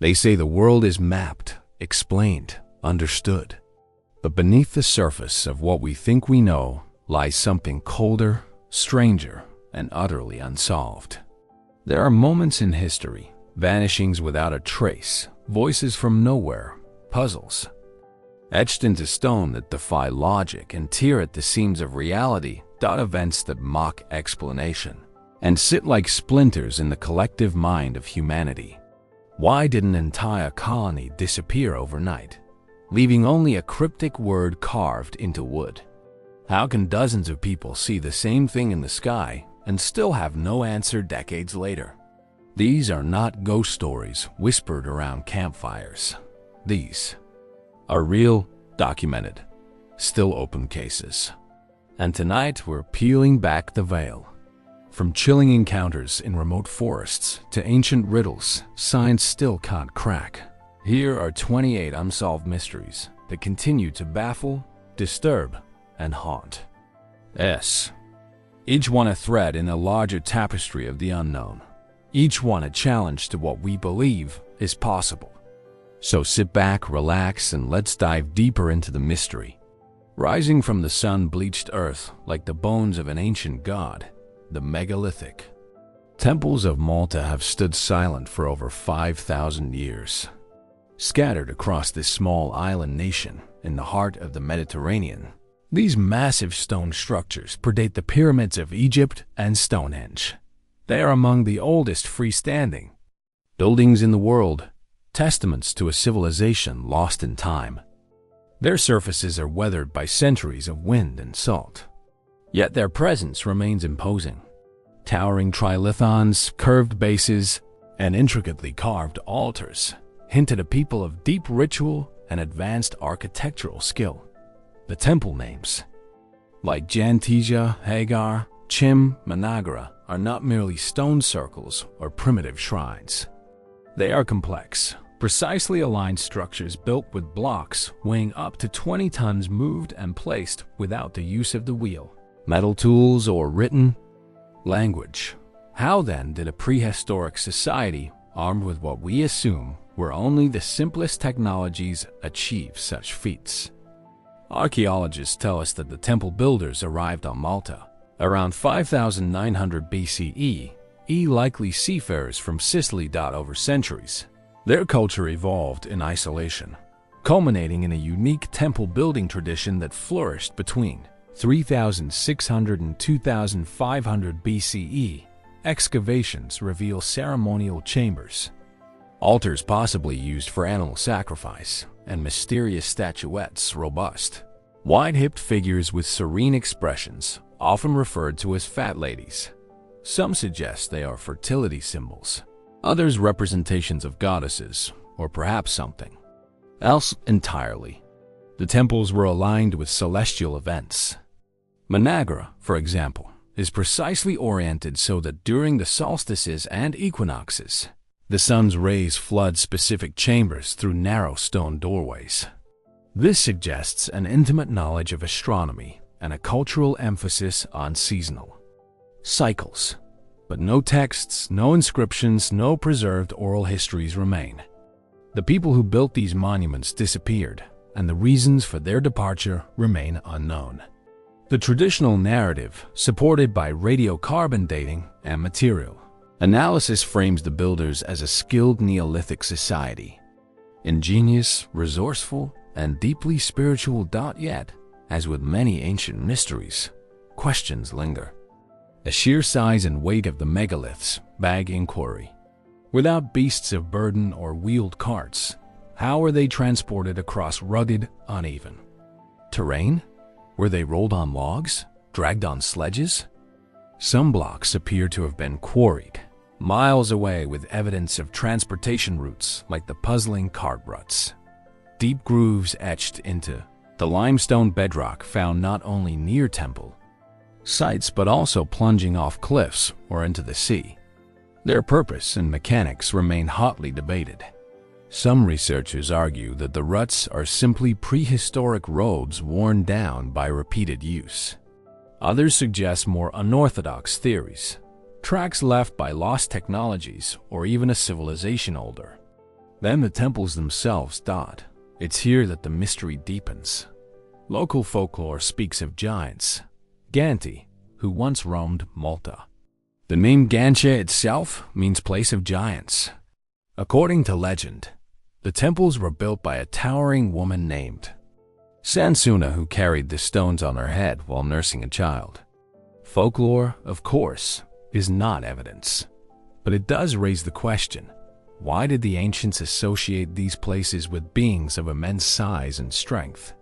They say the world is mapped, explained, understood. But beneath the surface of what we think we know lies something colder, stranger, and utterly unsolved. There are moments in history, vanishings without a trace, voices from nowhere, puzzles etched into stone that defy logic and tear at the seams of reality, events that mock explanation, and sit like splinters in the collective mind of humanity. Why did an entire colony disappear overnight, leaving only a cryptic word carved into wood? How can dozens of people see the same thing in the sky and still have no answer decades later? These are not ghost stories whispered around campfires. These are real, documented, still open cases. And tonight we're peeling back the veil. From chilling encounters in remote forests to ancient riddles science still can't crack, here are 28 unsolved mysteries that continue to baffle, disturb, and haunt. Each one a thread in a larger tapestry of the unknown. Each one a challenge to what we believe is possible. So sit back, relax, and let's dive deeper into the mystery. Rising from the sun-bleached earth like the bones of an ancient god, the megalithic temples of Malta have stood silent for over 5,000 years. Scattered across this small island nation in the heart of the Mediterranean, these massive stone structures predate the pyramids of Egypt and Stonehenge. They are among the oldest freestanding buildings in the world, testaments to a civilization lost in time. Their surfaces are weathered by centuries of wind and salt, yet their presence remains imposing. Towering trilithons, curved bases, and intricately carved altars hint at a people of deep ritual and advanced architectural skill. The temple names, like Jantija, Hagar, Chim, Managra, are not merely stone circles or primitive shrines. They are complex, precisely aligned structures built with blocks weighing up to 20 tons moved and placed without the use of the wheel, metal tools, or written language. How then did a prehistoric society, armed with what we assume were only the simplest technologies, achieve such feats? Archaeologists tell us that the temple builders arrived on Malta around 5900 BCE, likely seafarers from Sicily. Over centuries, their culture evolved in isolation, culminating in a unique temple building tradition that flourished between 3600 and 2500 BCE. Excavations reveal ceremonial chambers, altars possibly used for animal sacrifice, and mysterious statuettes, robust, wide-hipped figures with serene expressions, often referred to as fat ladies. Some suggest they are fertility symbols, others representations of goddesses, or perhaps something else entirely. The temples were aligned with celestial events. Managra, for example, is precisely oriented so that during the solstices and equinoxes, the sun's rays flood specific chambers through narrow stone doorways. This suggests an intimate knowledge of astronomy and a cultural emphasis on seasonal cycles. But no texts, no inscriptions, no preserved oral histories remain. The people who built these monuments disappeared, and the reasons for their departure remain unknown. The traditional narrative, supported by radiocarbon dating and material analysis, frames the builders as a skilled Neolithic society. Ingenious, resourceful, and deeply spiritual. Yet, as with many ancient mysteries, questions linger. The sheer size and weight of the megaliths beg inquiry. Without beasts of burden or wheeled carts, how were they transported across rugged, uneven terrain? Were they rolled on logs, dragged on sledges? Some blocks appear to have been quarried miles away, with evidence of transportation routes like the puzzling cart ruts. Deep grooves etched into the limestone bedrock found not only near temple sites but also plunging off cliffs or into the sea. Their purpose and mechanics remain hotly debated. Some researchers argue that the ruts are simply prehistoric roads worn down by repeated use. Others suggest more unorthodox theories, tracks left by lost technologies or even a civilization older Then the temples themselves dot. It's here that the mystery deepens. Local folklore speaks of giants, Ganti, who once roamed Malta. The name Gantia itself means place of giants. According to legend, the temples were built by a towering woman named Sansuna, who carried the stones on her head while nursing a child. Folklore, of course, is not evidence, but it does raise the question: why did the ancients associate these places with beings of immense size and strength?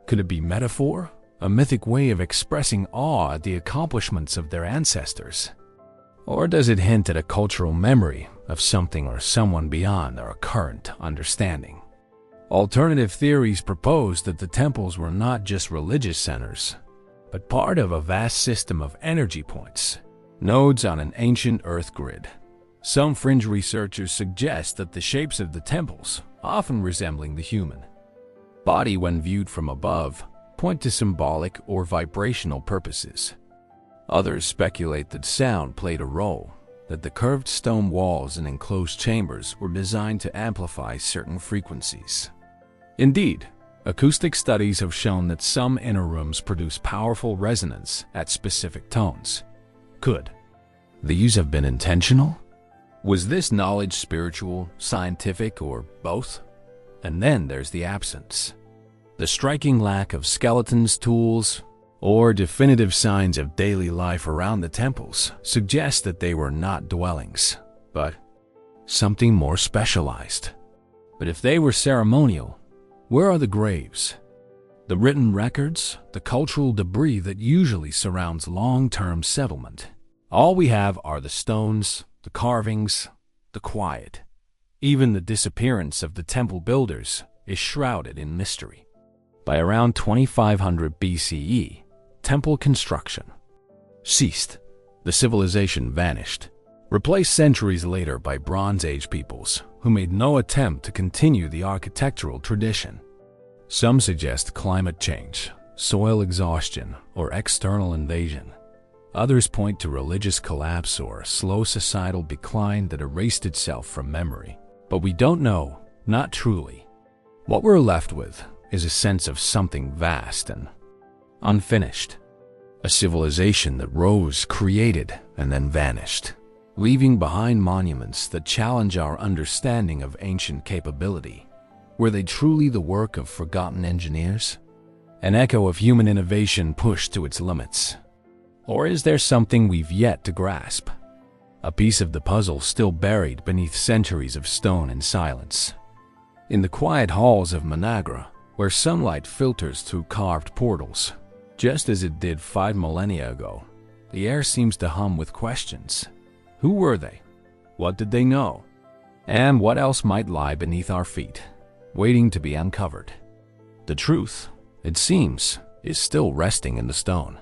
Could it be metaphor, a mythic way of expressing awe at the accomplishments of their ancestors? Or does it hint at a cultural memory of something or someone beyond our current understanding? Alternative theories propose that the temples were not just religious centers, but part of a vast system of energy points, nodes on an ancient Earth grid. Some fringe researchers suggest that the shapes of the temples, often resembling the human body when viewed from above, point to symbolic or vibrational purposes. Others speculate that sound played a role, that the curved stone walls and enclosed chambers were designed to amplify certain frequencies. Indeed, acoustic studies have shown that some inner rooms produce powerful resonance at specific tones. Could these have been intentional? Was this knowledge spiritual, scientific, or both? And then there's the absence. The striking lack of skeletons, tools, or definitive signs of daily life around the temples suggests that they were not dwellings, but something more specialized. But if they were ceremonial, where are the graves? The written records, the cultural debris that usually surrounds long-term settlement? All we have are the stones, the carvings, the quiet. Even the disappearance of the temple builders is shrouded in mystery. By around 2500 BCE, temple construction ceased. The civilization vanished, replaced centuries later by Bronze Age peoples who made no attempt to continue the architectural tradition. Some suggest climate change, soil exhaustion, or external invasion. Others point to religious collapse or a slow societal decline that erased itself from memory. But we don't know, not truly. What we're left with is a sense of something vast and unfinished. A civilization that rose, created, and then vanished, leaving behind monuments that challenge our understanding of ancient capability. Were they truly the work of forgotten engineers? An echo of human innovation pushed to its limits? Or is there something we've yet to grasp? A piece of the puzzle still buried beneath centuries of stone and silence. In the quiet halls of Managra, where sunlight filters through carved portals, just as it did 5 millennia ago, the air seems to hum with questions. Who were they? What did they know? And what else might lie beneath our feet, waiting to be uncovered? The truth, it seems, is still resting in the stone.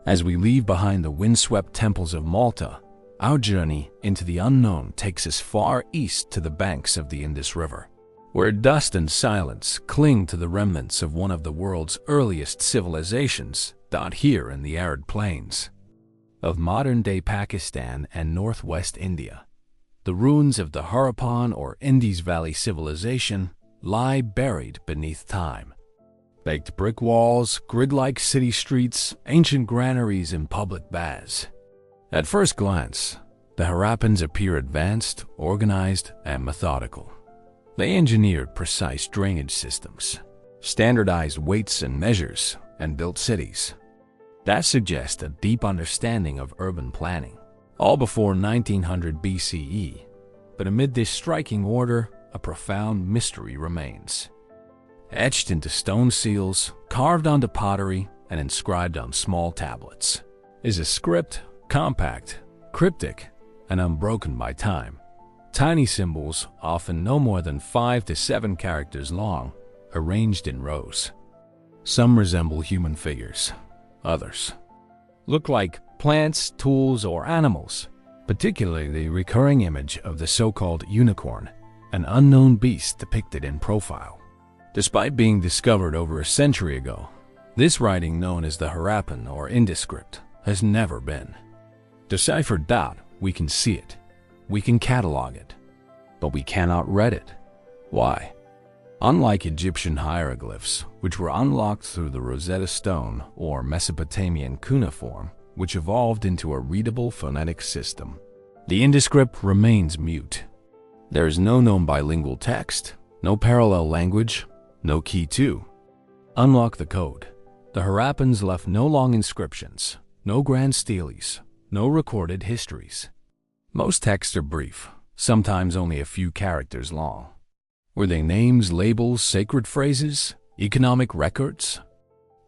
As we leave behind the windswept temples of Malta, our journey into the unknown takes us far east to the banks of the Indus River, where dust and silence cling to the remnants of one of the world's earliest civilizations, dot here in the arid plains of modern-day Pakistan and northwest India. The ruins of the Harappan or Indus Valley civilization lie buried beneath time. Baked brick walls, grid-like city streets, ancient granaries, and public baths. At first glance, the Harappans appear advanced, organized, and methodical. They engineered precise drainage systems, standardized weights and measures, and built cities. That suggests a deep understanding of urban planning, all before 1900 BCE. But amid this striking order, a profound mystery remains. Etched into stone seals, carved onto pottery, and inscribed on small tablets, is a script, compact, cryptic, and unbroken by time. Tiny symbols, often no more than 5 to 7 characters long, arranged in rows. Some resemble human figures. Others look like plants, tools, or animals, particularly the recurring image of the so-called unicorn, an unknown beast depicted in profile. Despite being discovered over a century ago, this writing, known as the Harappan or Indus script, has never been deciphered. We can see it, we can catalog it, but we cannot read it. Why? Unlike Egyptian hieroglyphs, which were unlocked through the Rosetta Stone, or Mesopotamian cuneiform, which evolved into a readable phonetic system, the Indus script remains mute. There is no known bilingual text, no parallel language, no key to unlock the code. The Harappans left no long inscriptions, no grand steles, no recorded histories. Most texts are brief, sometimes only a few characters long. Were they names, labels, sacred phrases, economic records?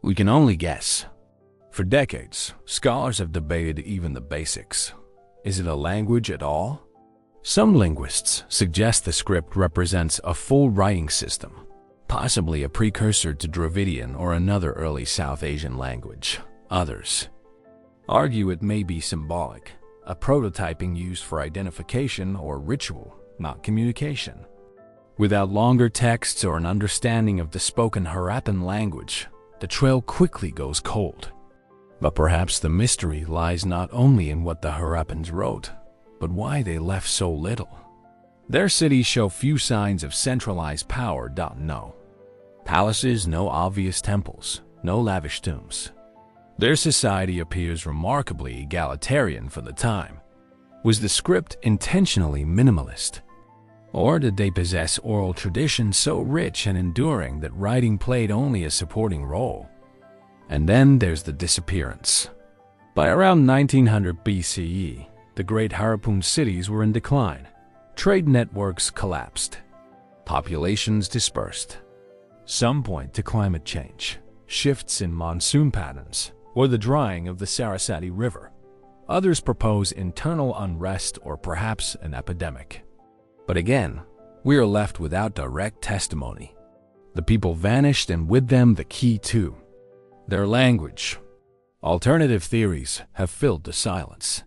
We can only guess. For decades, scholars have debated even the basics. Is it a language at all? Some linguists suggest the script represents a full writing system, possibly a precursor to Dravidian or another early South Asian language. Others argue it may be symbolic, a prototyping used for identification or ritual, not communication. Without longer texts or an understanding of the spoken Harappan language, the trail quickly goes cold. But perhaps the mystery lies not only in what the Harappans wrote, but why they left so little. Their cities show few signs of centralized power. No palaces, no obvious temples, no lavish tombs. Their society appears remarkably egalitarian for the time. Was the script intentionally minimalist? Or did they possess oral tradition so rich and enduring that writing played only a supporting role? And then there's the disappearance. By around 1900 BCE, the great Harappan cities were in decline. Trade networks collapsed. Populations dispersed. Some point to climate change, shifts in monsoon patterns, or the drying of the Saraswati River. Others propose internal unrest or perhaps an epidemic. But again, we are left without direct testimony. The people vanished, and with them the key to their language. Alternative theories have filled the silence.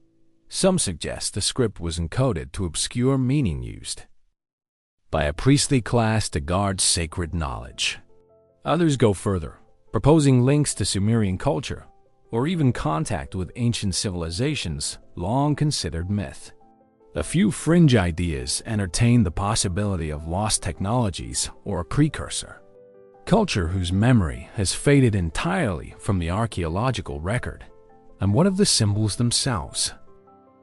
Some suggest the script was encoded to obscure meaning used by a priestly class to guard sacred knowledge. Others go further, proposing links to Sumerian culture or even contact with ancient civilizations long considered myth. A few fringe ideas entertain the possibility of lost technologies or a precursor. Culture whose memory has faded entirely from the archaeological record. And what of the symbols themselves?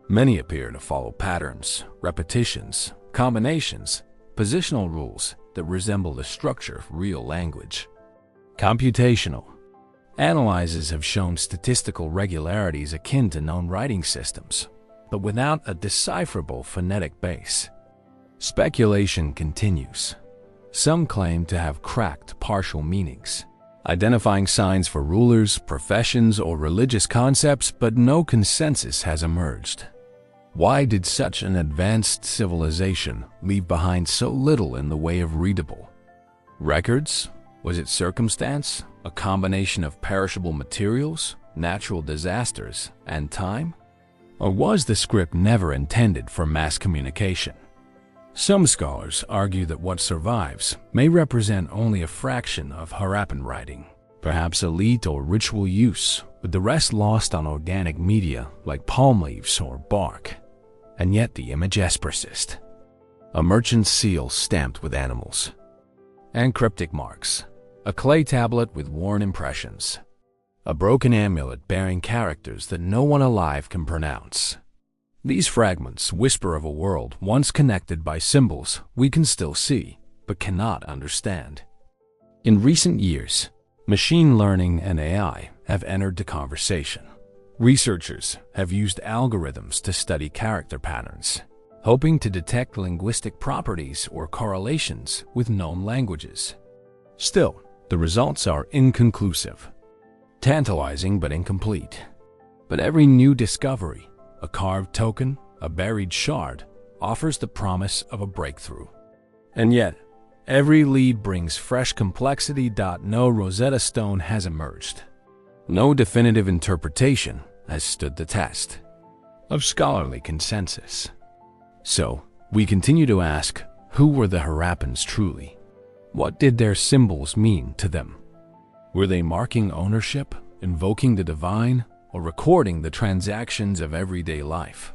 Many appear to follow patterns, repetitions, combinations, positional rules that resemble the structure of real language. Computational analyses have shown statistical regularities akin to known writing systems, but without a decipherable phonetic base. Speculation continues. Some claim to have cracked partial meanings, identifying signs for rulers, professions, or religious concepts, but no consensus has emerged. Why did such an advanced civilization leave behind so little in the way of readable records? Was it circumstance, a combination of perishable materials, natural disasters, and time? Or was the script never intended for mass communication? Some scholars argue that what survives may represent only a fraction of Harappan writing, perhaps elite or ritual use, with the rest lost on organic media like palm leaves or bark. And yet the images persist. A merchant's seal stamped with animals. Encryptic marks. A clay tablet with worn impressions. A broken amulet bearing characters that no one alive can pronounce. These fragments whisper of a world once connected by symbols we can still see, but cannot understand. In recent years, machine learning and AI have entered the conversation. Researchers have used algorithms to study character patterns, hoping to detect linguistic properties or correlations with known languages. Still, the results are inconclusive. Tantalizing but incomplete. But every new discovery, a carved token, a buried shard, offers the promise of a breakthrough. And yet, every lead brings fresh complexity. No Rosetta Stone has emerged. No definitive interpretation has stood the test of scholarly consensus. So, we continue to ask, who were the Harappans truly? What did their symbols mean to them? Were they marking ownership, invoking the divine, or recording the transactions of everyday life?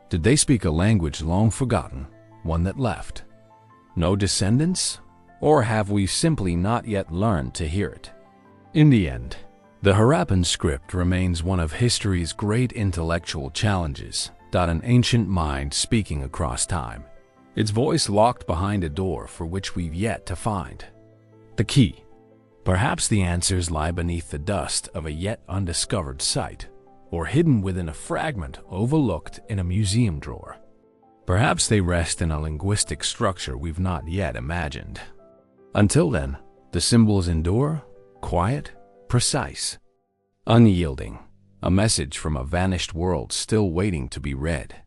Did they speak a language long forgotten, one that left No descendants? Or have we simply not yet learned to hear it? In the end, the Harappan script remains one of history's great intellectual challenges, an ancient mind speaking across time, its voice locked behind a door for which we've yet to find the key. Perhaps the answers lie beneath the dust of a yet undiscovered site, or hidden within a fragment overlooked in a museum drawer. Perhaps they rest in a linguistic structure we've not yet imagined. Until then, the symbols endure, quiet, precise, unyielding, a message from a vanished world still waiting to be read.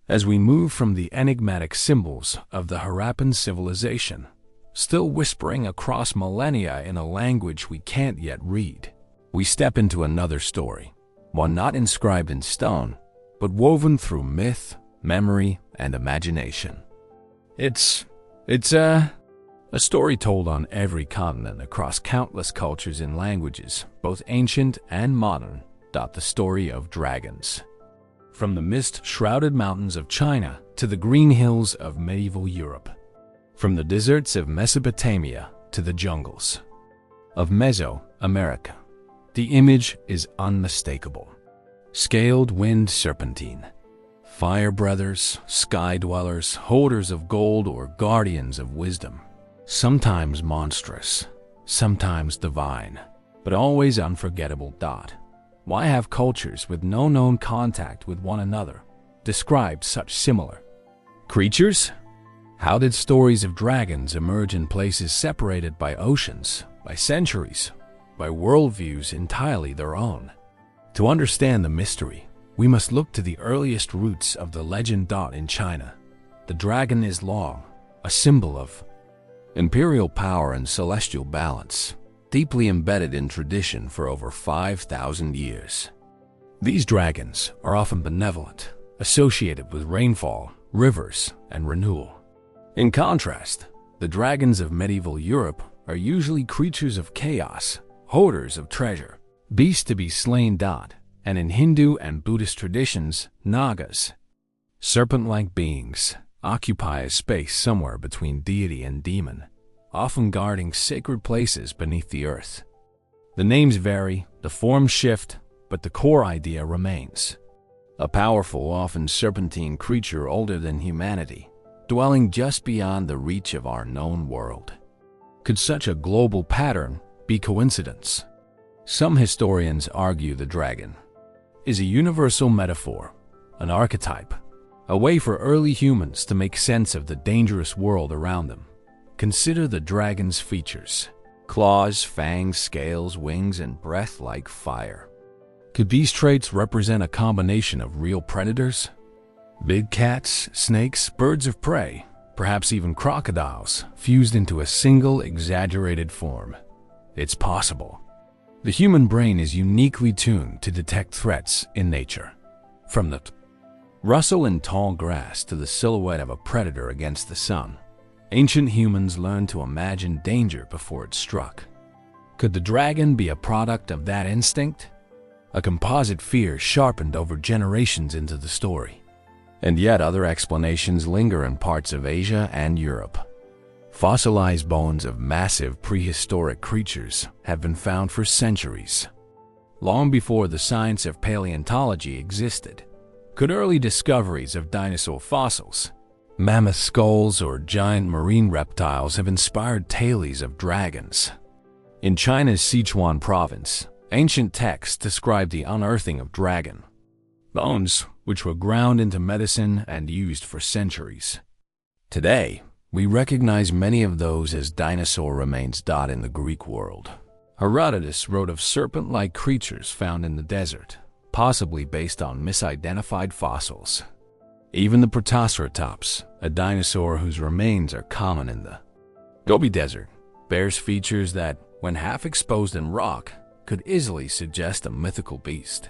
As we move from the enigmatic symbols of the Harappan civilization, still whispering across millennia in a language we can't yet read, we step into another story, one not inscribed in stone, but woven through myth, memory, and imagination. It's a story told on every continent across countless cultures and languages, both ancient and modern. The story of dragons. From the mist-shrouded mountains of China to the green hills of medieval Europe. From the deserts of Mesopotamia to the jungles of Mesoamerica. The image is unmistakable. Scaled wind serpentine, fire breathers, sky dwellers, holders of gold, or guardians of wisdom. Sometimes monstrous, sometimes divine, but always unforgettable. Why have cultures with no known contact with one another described such similar creatures? How did stories of dragons emerge in places separated by oceans, by centuries, by worldviews entirely their own? To understand the mystery, we must look to the earliest roots of the legend. In China, the dragon is long, a symbol of imperial power and celestial balance, deeply embedded in tradition for over 5,000 years. These dragons are often benevolent, associated with rainfall, rivers, and renewal. In contrast, the dragons of medieval Europe are usually creatures of chaos, hoarders of treasure, beasts to be slain. And in Hindu and Buddhist traditions, Nagas, serpent-like beings, occupy a space somewhere between deity and demon, often guarding sacred places beneath the earth. The names vary, the forms shift, but the core idea remains. A powerful, often serpentine creature older than humanity, dwelling just beyond the reach of our known world. Could such a global pattern be coincidence? Some historians argue the dragon is a universal metaphor, an archetype, a way for early humans to make sense of the dangerous world around them. Consider the dragon's features: claws, fangs, scales, wings, and breath like fire. Could these traits represent a combination of real predators? Big cats, snakes, birds of prey, perhaps even crocodiles, fused into a single exaggerated form. It's possible. The human brain is uniquely tuned to detect threats in nature. From the rustle in tall grass to the silhouette of a predator against the sun, ancient humans learned to imagine danger before it struck. Could the dragon be a product of that instinct? A composite fear sharpened over generations into the story. And yet other explanations linger in parts of Asia and Europe. Fossilized bones of massive prehistoric creatures have been found for centuries, long before the science of paleontology existed. Could early discoveries of dinosaur fossils, mammoth skulls, or giant marine reptiles have inspired tales of dragons? In China's Sichuan province, ancient texts describe the unearthing of dragon bones, which were ground into medicine and used for centuries. Today, we recognize many of those as dinosaur remains. In the Greek world, Herodotus wrote of serpent-like creatures found in the desert, possibly based on misidentified fossils. Even the Protoceratops, a dinosaur whose remains are common in the Gobi Desert, bears features that, when half exposed in rock, could easily suggest a mythical beast.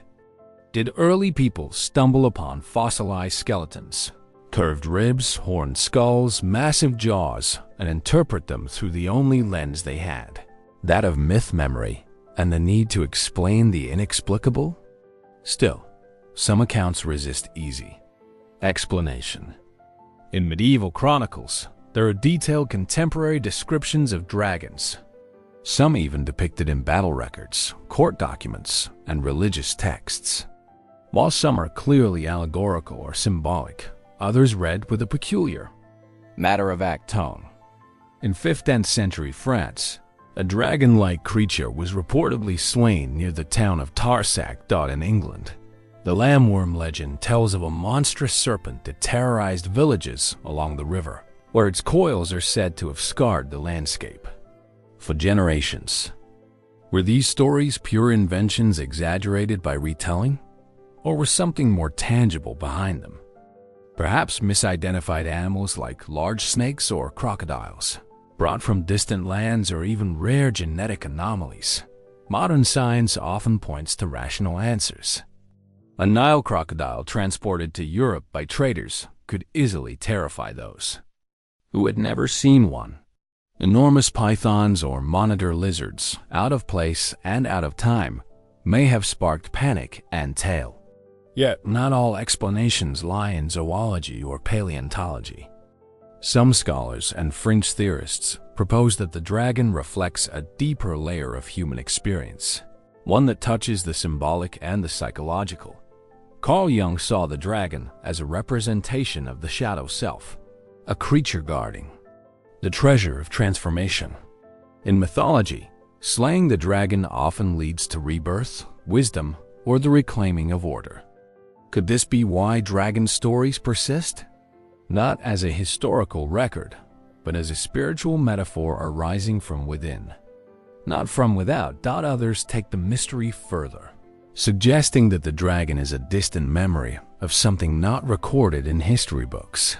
Did early people stumble upon fossilized skeletons, curved ribs, horned skulls, massive jaws, and interpret them through the only lens they had, that of myth memory and the need to explain the inexplicable? Still, some accounts resist easy explanation. In medieval chronicles, There are detailed contemporary descriptions of dragons, some even depicted in battle records, court documents, and religious texts. While some are clearly allegorical or symbolic, others read with a peculiar, matter-of-fact tone. In 5th century France, a dragon-like creature was reportedly slain near the town of Tarsac in England. The lambworm legend tells of a monstrous serpent that terrorized villages along the river, where its coils are said to have scarred the landscape for generations. Were these stories pure inventions exaggerated by retelling, or was something more tangible behind them? Perhaps misidentified animals like large snakes or crocodiles, brought from distant lands, or even rare genetic anomalies. Modern science often points to rational answers. A Nile crocodile transported to Europe by traders could easily terrify those who had never seen one. Enormous pythons or monitor lizards, out of place and out of time, may have sparked panic and tale. Yet, not all explanations lie in zoology or paleontology. Some scholars and fringe theorists propose that the dragon reflects a deeper layer of human experience, one that touches the symbolic and the psychological. Carl Jung saw the dragon as a representation of the shadow self, a creature guarding the treasure of transformation. In mythology, slaying the dragon often leads to rebirth, wisdom, or the reclaiming of order. Could this be why dragon stories persist? Not as a historical record, but as a spiritual metaphor arising from within, not from without. Others take the mystery further, suggesting that the dragon is a distant memory of something not recorded in history books.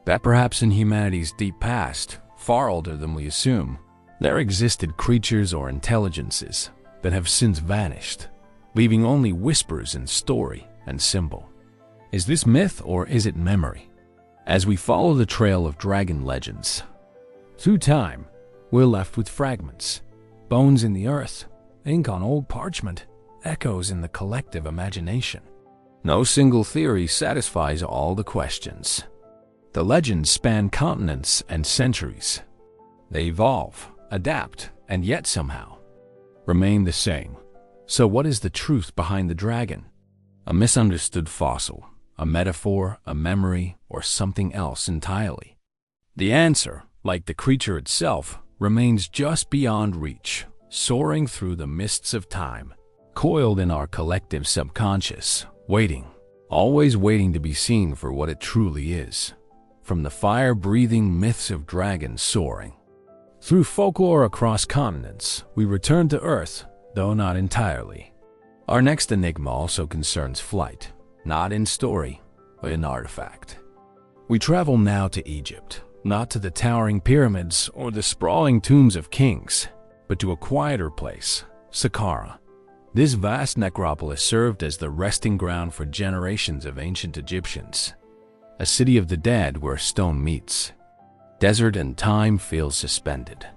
That perhaps in humanity's deep past, far older than we assume, there existed creatures or intelligences that have since vanished, leaving only whispers in story and symbol. Is this myth or is it memory? As we follow the trail of dragon legends through time, we're left with fragments, bones in the earth, ink on old parchment, echoes in the collective imagination. No single theory satisfies all the questions. The legends span continents and centuries. They evolve, adapt, and yet somehow remain the same. So what is the truth behind the dragon? A misunderstood fossil, a metaphor, a memory, or something else entirely? The answer, like the creature itself, remains just beyond reach, soaring through the mists of time, coiled in our collective subconscious, waiting, always waiting to be seen for what it truly is. From the fire-breathing myths of dragons soaring through folklore across continents, we return to Earth, though not entirely. Our next enigma also concerns flight, not in story, but in artifact. We travel now to Egypt, not to the towering pyramids or the sprawling tombs of kings, but to a quieter place, Saqqara. This vast necropolis served as the resting ground for generations of ancient Egyptians, a city of the dead where stone meets. Desert and time feel suspended.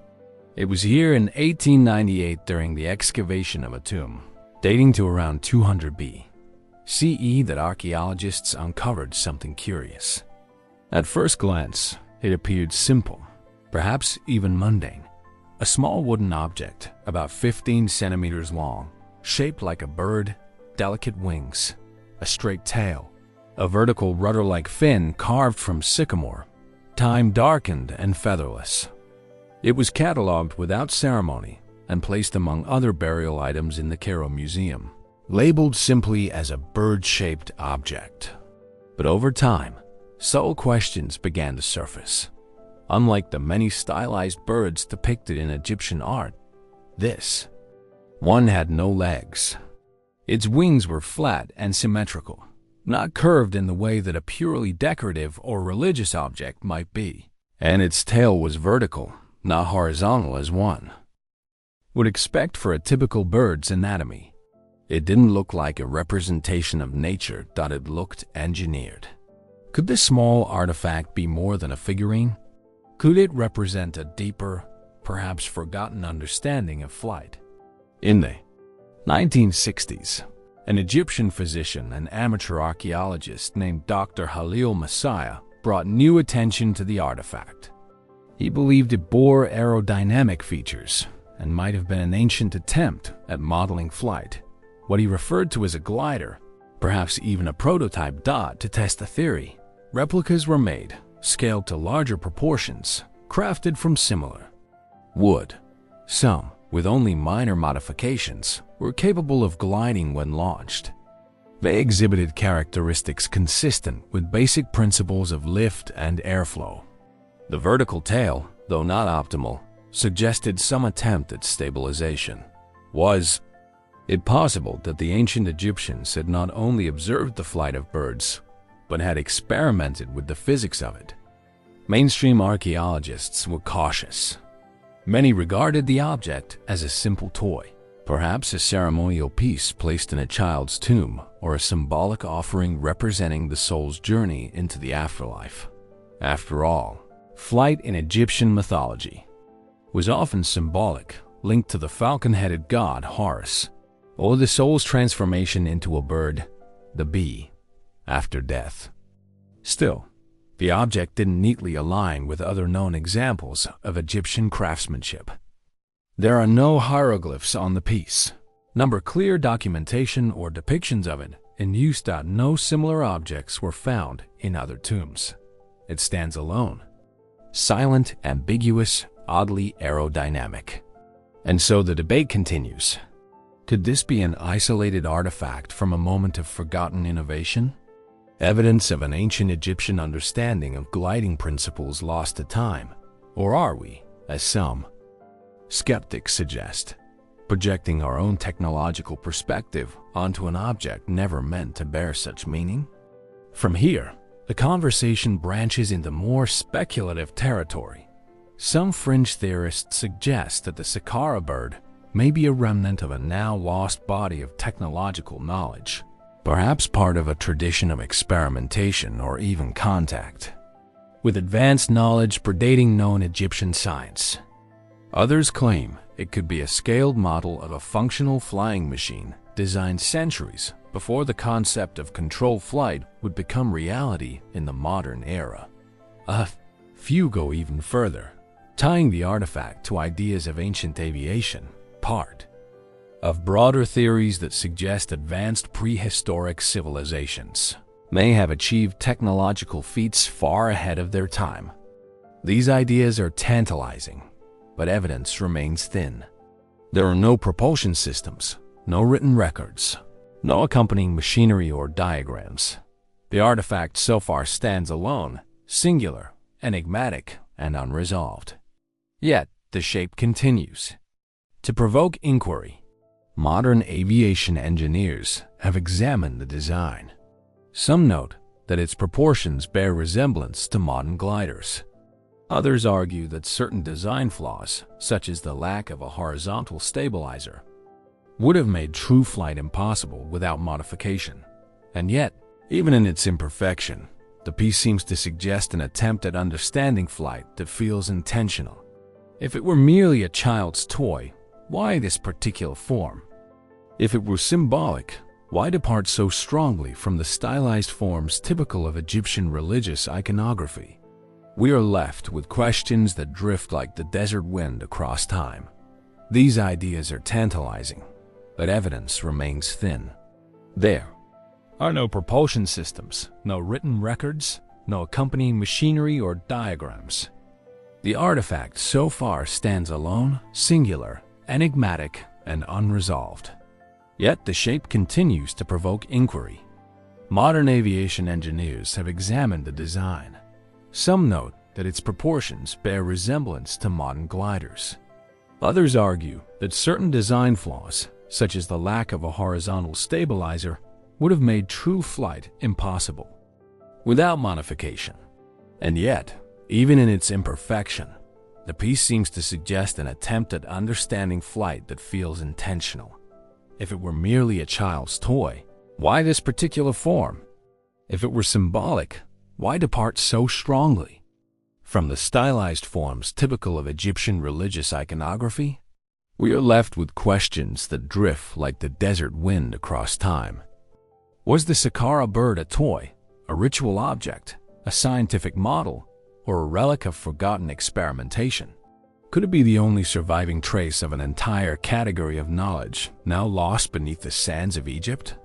It was here in 1898 during the excavation of a tomb, dating to around 200 BCE, that archaeologists uncovered something curious. At first glance, it appeared simple, perhaps even mundane. A small wooden object, about 15 centimeters long, shaped like a bird, delicate wings, a straight tail, a vertical rudder-like fin carved from sycamore, time-darkened and featherless. It was catalogued without ceremony and placed among other burial items in the Cairo Museum, labeled simply as a bird-shaped object. But over time, subtle questions began to surface. Unlike the many stylized birds depicted in Egyptian art, this one had no legs. Its wings were flat and symmetrical, not curved in the way that a purely decorative or religious object might be. And its tail was vertical, not horizontal as one would expect for a typical bird's anatomy. It didn't look like a representation of nature, it looked engineered. Could this small artifact be more than a figurine? Could it represent a deeper, perhaps forgotten understanding of flight? In the 1960s, an Egyptian physician and amateur archaeologist named Dr. Halil Messiah brought new attention to the artifact. He believed it bore aerodynamic features and might have been an ancient attempt at modeling flight, what he referred to as a glider, perhaps even a prototype to test the theory. Replicas were made, scaled to larger proportions, crafted from similar wood. Some, with only minor modifications, were capable of gliding when launched. They exhibited characteristics consistent with basic principles of lift and airflow. The vertical tail, though not optimal, suggested some attempt at stabilization. Was it possible that the ancient Egyptians had not only observed the flight of birds, but had experimented with the physics of it? Mainstream archaeologists were cautious. Many regarded the object as a simple toy, perhaps a ceremonial piece placed in a child's tomb or a symbolic offering representing the soul's journey into the afterlife. After all, flight in Egyptian mythology was often symbolic, linked to the falcon-headed god Horus, or the soul's transformation into a bird, the bee, after death. Still, the object didn't neatly align with other known examples of Egyptian craftsmanship. There are no hieroglyphs on the piece, nor clear documentation or depictions of it in use. No similar objects were found in other tombs. It stands alone, silent, ambiguous, oddly aerodynamic. And so the debate continues. Could this be an isolated artifact from a moment of forgotten innovation? Evidence of an ancient Egyptian understanding of gliding principles lost to time? Or are we, as some skeptics suggest, projecting our own technological perspective onto an object never meant to bear such meaning? From here, the conversation branches into more speculative territory. Some fringe theorists suggest that the Saqqara bird may be a remnant of a now lost body of technological knowledge, perhaps part of a tradition of experimentation or even contact, with advanced knowledge predating known Egyptian science. Others claim it could be a scaled model of a functional flying machine designed centuries before the concept of controlled flight would become reality in the modern era. A few go even further, tying the artifact to ideas of ancient aviation, part of broader theories that suggest advanced prehistoric civilizations may have achieved technological feats far ahead of their time. These ideas are tantalizing, but evidence remains thin. There are no propulsion systems, no written records, no accompanying machinery or diagrams. The artifact so far stands alone, singular, enigmatic, and unresolved. Yet, the shape continues to provoke inquiry. Modern aviation engineers have examined the design. Some note that its proportions bear resemblance to modern gliders. Others argue that certain design flaws, such as the lack of a horizontal stabilizer, would have made true flight impossible without modification. And yet, even in its imperfection, the piece seems to suggest an attempt at understanding flight that feels intentional. If it were merely a child's toy, why this particular form? If it were symbolic, why depart so strongly from the stylized forms typical of Egyptian religious iconography? We are left with questions that drift like the desert wind across time. These ideas are tantalizing, but evidence remains thin. There are no propulsion systems, no written records, no accompanying machinery or diagrams. The artifact so far stands alone, singular, enigmatic, and unresolved. Yet the shape continues to provoke inquiry. Modern aviation engineers have examined the design. Some note that its proportions bear resemblance to modern gliders. Others argue that certain design flaws, such as the lack of a horizontal stabilizer, would have made true flight impossible without modification. And yet, even in its imperfection, the piece seems to suggest an attempt at understanding flight that feels intentional. If it were merely a child's toy, why this particular form? If it were symbolic, why depart so strongly from the stylized forms typical of Egyptian religious iconography? We are left with questions that drift like the desert wind across time. Was the Saqqara bird a toy, a ritual object, a scientific model, or a relic of forgotten experimentation? Could it be the only surviving trace of an entire category of knowledge now lost beneath the sands of Egypt?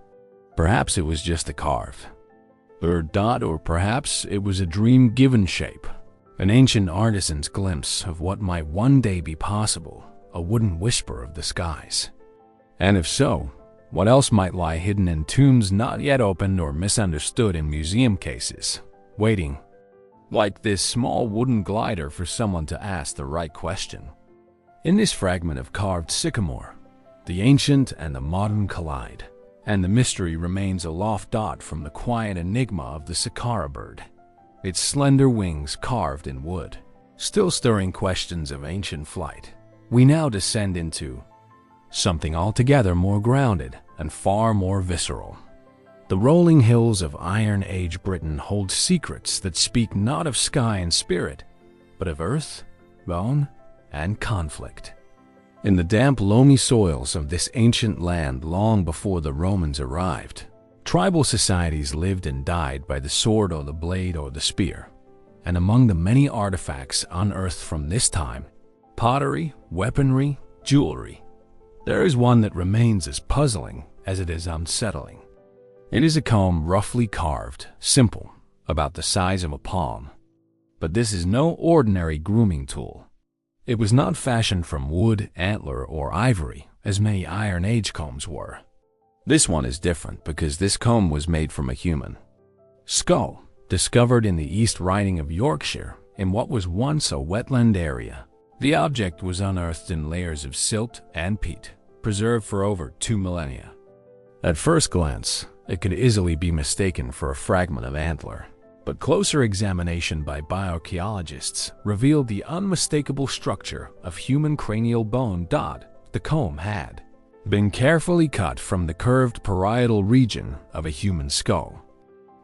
Perhaps it was just a carve, or dot, or perhaps it was a dream-given shape, an ancient artisan's glimpse of what might one day be possible, a wooden whisper of the skies. And if so, what else might lie hidden in tombs not yet opened or misunderstood in museum cases, waiting, like this small wooden glider, for someone to ask the right question? In this fragment of carved sycamore, the ancient and the modern collide, and the mystery remains a lost dot from the quiet enigma of the sakara bird, its slender wings carved in wood. Still stirring questions of ancient flight, we now descend into something altogether more grounded and far more visceral. The rolling hills of Iron Age Britain hold secrets that speak not of sky and spirit, but of earth, bone, and conflict. In the damp, loamy soils of this ancient land long before the Romans arrived, tribal societies lived and died by the sword or the blade or the spear. And among the many artifacts unearthed from this time, pottery, weaponry, jewelry, there is one that remains as puzzling as it is unsettling. It is a comb roughly carved, simple, about the size of a palm. But this is no ordinary grooming tool. It was not fashioned from wood, antler, or ivory, as many Iron Age combs were. This one is different because this comb was made from a human skull, discovered in the East Riding of Yorkshire in what was once a wetland area. The object was unearthed in layers of silt and peat, preserved for over 2 millennia. At first glance, it could easily be mistaken for a fragment of antler, but closer examination by bioarchaeologists revealed the unmistakable structure of human cranial bone. The comb had been carefully cut from the curved parietal region of a human skull.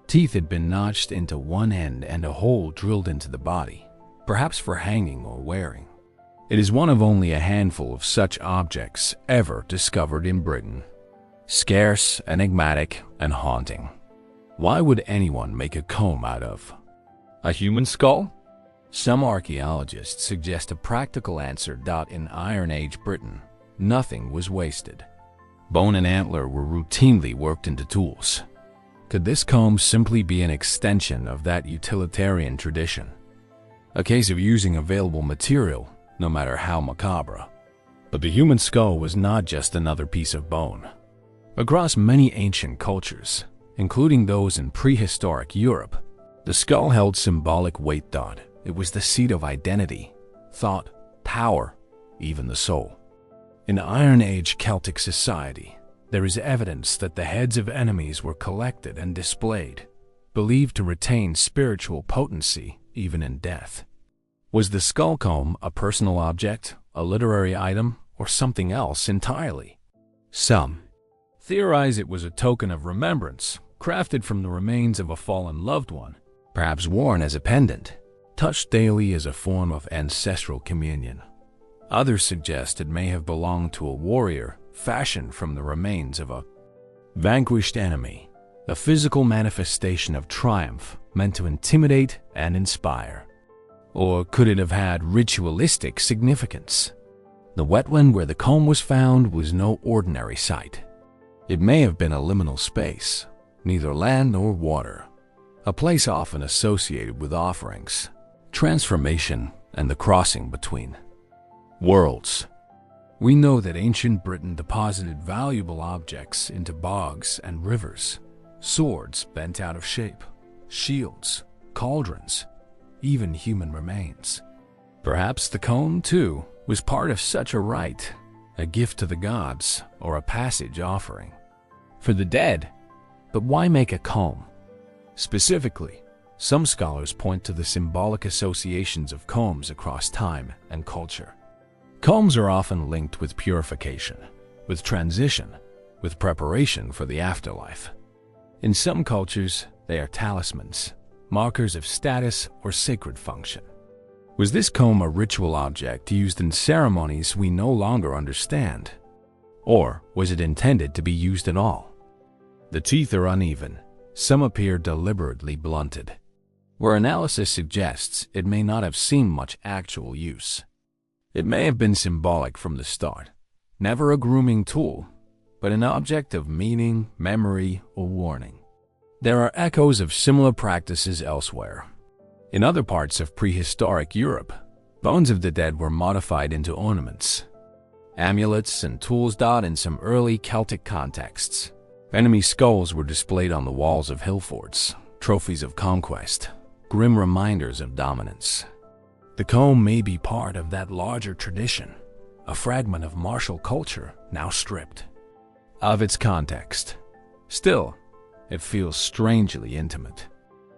Teeth had been notched into one end and a hole drilled into the body, perhaps for hanging or wearing. It is one of only a handful of such objects ever discovered in Britain. Scarce, enigmatic, and haunting. Why would anyone make a comb out of a human skull? Some archaeologists suggest a practical answer. In Iron Age Britain, nothing was wasted. Bone and antler were routinely worked into tools. Could this comb simply be an extension of that utilitarian tradition? A case of using available material, no matter how macabre. But the human skull was not just another piece of bone. Across many ancient cultures, including those in prehistoric Europe, the skull held symbolic weight. It was the seat of identity, thought, power, even the soul. In Iron Age Celtic society, there is evidence that the heads of enemies were collected and displayed, believed to retain spiritual potency even in death. Was the skull comb a personal object, a literary item, or something else entirely? Some theorize it was a token of remembrance, crafted from the remains of a fallen loved one, perhaps worn as a pendant, touched daily as a form of ancestral communion. Others suggest it may have belonged to a warrior, fashioned from the remains of a vanquished enemy, a physical manifestation of triumph meant to intimidate and inspire. Or could it have had ritualistic significance? The wetland where the comb was found was no ordinary site. It may have been a liminal space, neither land nor water, a place often associated with offerings, transformation, and the crossing between worlds. We know that ancient Britain deposited valuable objects into bogs and rivers, swords bent out of shape, shields, cauldrons, even human remains. Perhaps the comb, too, was part of such a rite, a gift to the gods, or a passage offering for the dead. But why make a comb? Specifically, some scholars point to the symbolic associations of combs across time and culture. Combs are often linked with purification, with transition, with preparation for the afterlife. In some cultures, they are talismans, markers of status or sacred function. Was this comb a ritual object used in ceremonies we no longer understand? Or was it intended to be used at all? The teeth are uneven. Some appear deliberately blunted. where analysis suggests it may not have seen much actual use. It may have been symbolic from the start, never a grooming tool, but an object of meaning, memory, or warning. There are echoes of similar practices elsewhere. In other parts of prehistoric Europe, bones of the dead were modified into ornaments, amulets, and tools. In some early Celtic contexts, enemy skulls were displayed on the walls of hill forts, trophies of conquest, grim reminders of dominance. The comb may be part of that larger tradition, a fragment of martial culture now stripped of its context. Still, it feels strangely intimate.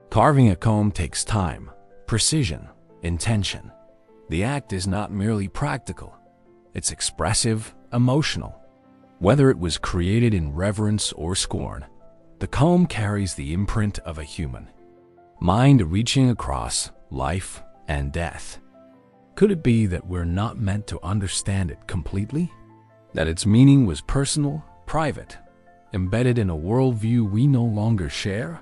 Carving a comb takes time, precision, intention. The act is not merely practical, it's expressive, emotional. Whether it was created in reverence or scorn, the comb carries the imprint of a human mind reaching across life and death. Could it be that we're not meant to understand it completely? That its meaning was personal, private, embedded in a worldview we no longer share?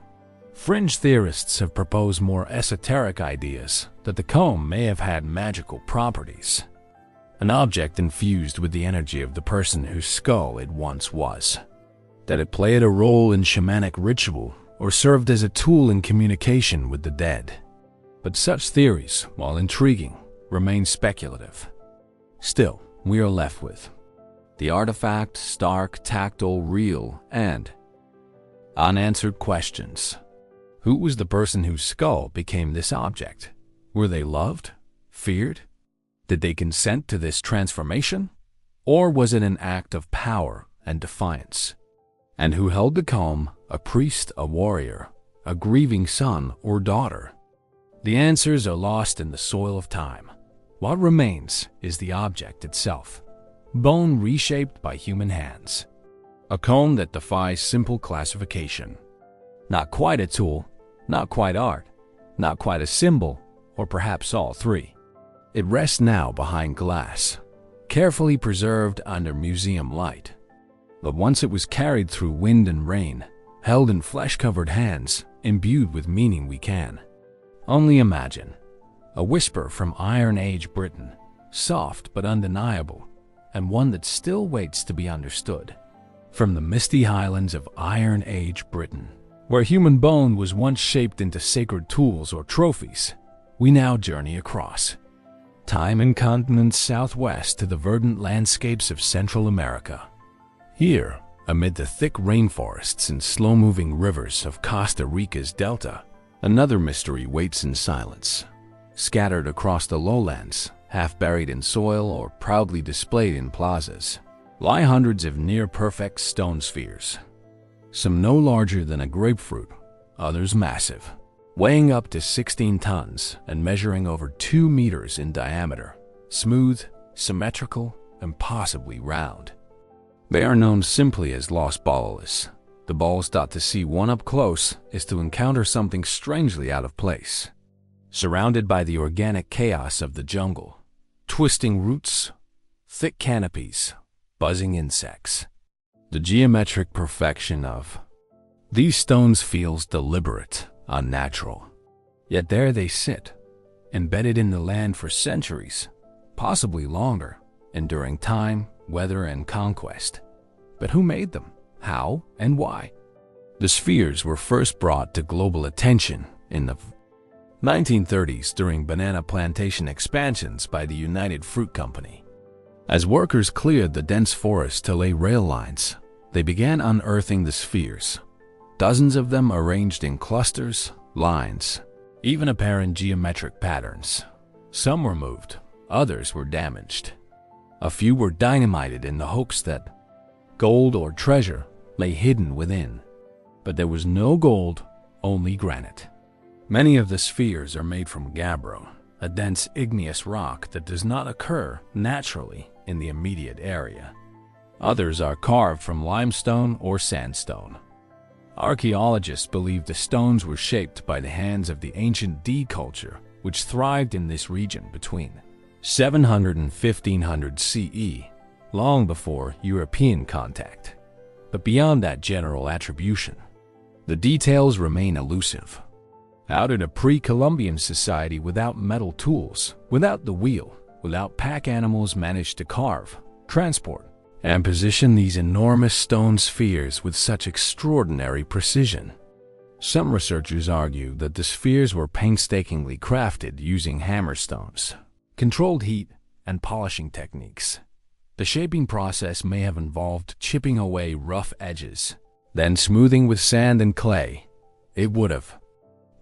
Fringe theorists have proposed more esoteric ideas that the comb may have had magical properties, an object infused with the energy of the person whose skull it once was, that it played a role in shamanic ritual or served as a tool in communication with the dead. But such theories, while intriguing, remain speculative. Still, we are left with the artifact, stark, tactile, real, and unanswered questions. Who was the person whose skull became this object? Were they loved? Feared? Did they consent to this transformation? Or was it an act of power and defiance? And who held the comb? A priest, a warrior, a grieving son or daughter? The answers are lost in the soil of time. What remains is the object itself, bone reshaped by human hands. A comb that defies simple classification. Not quite a tool, not quite art, not quite a symbol, or perhaps all three. It rests now behind glass, carefully preserved under museum light. But once it was carried through wind and rain, held in flesh-covered hands, imbued with meaning we can only imagine. A whisper from Iron Age Britain, soft but undeniable, and one that still waits to be understood. From the misty highlands of Iron Age Britain, where human bone was once shaped into sacred tools or trophies, we now journey across time and continents southwest to the verdant landscapes of Central America. Here, amid the thick rainforests and slow-moving rivers of Costa Rica's delta, another mystery waits in silence. Scattered across the lowlands, half buried in soil or proudly displayed in plazas, lie hundreds of near-perfect stone spheres. Some no larger than a grapefruit, others massive, weighing up to 16 tons and measuring over 2 meters in diameter, smooth, symmetrical, and possibly round. They are known simply as Los Balls. The balls. To see one up close is to encounter something strangely out of place. Surrounded by the organic chaos of the jungle, twisting roots, thick canopies, buzzing insects. The geometric perfection of these stones feels deliberate, unnatural. Yet there they sit, embedded in the land for centuries, possibly longer, enduring time, weather, and conquest. But who made them? How and why? The spheres were first brought to global attention in the 1930s during banana plantation expansions by the United Fruit Company. As workers cleared the dense forest to lay rail lines, they began unearthing the spheres, dozens of them arranged in clusters, lines, even apparent geometric patterns. Some were moved, others were damaged. A few were dynamited in the hopes that gold or treasure lay hidden within. But there was no gold, only granite. Many of the spheres are made from gabbro, a dense igneous rock that does not occur naturally in the immediate area. Others are carved from limestone or sandstone. Archaeologists believe the stones were shaped by the hands of the ancient D culture, which thrived in this region between 700 and 1500 CE, long before European contact. But beyond that general attribution, the details remain elusive. How did a pre-Columbian society without metal tools, without the wheel, without pack animals manage to carve, transport, and position these enormous stone spheres with such extraordinary precision? Some researchers argue that the spheres were painstakingly crafted using hammerstones, controlled heat, and polishing techniques. The shaping process may have involved chipping away rough edges, then smoothing with sand and clay. It would have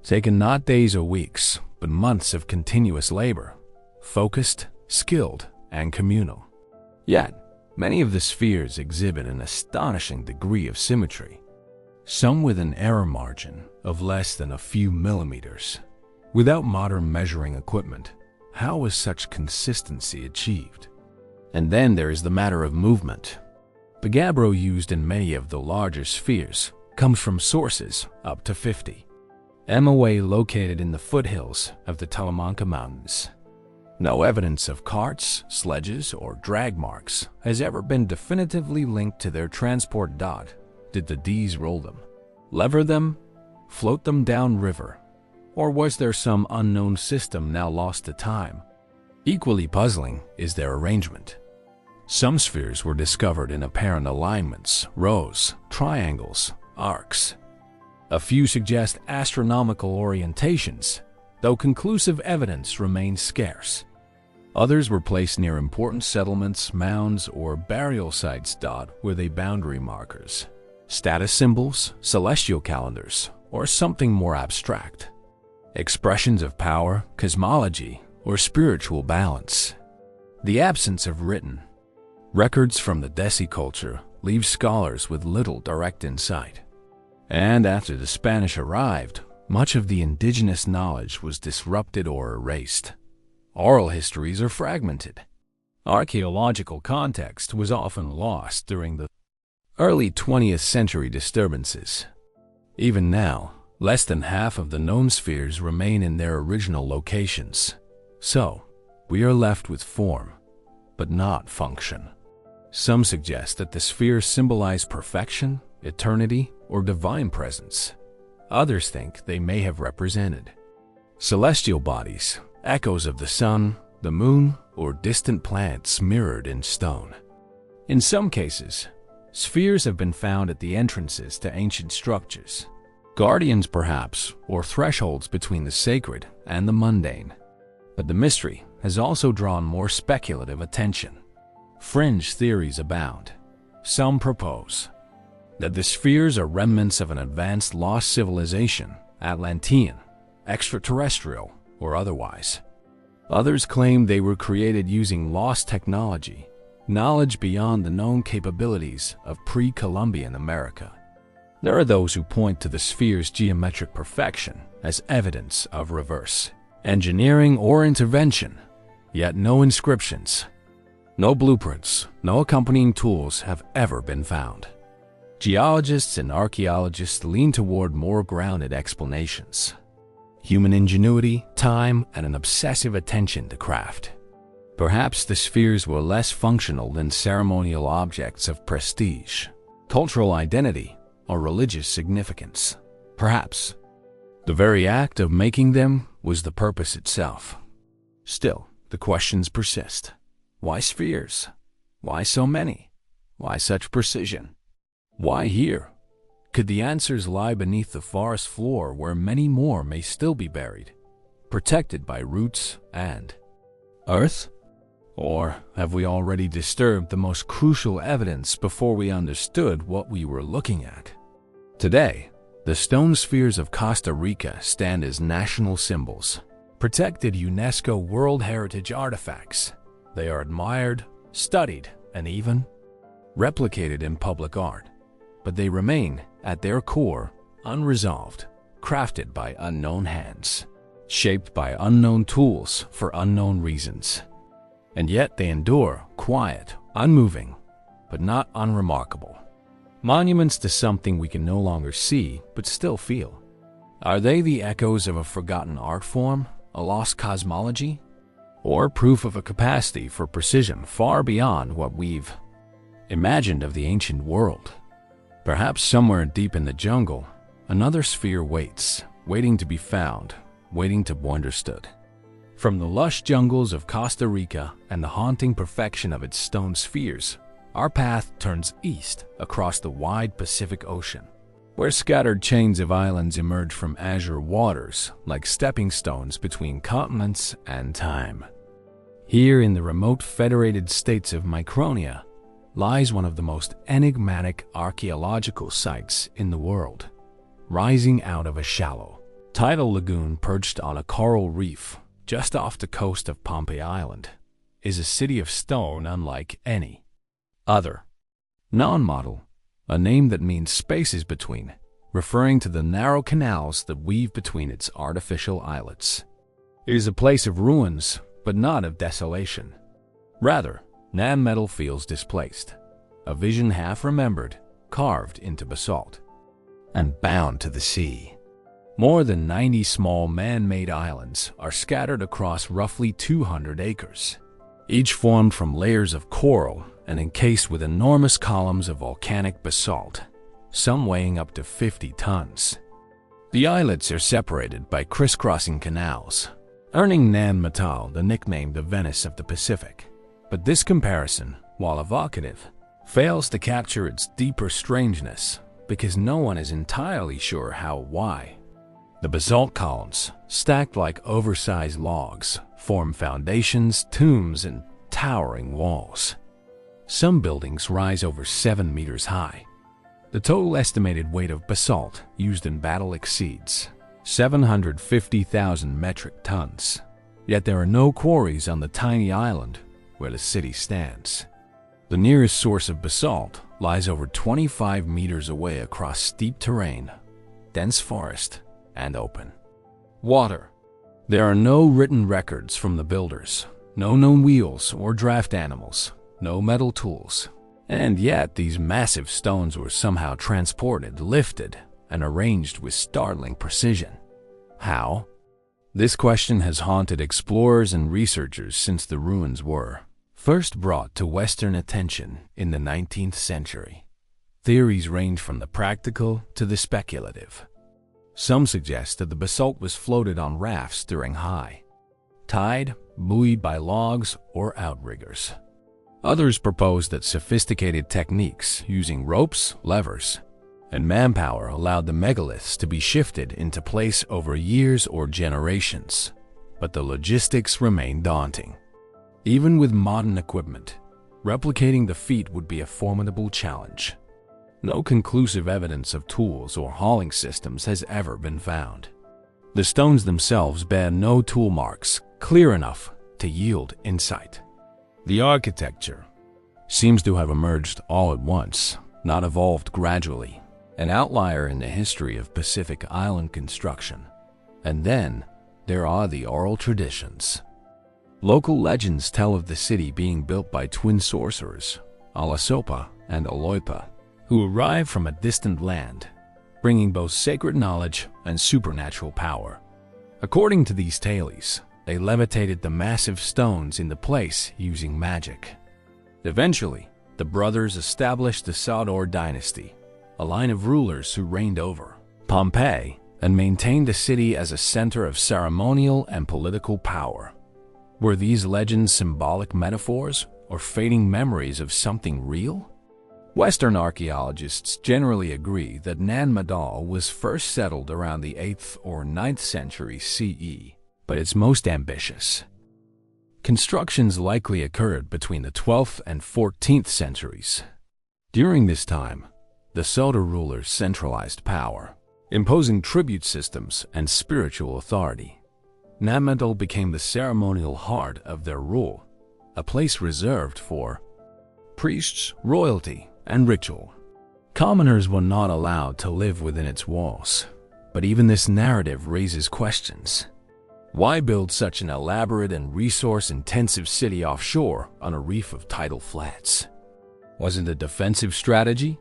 taken not days or weeks, but months of continuous labor, focused, skilled, and communal. Yet, many of the spheres exhibit an astonishing degree of symmetry, some with an error margin of less than a few millimeters. Without modern measuring equipment, how was such consistency achieved? And then there is the matter of movement. The gabbro used in many of the larger spheres comes from sources up to 50 MOA located in the foothills of the Talamanca Mountains. No evidence of carts, sledges, or drag marks has ever been definitively linked to their transport. Did the Ds roll them, lever them, float them downriver, or was there some unknown system now lost to time? Equally puzzling is their arrangement. Some spheres were discovered in apparent alignments, rows, triangles, arcs. A few suggest astronomical orientations, though conclusive evidence remains scarce. Others were placed near important settlements, mounds, or burial sites. Were they boundary markers, status symbols, celestial calendars, or something more abstract? Expressions of power, cosmology, or spiritual balance? The absence of written records from the Defy culture leaves scholars with little direct insight. And after the Spanish arrived, much of the indigenous knowledge was disrupted or erased. Oral histories are fragmented. Archaeological context was often lost during the early 20th century disturbances. Even now, less than half of the known spheres remain in their original locations. So, we are left with form, but not function. Some suggest that the spheres symbolize perfection, eternity, or divine presence. Others think they may have represented celestial bodies, echoes of the sun, the moon, or distant planets mirrored in stone. In some cases, spheres have been found at the entrances to ancient structures, guardians perhaps, or thresholds between the sacred and the mundane. But the mystery has also drawn more speculative attention. Fringe theories abound. Some propose that the spheres are remnants of an advanced lost civilization, Atlantean, extraterrestrial, or otherwise. Others claim they were created using lost technology, knowledge beyond the known capabilities of pre-Columbian America. There are those who point to the sphere's geometric perfection as evidence of reverse engineering or intervention, yet no inscriptions, no blueprints, no accompanying tools have ever been found. Geologists and archaeologists lean toward more grounded explanations. Human ingenuity, time, and an obsessive attention to craft. Perhaps the spheres were less functional than ceremonial objects of prestige, cultural identity, or religious significance. Perhaps the very act of making them was the purpose itself. Still, the questions persist. Why spheres? Why so many? Why such precision? Why here? Could the answers lie beneath the forest floor where many more may still be buried, protected by roots and earth? Or have we already disturbed the most crucial evidence before we understood what we were looking at? Today, the stone spheres of Costa Rica stand as national symbols, protected UNESCO World Heritage artifacts. They are admired, studied, and even replicated in public art. But they remain, at their core, unresolved, crafted by unknown hands, shaped by unknown tools for unknown reasons. And yet they endure, quiet, unmoving, but not unremarkable. Monuments to something we can no longer see, but still feel. Are they the echoes of a forgotten art form, a lost cosmology, or proof of a capacity for precision far beyond what we've imagined of the ancient world? Perhaps somewhere deep in the jungle, another sphere waits, waiting to be found, waiting to be understood. From the lush jungles of Costa Rica and the haunting perfection of its stone spheres, our path turns east across the wide Pacific Ocean, where scattered chains of islands emerge from azure waters like stepping stones between continents and time. Here in the remote federated states of Micronesia lies one of the most enigmatic archaeological sites in the world. Rising out of a shallow, tidal lagoon perched on a coral reef just off the coast of Pohnpei Island is a city of stone unlike any other. Non-model, a name that means spaces between, referring to the narrow canals that weave between its artificial islets. It is a place of ruins, but not of desolation. Rather, Nan metal feels displaced, a vision half remembered, carved into basalt, and bound to the sea. More than 90 small man-made islands are scattered across roughly 200 acres, each formed from layers of coral and encased with enormous columns of volcanic basalt, some weighing up to 50 tons. The islets are separated by crisscrossing canals, earning Nan Metal the nickname the Venice of the Pacific. But this comparison, while evocative, fails to capture its deeper strangeness because no one is entirely sure why. The basalt columns, stacked like oversized logs, form foundations, tombs, and towering walls. Some buildings rise over 7 meters high. The total estimated weight of basalt used in battle exceeds 750,000 metric tons. Yet there are no quarries on the tiny island where the city stands. The nearest source of basalt lies over 25 meters away across steep terrain, dense forest, and open water. There are no written records from the builders, no known wheels or draft animals, no metal tools. And yet these massive stones were somehow transported, lifted, and arranged with startling precision. How? This question has haunted explorers and researchers since the ruins were first brought to Western attention in the 19th century. Theories range from the practical to the speculative. Some suggest that the basalt was floated on rafts during high tide, buoyed by logs or outriggers. Others propose that sophisticated techniques using ropes, levers, and manpower allowed the megaliths to be shifted into place over years or generations. But the logistics remain daunting. Even with modern equipment, replicating the feat would be a formidable challenge. No conclusive evidence of tools or hauling systems has ever been found. The stones themselves bear no tool marks clear enough to yield insight. The architecture seems to have emerged all at once, not evolved gradually, an outlier in the history of Pacific Island construction. And then there are the oral traditions. Local legends tell of the city being built by twin sorcerers, Alasopa and Aloipa, who arrived from a distant land, bringing both sacred knowledge and supernatural power. According to these tales, they levitated the massive stones into place using magic. Eventually, the brothers established the Sador dynasty, a line of rulers who reigned over Pohnpei and maintained the city as a center of ceremonial and political power. Were these legends symbolic metaphors or fading memories of something real? Western archaeologists generally agree that Nan Madol was first settled around the 8th or 9th century CE, but it's most ambitious. Constructions likely occurred between the 12th and 14th centuries. During this time, the Sota rulers centralized power, imposing tribute systems and spiritual authority. Nan Madol became the ceremonial heart of their rule, a place reserved for priests, royalty, and ritual. Commoners were not allowed to live within its walls, but even this narrative raises questions. Why build such an elaborate and resource-intensive city offshore on a reef of tidal flats? Was it a defensive strategy?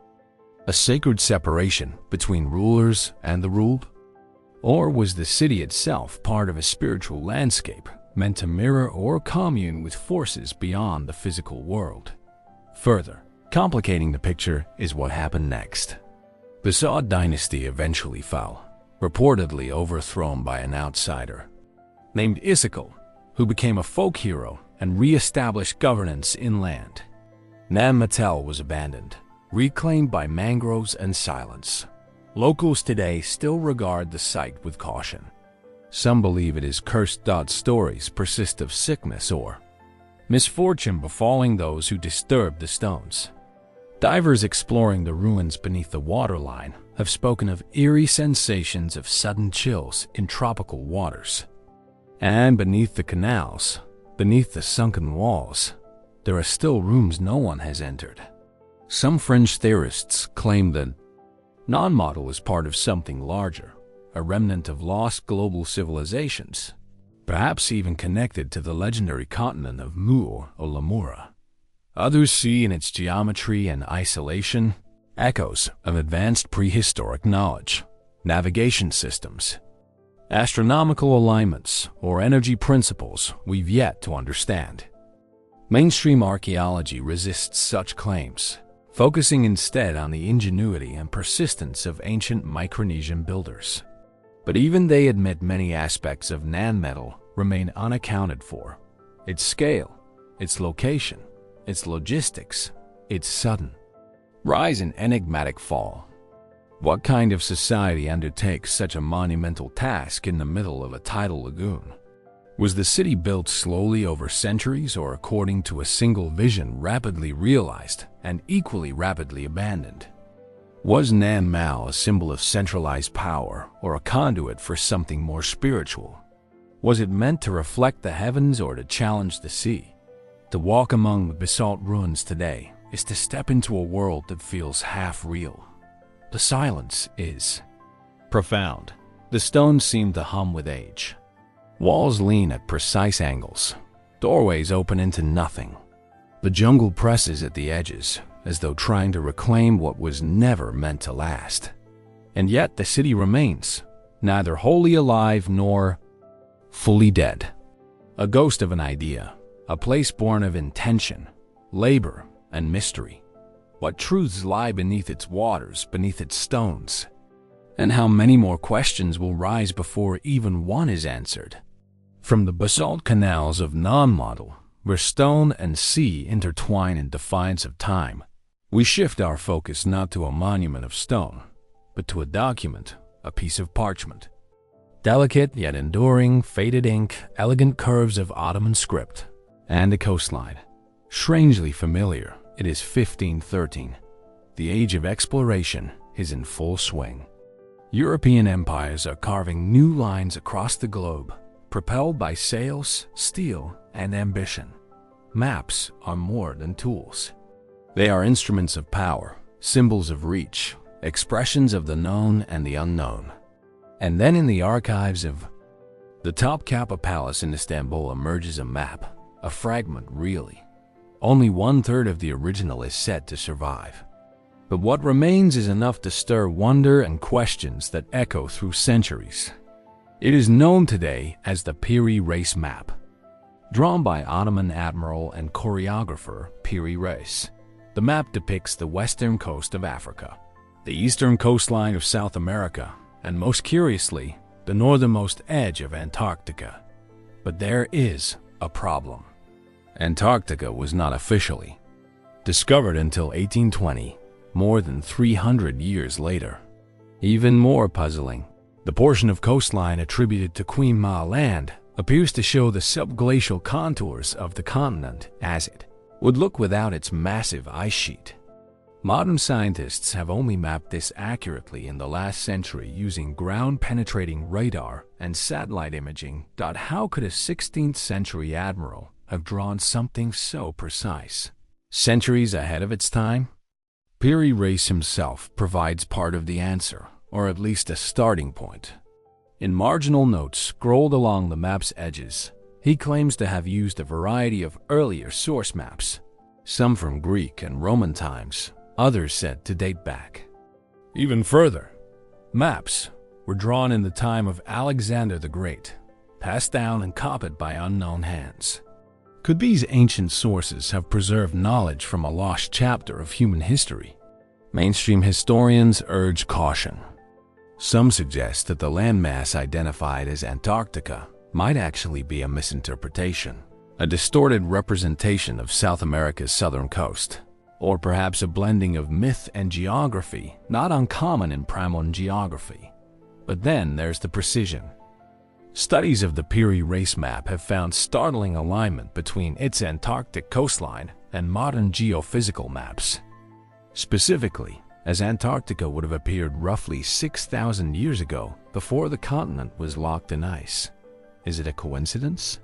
A sacred separation between rulers and the ruled? Or was the city itself part of a spiritual landscape meant to mirror or commune with forces beyond the physical world? Further complicating the picture is what happened next. The Sa'd dynasty eventually fell, reportedly overthrown by an outsider named Isikel, who became a folk hero and re-established governance inland. Nan Matel was abandoned, reclaimed by mangroves and silence. Locals today still regard the site with caution. Some believe it is cursed. Stories persist of sickness or misfortune befalling those who disturb the stones. Divers exploring the ruins beneath the waterline have spoken of eerie sensations of sudden chills in tropical waters. And beneath the canals, beneath the sunken walls, there are still rooms no one has entered. Some fringe theorists claim that non-model is part of something larger, a remnant of lost global civilizations, perhaps even connected to the legendary continent of Muur or Lemura. Others see in its geometry and isolation echoes of advanced prehistoric knowledge, navigation systems, astronomical alignments, or energy principles we've yet to understand. Mainstream archaeology resists such claims, focusing instead on the ingenuity and persistence of ancient Micronesian builders. But even they admit many aspects of Nan metal remain unaccounted for. Its scale, its location, its logistics, its sudden rise and enigmatic fall. What kind of society undertakes such a monumental task in the middle of a tidal lagoon? Was the city built slowly over centuries or according to a single vision rapidly realized and equally rapidly abandoned? Was Nan Mal a symbol of centralized power or a conduit for something more spiritual? Was it meant to reflect the heavens or to challenge the sea? To walk among the basalt ruins today is to step into a world that feels half real. The silence is profound. The stones seem to hum with age. Walls lean at precise angles. Doorways open into nothing. The jungle presses at the edges, as though trying to reclaim what was never meant to last. And yet the city remains, neither wholly alive nor fully dead. A ghost of an idea, a place born of intention, labor, and mystery. What truths lie beneath its waters, beneath its stones? And how many more questions will rise before even one is answered? From the basalt canals of non-model, where stone and sea intertwine in defiance of time, we shift our focus not to a monument of stone, but to a document, a piece of parchment. Delicate yet enduring, faded ink, elegant curves of Ottoman script, and a coastline. Strangely familiar, it is 1513. The age of exploration is in full swing. European empires are carving new lines across the globe, propelled by sails, steel, and ambition. Maps are more than tools. They are instruments of power, symbols of reach, expressions of the known and the unknown. And then in the archives of the Topkapi Palace in Istanbul emerges a map, a fragment really. Only 1/3 of the original is said to survive. But what remains is enough to stir wonder and questions that echo through centuries. It is known today as the Piri Reis map, drawn by Ottoman admiral and choreographer Piri Reis. The map depicts the western coast of Africa, the eastern coastline of South America, and most curiously, the northernmost edge of Antarctica. But there is a problem. Antarctica was not officially discovered until 1820, more than 300 years later. Even more puzzling, the portion of coastline attributed to Queen Ma Land appears to show the subglacial contours of the continent as it would look without its massive ice sheet. Modern scientists have only mapped this accurately in the last century using ground-penetrating radar and satellite imaging. How could a 16th century admiral have drawn something so precise? Centuries ahead of its time? Piri Reis himself provides part of the answer, or at least a starting point. In marginal notes scrolled along the map's edges, he claims to have used a variety of earlier source maps, some from Greek and Roman times, others said to date back even further. Maps were drawn in the time of Alexander the Great, passed down and copied by unknown hands. Could these ancient sources have preserved knowledge from a lost chapter of human history? Mainstream historians urge caution. Some suggest that the landmass identified as Antarctica might actually be a misinterpretation, a distorted representation of South America's southern coast, or perhaps a blending of myth and geography not uncommon in primal geography. But then there's the precision. Studies of the Peary race map have found startling alignment between its Antarctic coastline and modern geophysical maps. Specifically, as Antarctica would have appeared roughly 6,000 years ago before the continent was locked in ice. Is it a coincidence?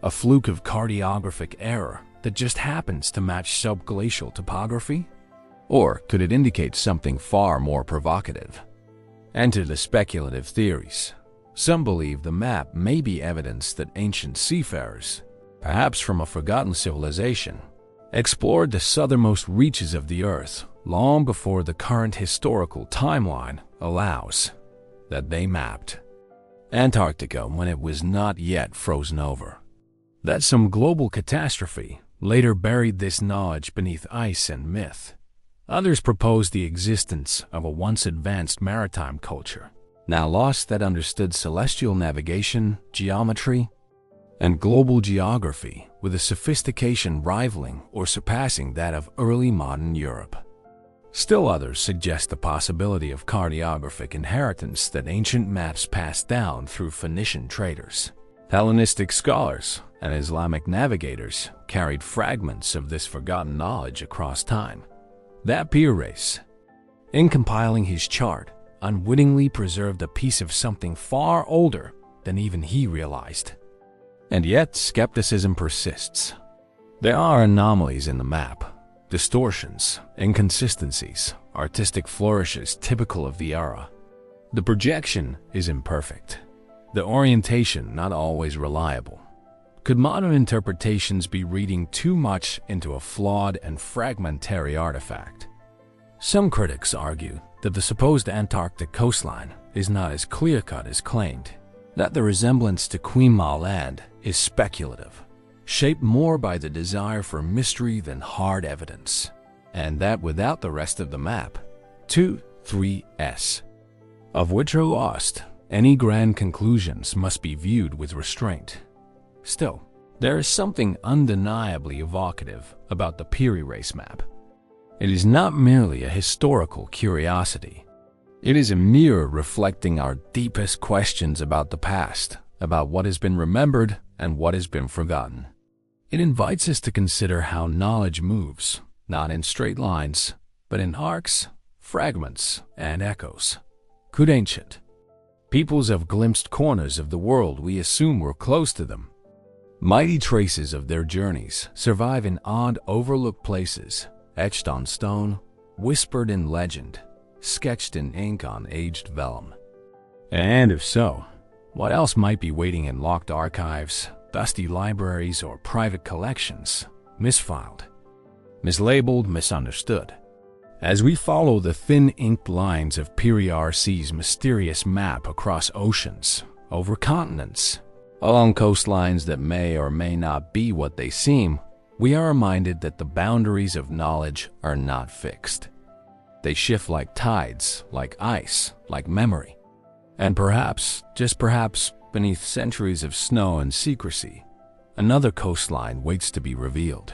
A fluke of cartographic error that just happens to match subglacial topography? Or could it indicate something far more provocative? Enter the speculative theories. Some believe the map may be evidence that ancient seafarers, perhaps from a forgotten civilization, explored the southernmost reaches of the Earth long before the current historical timeline allows, that they mapped Antarctica when it was not yet frozen over. That some global catastrophe later buried this knowledge beneath ice and myth. Others propose the existence of a once advanced maritime culture, now lost, that understood celestial navigation, geometry, and global geography with a sophistication rivaling or surpassing that of early modern Europe. Still others suggest the possibility of cartographic inheritance that ancient maps passed down through Phoenician traders. Hellenistic scholars and Islamic navigators carried fragments of this forgotten knowledge across time. That Peary race, in compiling his chart, unwittingly preserved a piece of something far older than even he realized. And yet, skepticism persists. There are anomalies in the map, distortions, inconsistencies, artistic flourishes typical of the era. The projection is imperfect, the orientation not always reliable. Could modern interpretations be reading too much into a flawed and fragmentary artifact? Some critics argue that the supposed Antarctic coastline is not as clear-cut as claimed, that the resemblance to Queen Ma Land is speculative, shaped more by the desire for mystery than hard evidence, and that without the rest of the map, 2-3s, of which are lost, any grand conclusions must be viewed with restraint. Still, there is something undeniably evocative about the Peary race map. It is not merely a historical curiosity. It is a mirror reflecting our deepest questions about the past, about what has been remembered and what has been forgotten. It invites us to consider how knowledge moves, not in straight lines, but in arcs, fragments, and echoes. Could ancient peoples have glimpsed corners of the world we assume were close to them? Mighty traces of their journeys survive in odd, overlooked places, etched on stone, whispered in legend, sketched in ink on aged vellum. And if so, what else might be waiting in locked archives, dusty libraries, or private collections, misfiled, mislabeled, misunderstood? As we follow the thin inked lines of Peary RC's mysterious map across oceans, over continents, along coastlines that may or may not be what they seem, we are reminded that the boundaries of knowledge are not fixed. They shift like tides, like ice, like memory. And perhaps, just perhaps, beneath centuries of snow and secrecy, another coastline waits to be revealed.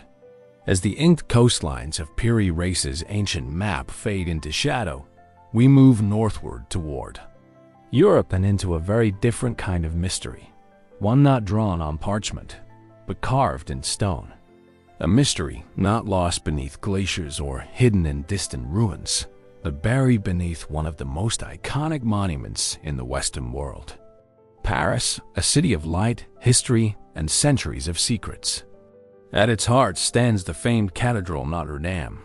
As the inked coastlines of Peary race's ancient map fade into shadow, we move northward toward Europe and into a very different kind of mystery. One not drawn on parchment, but carved in stone. A mystery not lost beneath glaciers or hidden in distant ruins, but buried beneath one of the most iconic monuments in the Western world. Paris, a city of light, history, and centuries of secrets. At its heart stands the famed Cathedral Notre Dame.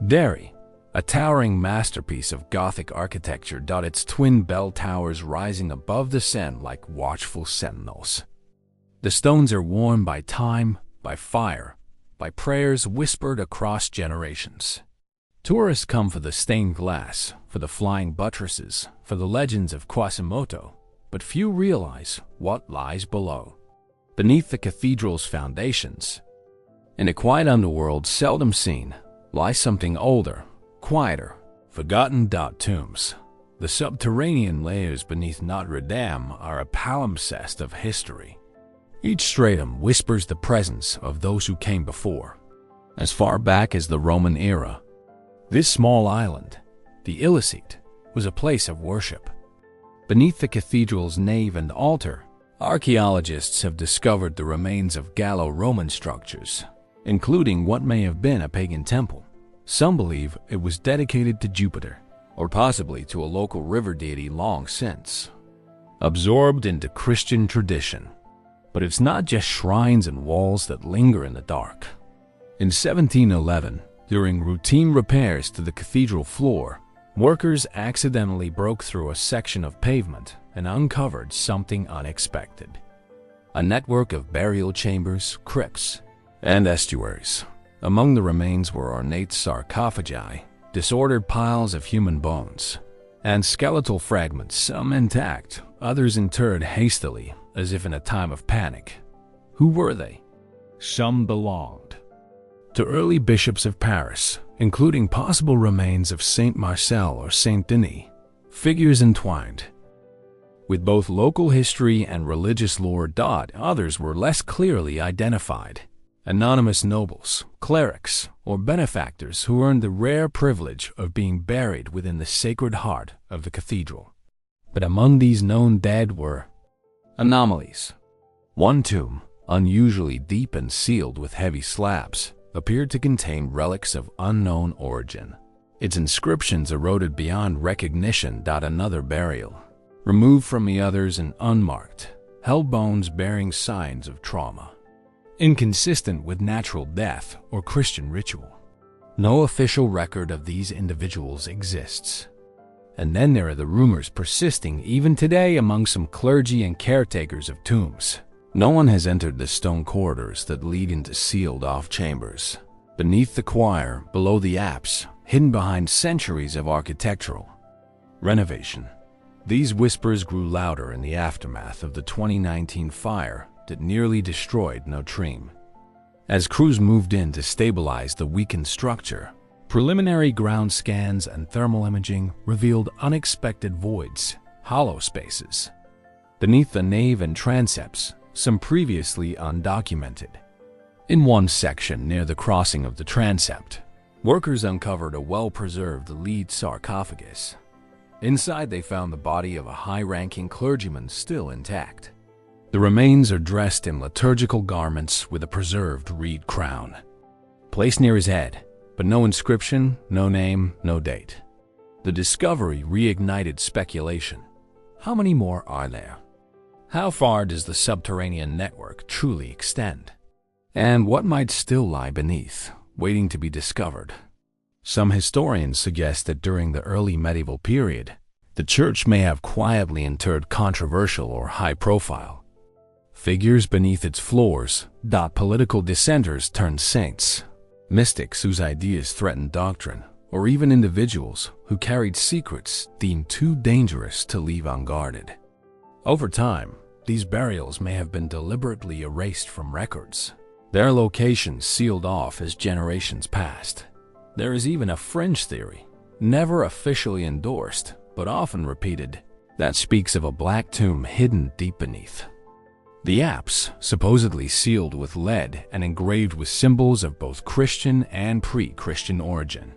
Derry, a towering masterpiece of Gothic architecture, its twin bell towers rising above the Seine like watchful sentinels. The stones are worn by time, by fire, by prayers whispered across generations. Tourists come for the stained glass, for the flying buttresses, for the legends of Quasimodo, but few realize what lies below. Beneath the cathedral's foundations, in a quiet underworld seldom seen, lies something older, quieter, forgotten. Tombs, The subterranean layers beneath Notre Dame are a palimpsest of history. Each stratum whispers the presence of those who came before, as far back as the Roman era. This small island, the Illicete, was a place of worship. Beneath the cathedral's nave and altar, archaeologists have discovered the remains of Gallo-Roman structures, including what may have been a pagan temple. Some believe it was dedicated to Jupiter, or possibly to a local river deity long since absorbed into Christian tradition. But it's not just shrines and walls that linger in the dark. In 1711, during routine repairs to the cathedral floor, workers accidentally broke through a section of pavement and uncovered something unexpected. A network of burial chambers, crypts, and estuaries. Among the remains were ornate sarcophagi, disordered piles of human bones, and skeletal fragments, some intact, others interred hastily, as if in a time of panic. Who were they? Some belonged to early bishops of Paris, including possible remains of Saint Marcel or Saint Denis, figures entwined with both local history and religious lore. Others were less clearly identified. Anonymous nobles, clerics, or benefactors who earned the rare privilege of being buried within the sacred heart of the cathedral. But among these known dead were anomalies. One tomb, unusually deep and sealed with heavy slabs, appeared to contain relics of unknown origin. Its inscriptions eroded beyond recognition. Another burial, removed from the others and unmarked, held bones bearing signs of trauma, inconsistent with natural death or Christian ritual. No official record of these individuals exists. And then there are the rumors persisting even today among some clergy and caretakers of tombs. No one has entered the stone corridors that lead into sealed-off chambers. Beneath the choir, below the apse, hidden behind centuries of architectural renovation. These whispers grew louder in the aftermath of the 2019 fire that nearly destroyed Notre Dame. As crews moved in to stabilize the weakened structure, preliminary ground scans and thermal imaging revealed unexpected voids, hollow spaces. Beneath the nave and transepts, some previously undocumented. In one section near the crossing of the transept, workers uncovered a well-preserved lead sarcophagus. Inside they found the body of a high-ranking clergyman still intact. The remains are dressed in liturgical garments with a preserved reed crown placed near his head, but no inscription, no name, no date. The discovery reignited speculation. How many more are there? How far does the subterranean network truly extend? And what might still lie beneath, waiting to be discovered? Some historians suggest that during the early medieval period, the church may have quietly interred controversial or high-profile figures beneath its floors. Political dissenters turned saints, mystics whose ideas threatened doctrine, or even individuals who carried secrets deemed too dangerous to leave unguarded. Over time, these burials may have been deliberately erased from records, their locations sealed off as generations passed. There is even a fringe theory, never officially endorsed, but often repeated, that speaks of a black tomb hidden deep beneath the apse, supposedly sealed with lead and engraved with symbols of both Christian and pre-Christian origin.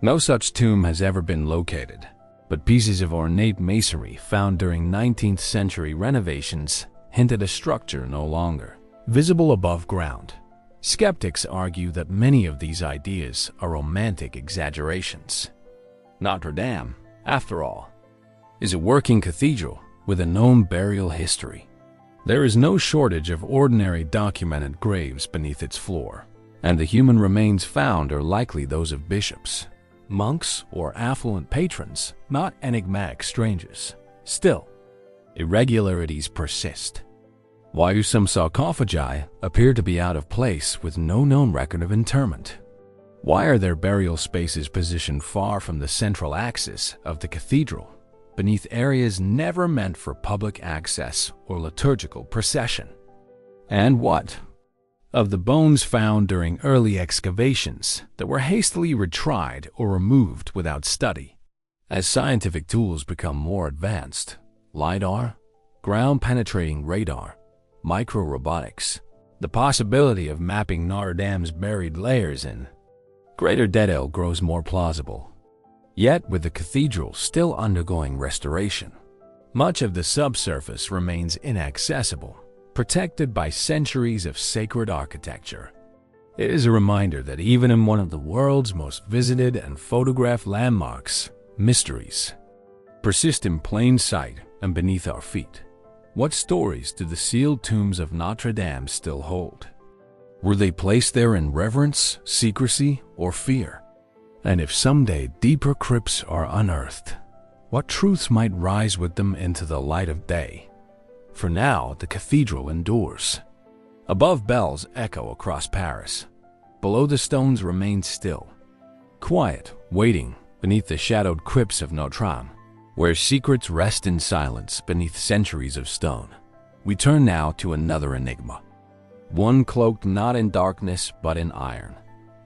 No such tomb has ever been located, but pieces of ornate masonry found during 19th century renovations hint at a structure no longer visible above ground. Skeptics argue that many of these ideas are romantic exaggerations. Notre Dame, after all, is a working cathedral with a known burial history. There is no shortage of ordinary documented graves beneath its floor, and the human remains found are likely those of bishops, monks, or affluent patrons, not enigmatic strangers. Still, irregularities persist. Why do some sarcophagi appear to be out of place with no known record of interment? Why are their burial spaces positioned far from the central axis of the cathedral, beneath areas never meant for public access or liturgical procession? And what of the bones found during early excavations that were hastily retried or removed without study? As scientific tools become more advanced, LiDAR, ground-penetrating radar, micro-robotics, the possibility of mapping Notre Dame's buried layers in greater detail grows more plausible. Yet, with the cathedral still undergoing restoration, much of the subsurface remains inaccessible, protected by centuries of sacred architecture. It is a reminder that even in one of the world's most visited and photographed landmarks, mysteries persist in plain sight and beneath our feet. What stories do the sealed tombs of Notre Dame still hold? Were they placed there in reverence, secrecy, or fear? And if someday deeper crypts are unearthed, what truths might rise with them into the light of day? For now, the cathedral endures. Above bells echo across Paris. Below the stones remain still, quiet, waiting beneath the shadowed crypts of Notre Dame, where secrets rest in silence beneath centuries of stone. We turn now to another enigma. One cloaked not in darkness but in iron.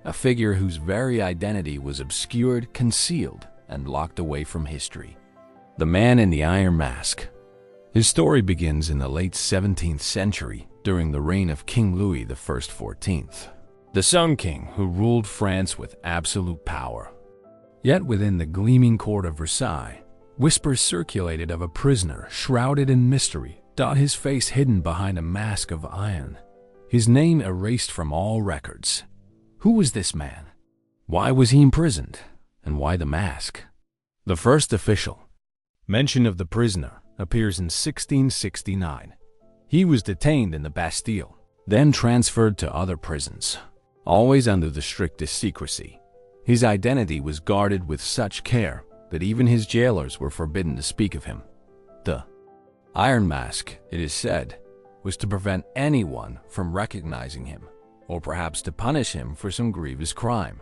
A figure whose very identity was obscured, concealed, and locked away from history. The man in the iron mask. His story begins in the late 17th century during the reign of King Louis I XIV, the Sun King who ruled France with absolute power. Yet within the gleaming court of Versailles, whispers circulated of a prisoner shrouded in mystery, his face hidden behind a mask of iron, his name erased from all records. Who was this man? Why was he imprisoned? And why the mask? The first official mention of the prisoner appears in 1669. He was detained in the Bastille, then transferred to other prisons, always under the strictest secrecy. His identity was guarded with such care that even his jailers were forbidden to speak of him. The Iron Mask, it is said, was to prevent anyone from recognizing him, or perhaps to punish him for some grievous crime.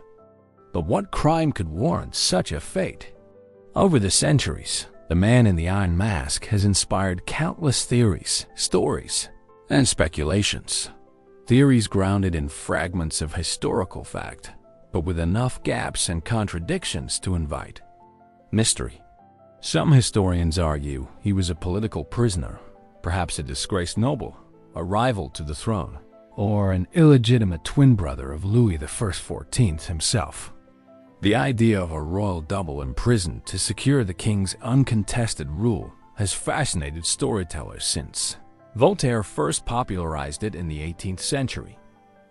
But what crime could warrant such a fate? Over the centuries, the man in the Iron Mask has inspired countless theories, stories, and speculations. Theories grounded in fragments of historical fact, but with enough gaps and contradictions to invite mystery. Some historians argue he was a political prisoner, perhaps a disgraced noble, a rival to the throne, or an illegitimate twin brother of Louis XIV himself. The idea of a royal double imprisoned to secure the king's uncontested rule has fascinated storytellers since. Voltaire first popularized it in the 18th century.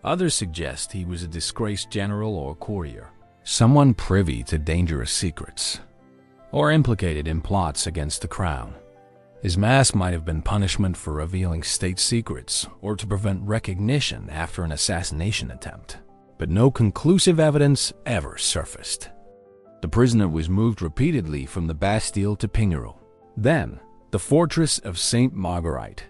Others suggest he was a disgraced general or courtier, someone privy to dangerous secrets, or implicated in plots against the crown. His mask might have been punishment for revealing state secrets or to prevent recognition after an assassination attempt, but no conclusive evidence ever surfaced. The prisoner was moved repeatedly from the Bastille to Pignerol, then the fortress of Sainte Marguerite.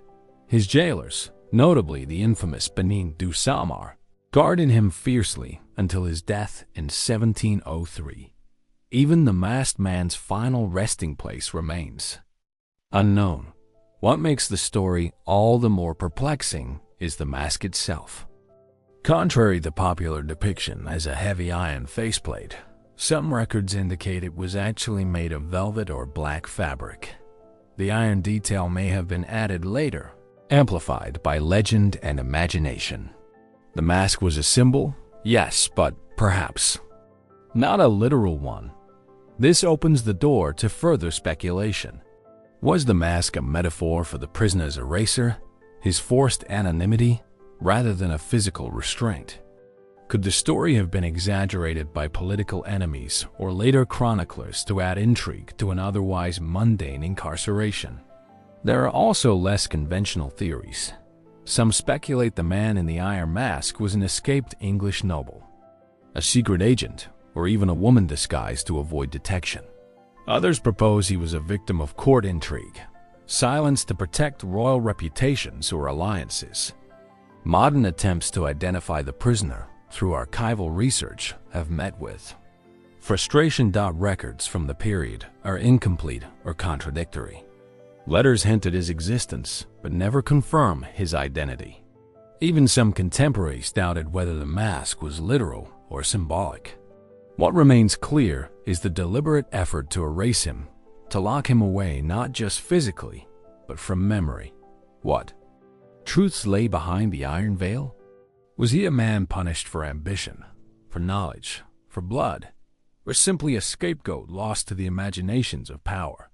His jailers, notably the infamous Benin du Samar, guarded him fiercely until his death in 1703. Even the masked man's final resting place remains unknown. What makes the story all the more perplexing is the mask itself. Contrary to popular depiction as a heavy iron faceplate, some records indicate it was actually made of velvet or black fabric. The iron detail may have been added later, amplified by legend and imagination. The mask was a symbol, yes, but perhaps not a literal one. This opens the door to further speculation. Was the mask a metaphor for the prisoner's eraser, his forced anonymity, rather than a physical restraint? Could the story have been exaggerated by political enemies or later chroniclers to add intrigue to an otherwise mundane incarceration? There are also less conventional theories. Some speculate the man in the iron mask was an escaped English noble, a secret agent, or even a woman disguised to avoid detection. Others propose he was a victim of court intrigue, silenced to protect royal reputations or alliances. Modern attempts to identify the prisoner through archival research have met with frustration. Records from the period are incomplete or contradictory. Letters hint at his existence, but never confirm his identity. Even some contemporaries doubted whether the mask was literal or symbolic. What remains clear is the deliberate effort to erase him, to lock him away not just physically, but from memory. What truths lay behind the iron veil? Was he a man punished for ambition, for knowledge, for blood, or simply a scapegoat lost to the imaginations of power?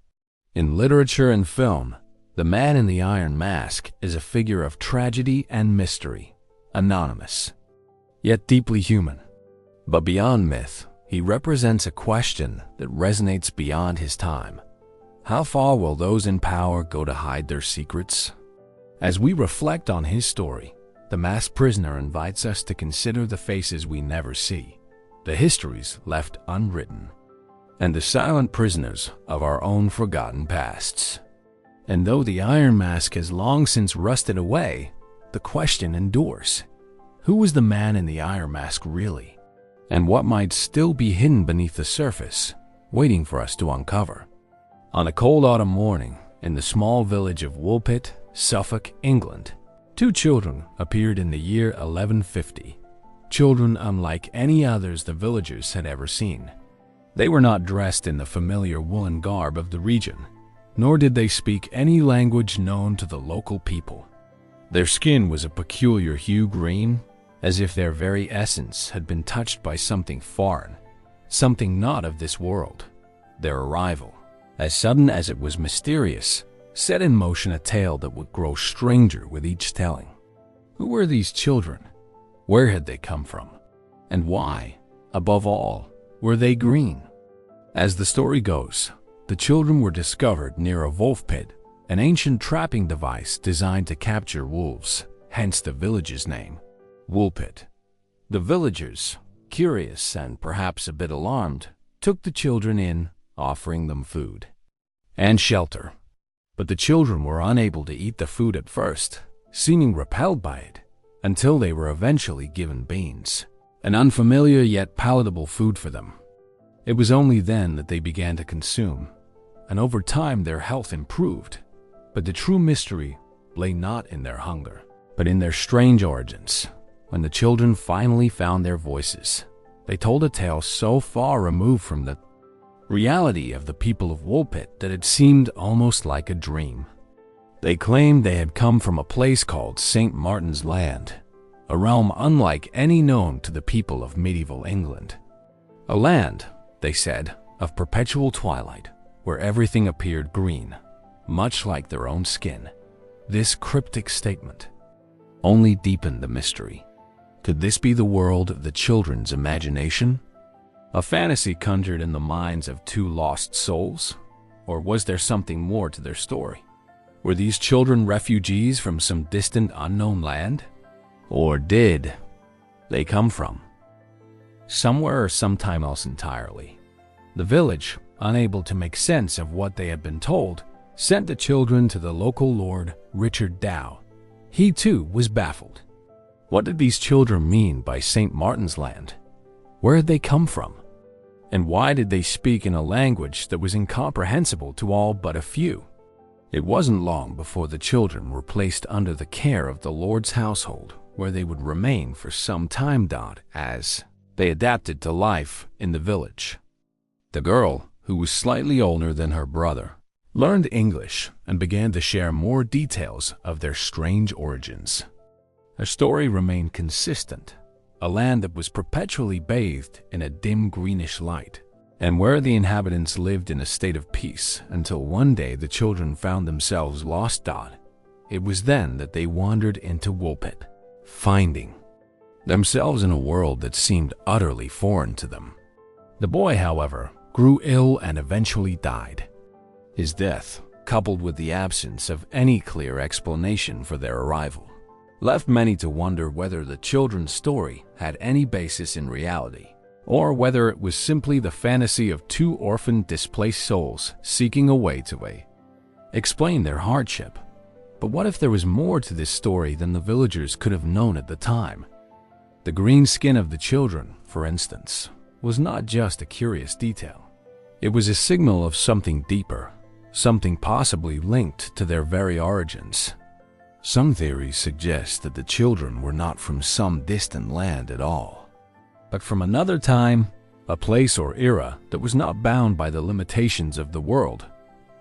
In literature and film, the man in the iron mask is a figure of tragedy and mystery, anonymous, yet deeply human. But beyond myth, he represents a question that resonates beyond his time. How far will those in power go to hide their secrets? As we reflect on his story, the masked prisoner invites us to consider the faces we never see, the histories left unwritten, and the silent prisoners of our own forgotten pasts. And though the iron mask has long since rusted away, the question endures. Who was the man in the iron mask really? And what might still be hidden beneath the surface, waiting for us to uncover? On a cold autumn morning, in the small village of Woolpit, Suffolk, England, two children appeared in the year 1150. Children unlike any others the villagers had ever seen. They were not dressed in the familiar woolen garb of the region, nor did they speak any language known to the local people. Their skin was a peculiar hue green, as if their very essence had been touched by something foreign, something not of this world. Their arrival, as sudden as it was mysterious, set in motion a tale that would grow stranger with each telling. Who were these children? Where had they come from? And why, above all, were they green? As the story goes, the children were discovered near a wolf pit, an ancient trapping device designed to capture wolves, hence the village's name, Woolpit. The villagers, curious and perhaps a bit alarmed, took the children in, offering them food and shelter. But the children were unable to eat the food at first, seeming repelled by it, until they were eventually given beans, an unfamiliar yet palatable food for them. It was only then that they began to consume, and over time their health improved. But the true mystery lay not in their hunger, but in their strange origins. When the children finally found their voices, they told a tale so far removed from the reality of the people of Woolpit that it seemed almost like a dream. They claimed they had come from a place called St. Martin's Land, a realm unlike any known to the people of medieval England. A land, they said, of perpetual twilight, where everything appeared green, much like their own skin. This cryptic statement only deepened the mystery. Could this be the world of the children's imagination? A fantasy conjured in the minds of two lost souls? Or was there something more to their story? Were these children refugees from some distant unknown land? Or did they come from somewhere or sometime else entirely? The village, unable to make sense of what they had been told, sent the children to the local lord, Richard Dow. He too was baffled. What did these children mean by St. Martin's Land? Where had they come from? And why did they speak in a language that was incomprehensible to all but a few? It wasn't long before the children were placed under the care of the Lord's household, where they would remain for some time as they adapted to life in the village. The girl, who was slightly older than her brother, learned English and began to share more details of their strange origins. Her story remained consistent, a land that was perpetually bathed in a dim greenish light, and where the inhabitants lived in a state of peace until one day the children found themselves lost. It was then that they wandered into Woolpit, finding themselves in a world that seemed utterly foreign to them. The boy, however, grew ill and eventually died. His death, coupled with the absence of any clear explanation for their arrival, left many to wonder whether the children's story had any basis in reality, or whether it was simply the fantasy of two orphaned, displaced souls seeking a way to explain their hardship. But what if there was more to this story than the villagers could have known at the time? The green skin of the children, for instance, was not just a curious detail. It was a signal of something deeper, something possibly linked to their very origins. Some theories suggest that the children were not from some distant land at all, but from another time, a place or era that was not bound by the limitations of the world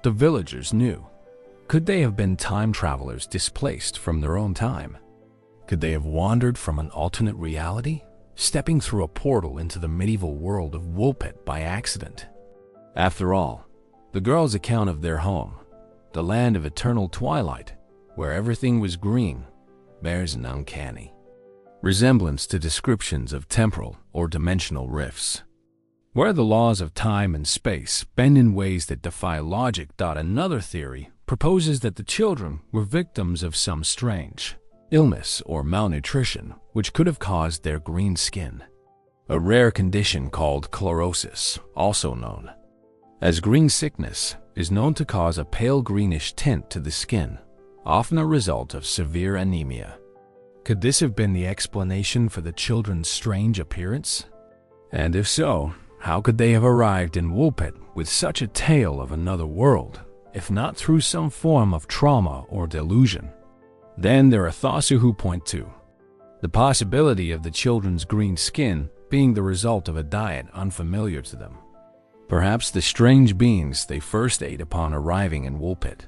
the villagers knew. Could they have been time travelers displaced from their own time? Could they have wandered from an alternate reality, stepping through a portal into the medieval world of Woolpit by accident? After all, the girls' account of their home, the land of eternal twilight, where everything was green, bears an uncanny resemblance to descriptions of temporal or dimensional rifts, where the laws of time and space bend in ways that defy logic. Another theory proposes that the children were victims of some strange illness or malnutrition which could have caused their green skin, a rare condition called chlorosis, also known as green sickness, is known to cause a pale greenish tint to the skin, often a result of severe anemia. Could this have been the explanation for the children's strange appearance? And if so, how could they have arrived in Woolpit with such a tale of another world, if not through some form of trauma or delusion? Then there are those who point to the possibility of the children's green skin being the result of a diet unfamiliar to them. Perhaps the strange beings they first ate upon arriving in Woolpit.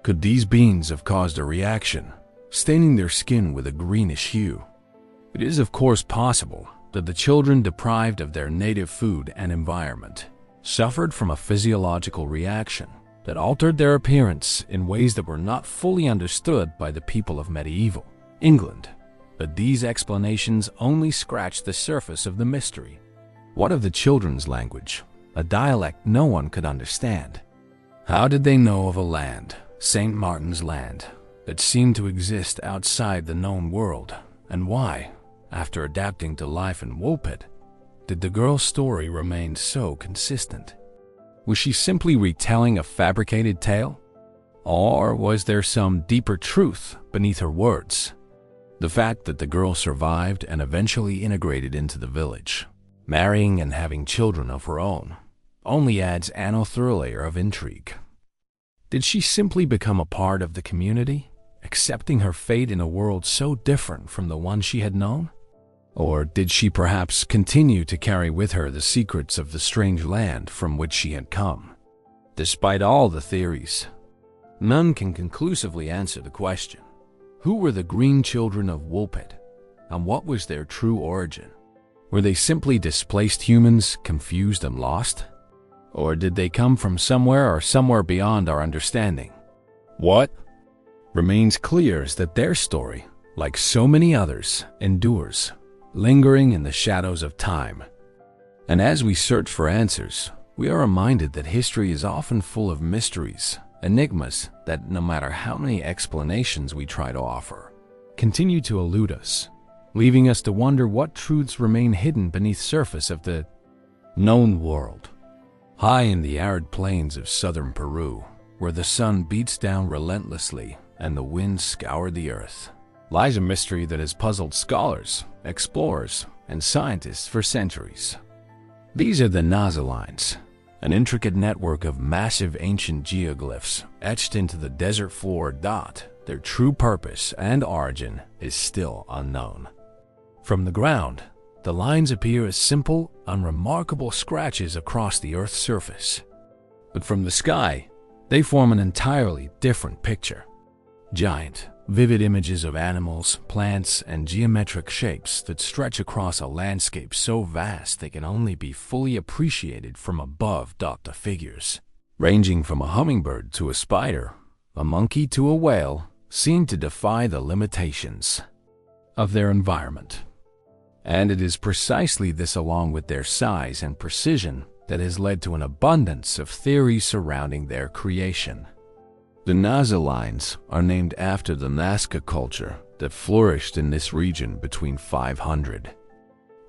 Could these beings have caused a reaction, staining their skin with a greenish hue? It is of course possible that the children, deprived of their native food and environment, suffered from a physiological reaction that altered their appearance in ways that were not fully understood by the people of medieval England. But these explanations only scratch the surface of the mystery. What of the children's language, a dialect no one could understand? How did they know of a land, St. Martin's Land, that seemed to exist outside the known world? And why, after adapting to life in Woolpit, did the girl's story remain so consistent? Was she simply retelling a fabricated tale? Or was there some deeper truth beneath her words? The fact that the girl survived and eventually integrated into the village, marrying and having children of her own, only adds another layer of intrigue. Did she simply become a part of the community, accepting her fate in a world so different from the one she had known? Or did she perhaps continue to carry with her the secrets of the strange land from which she had come? Despite all the theories, none can conclusively answer the question: who were the green children of Woolpit, and what was their true origin? Were they simply displaced humans, confused and lost? Or did they come from somewhere beyond our understanding? What remains clear is that their story, like so many others, endures, lingering in the shadows of time. And as we search for answers, we are reminded that history is often full of mysteries, enigmas that, no matter how many explanations we try to offer, continue to elude us, leaving us to wonder what truths remain hidden beneath the surface of the known world. High in the arid plains of southern Peru, where the sun beats down relentlessly and the winds scour the earth, lies a mystery that has puzzled scholars, explorers, and scientists for centuries. These are the Nazalines, an intricate network of massive ancient geoglyphs etched into the desert floor. Their true purpose and origin is still unknown. From the ground, the lines appear as simple, unremarkable scratches across the Earth's surface. But from the sky, they form an entirely different picture. Giant, vivid images of animals, plants, and geometric shapes that stretch across a landscape so vast they can only be fully appreciated from above. The figures, ranging from a hummingbird to a spider, a monkey to a whale, seem to defy the limitations of their environment. And it is precisely this, along with their size and precision, that has led to an abundance of theories surrounding their creation. The Nazalines are named after the Nazca culture that flourished in this region between 500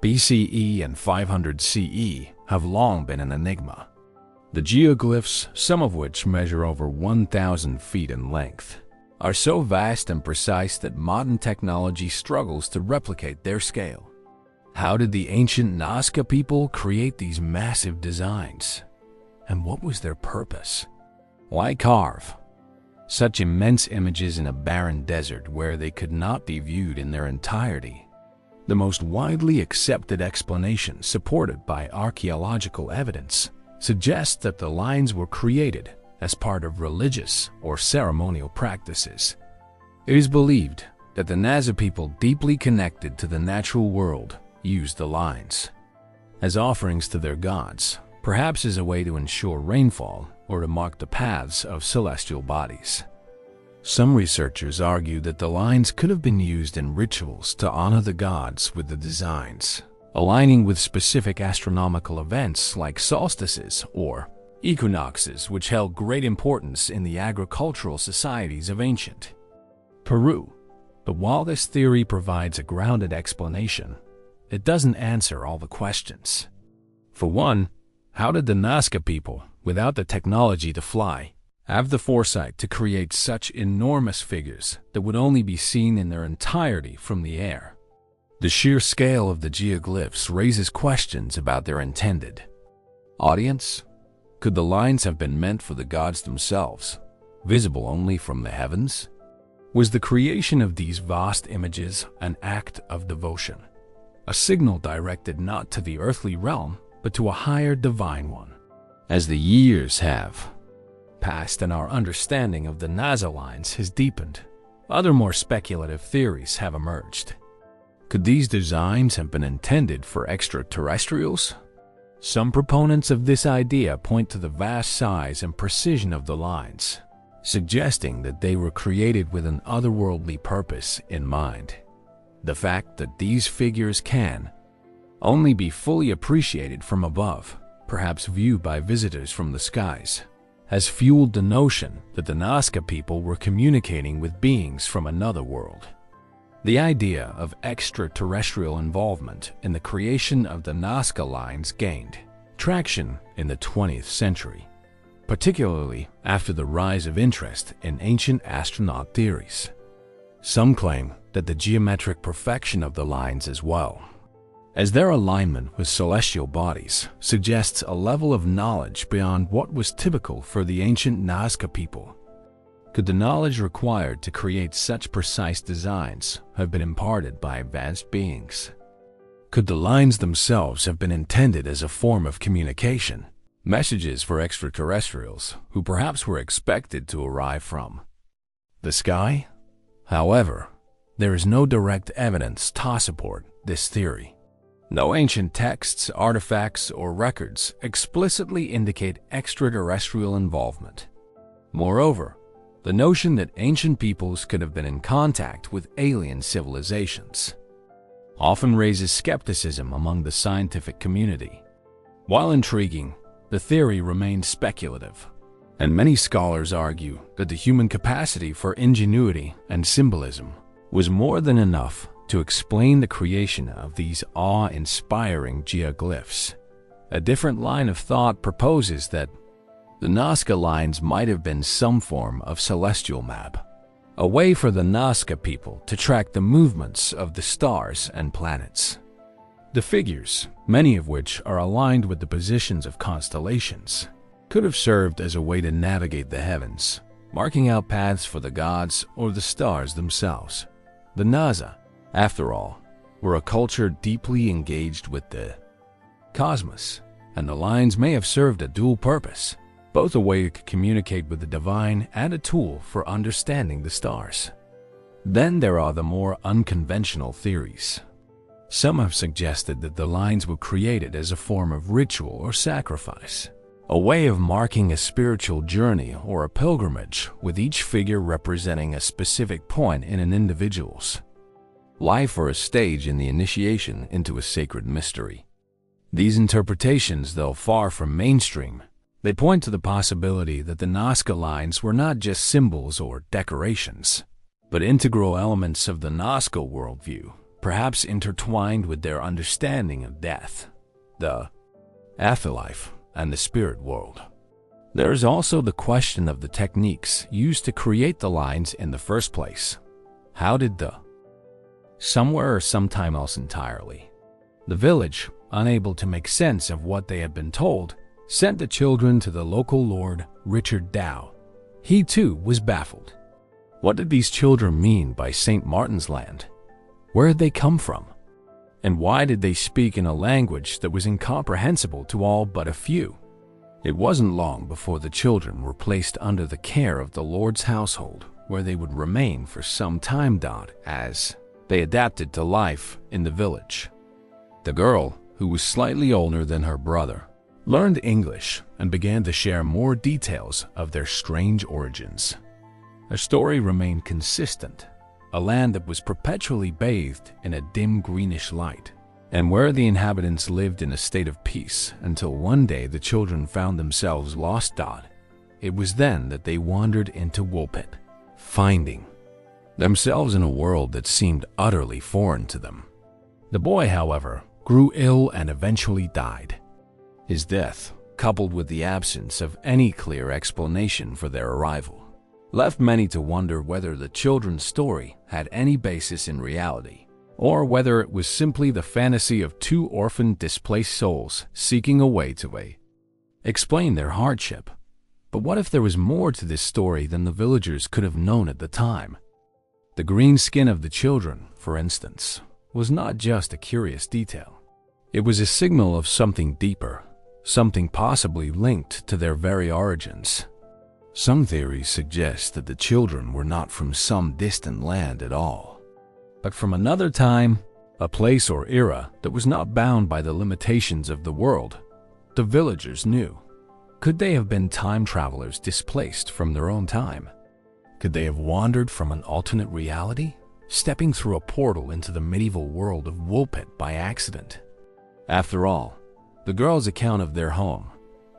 BCE and 500 CE have long been an enigma. The geoglyphs, some of which measure over 1,000 feet in length, are so vast and precise that modern technology struggles to replicate their scale. How did the ancient Nazca people create these massive designs? And what was their purpose? Why carve such immense images in a barren desert where they could not be viewed in their entirety? The most widely accepted explanation, supported by archaeological evidence, suggests that the lines were created as part of religious or ceremonial practices. It is believed that the Nasa people, deeply connected to the natural world, used the lines as offerings to their gods, perhaps as a way to ensure rainfall or to mark the paths of celestial bodies. Some researchers argue that the lines could have been used in rituals to honor the gods with the designs, aligning with specific astronomical events like solstices or equinoxes, which held great importance in the agricultural societies of ancient Peru. But while this theory provides a grounded explanation, it doesn't answer all the questions. For one, how did the Nazca people, without the technology to fly, have the foresight to create such enormous figures that would only be seen in their entirety from the air? The sheer scale of the geoglyphs raises questions about their intended audience. Could the lines have been meant for the gods themselves, visible only from the heavens? Was the creation of these vast images an act of devotion, a signal directed not to the earthly realm, but to a higher divine one? As the years have passed and our understanding of the Nasa lines has deepened, other more speculative theories have emerged. Could these designs have been intended for extraterrestrials? Some proponents of this idea point to the vast size and precision of the lines, suggesting that they were created with an otherworldly purpose in mind. The fact that these figures can only be fully appreciated from above, perhaps viewed by visitors from the skies, has fueled the notion that the Nazca people were communicating with beings from another world. The idea of extraterrestrial involvement in the creation of the Nazca lines gained traction in the 20th century, particularly after the rise of interest in ancient astronaut theories. Some claim that the geometric perfection of the lines, as well as their alignment with celestial bodies, suggests a level of knowledge beyond what was typical for the ancient Nazca people. Could the knowledge required to create such precise designs have been imparted by advanced beings? Could the lines themselves have been intended as a form of communication, messages for extraterrestrials who perhaps were expected to arrive from the sky? However, there is no direct evidence to support this theory. No ancient texts, artifacts, or records explicitly indicate extraterrestrial involvement. Moreover, the notion that ancient peoples could have been in contact with alien civilizations often raises skepticism among the scientific community. While intriguing, the theory remains speculative, and many scholars argue that the human capacity for ingenuity and symbolism was more than enough to explain the creation of these awe-inspiring geoglyphs. A different line of thought proposes that the Nazca lines might have been some form of celestial map, a way for the Nazca people to track the movements of the stars and planets. The figures, many of which are aligned with the positions of constellations, could have served as a way to navigate the heavens, marking out paths for the gods or the stars themselves. The Nasa, after all, were a culture deeply engaged with the cosmos, and the lines may have served a dual purpose, both a way to communicate with the divine and a tool for understanding the stars. Then there are the more unconventional theories. Some have suggested that the lines were created as a form of ritual or sacrifice, a way of marking a spiritual journey or a pilgrimage, with each figure representing a specific point in an individual's life or a stage in the initiation into a sacred mystery. These interpretations, though far from mainstream, they point to the possibility that the Nazca lines were not just symbols or decorations, but integral elements of the Nazca worldview, perhaps intertwined with their understanding of death, the afterlife, and the spirit world. There is also the question of the techniques used to create the lines in the first place. How did the somewhere or sometime else entirely? The village, unable to make sense of what they had been told, sent the children to the local lord, Richard Dow. He too was baffled. What did these children mean by St. Martin's Land? Where had they come from? And why did they speak in a language that was incomprehensible to all but a few? It wasn't long before the children were placed under the care of the Lord's household, where they would remain for some time. As they adapted to life in the village, the girl, who was slightly older than her brother, learned English and began to share more details of their strange origins. Their story remained consistent: a land that was perpetually bathed in a dim greenish light, and where the inhabitants lived in a state of peace until one day the children found themselves lost. It was then that they wandered into Woolpit, finding themselves in a world that seemed utterly foreign to them. The boy, however, grew ill and eventually died. His death, coupled with the absence of any clear explanation for their arrival, left many to wonder whether the children's story had any basis in reality, or whether it was simply the fantasy of two orphaned, displaced souls seeking a way to explain their hardship. But what if there was more to this story than the villagers could have known at the time? The green skin of the children, for instance, was not just a curious detail. It was a signal of something deeper, something possibly linked to their very origins. Some theories suggest that the children were not from some distant land at all, but from another time, a place or era that was not bound by the limitations of the world the villagers knew. Could they have been time travelers displaced from their own time? Could they have wandered from an alternate reality, stepping through a portal into the medieval world of Woolpit by accident? After all, the girls' account of their home,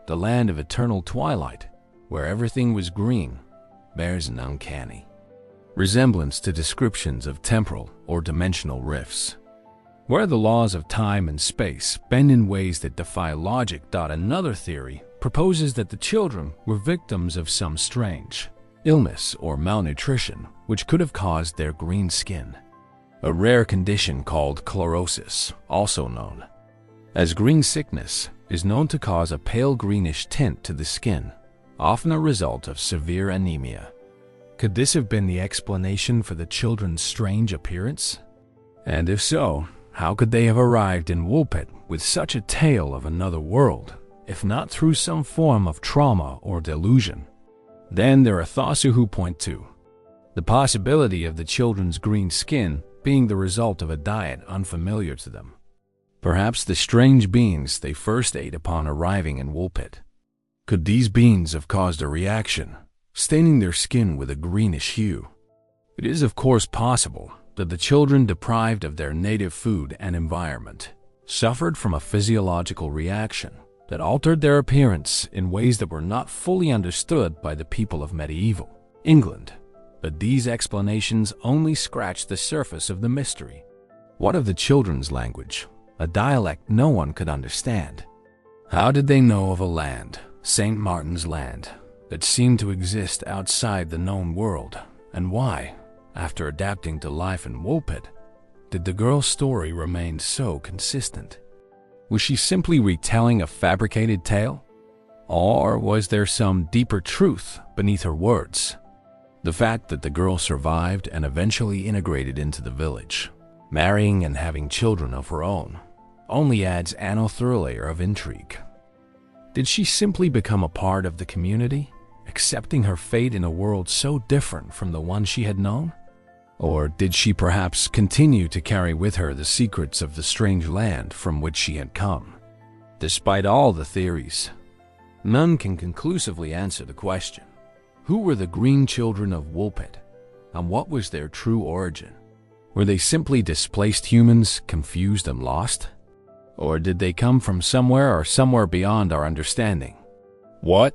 the land of eternal twilight, where everything was green, bears an uncanny resemblance to descriptions of temporal or dimensional rifts, where the laws of time and space bend in ways that defy logic. Another theory proposes that the children were victims of some strange illness or malnutrition which could have caused their green skin, a rare condition called chlorosis, also known as green sickness, is known to cause a pale greenish tint to the skin, often a result of severe anemia. Could this have been the explanation for the children's strange appearance? And if so, how could they have arrived in Woolpit with such a tale of another world, if not through some form of trauma or delusion? Then there are those who point to the possibility of the children's green skin being the result of a diet unfamiliar to them. Perhaps the strange beings they first ate upon arriving in Woolpit. Could these beings have caused a reaction, staining their skin with a greenish hue? It is of course possible that the children, deprived of their native food and environment, suffered from a physiological reaction that altered their appearance in ways that were not fully understood by the people of medieval England. But these explanations only scratch the surface of the mystery. What of the children's language, a dialect no one could understand? How did they know of a land, St. Martin's Land, that seemed to exist outside the known world? And why, after adapting to life in Woolpit, did the girl's story remain so consistent? Was she simply retelling a fabricated tale? Or was there some deeper truth beneath her words? The fact that the girl survived and eventually integrated into the village, marrying and having children of her own, only adds another layer of intrigue. Did she simply become a part of the community, accepting her fate in a world so different from the one she had known? Or did she perhaps continue to carry with her the secrets of the strange land from which she had come? Despite all the theories, none can conclusively answer the question: who were the green children of Woolpit, and what was their true origin? Were they simply displaced humans, confused and lost? Or did they come from somewhere beyond our understanding? What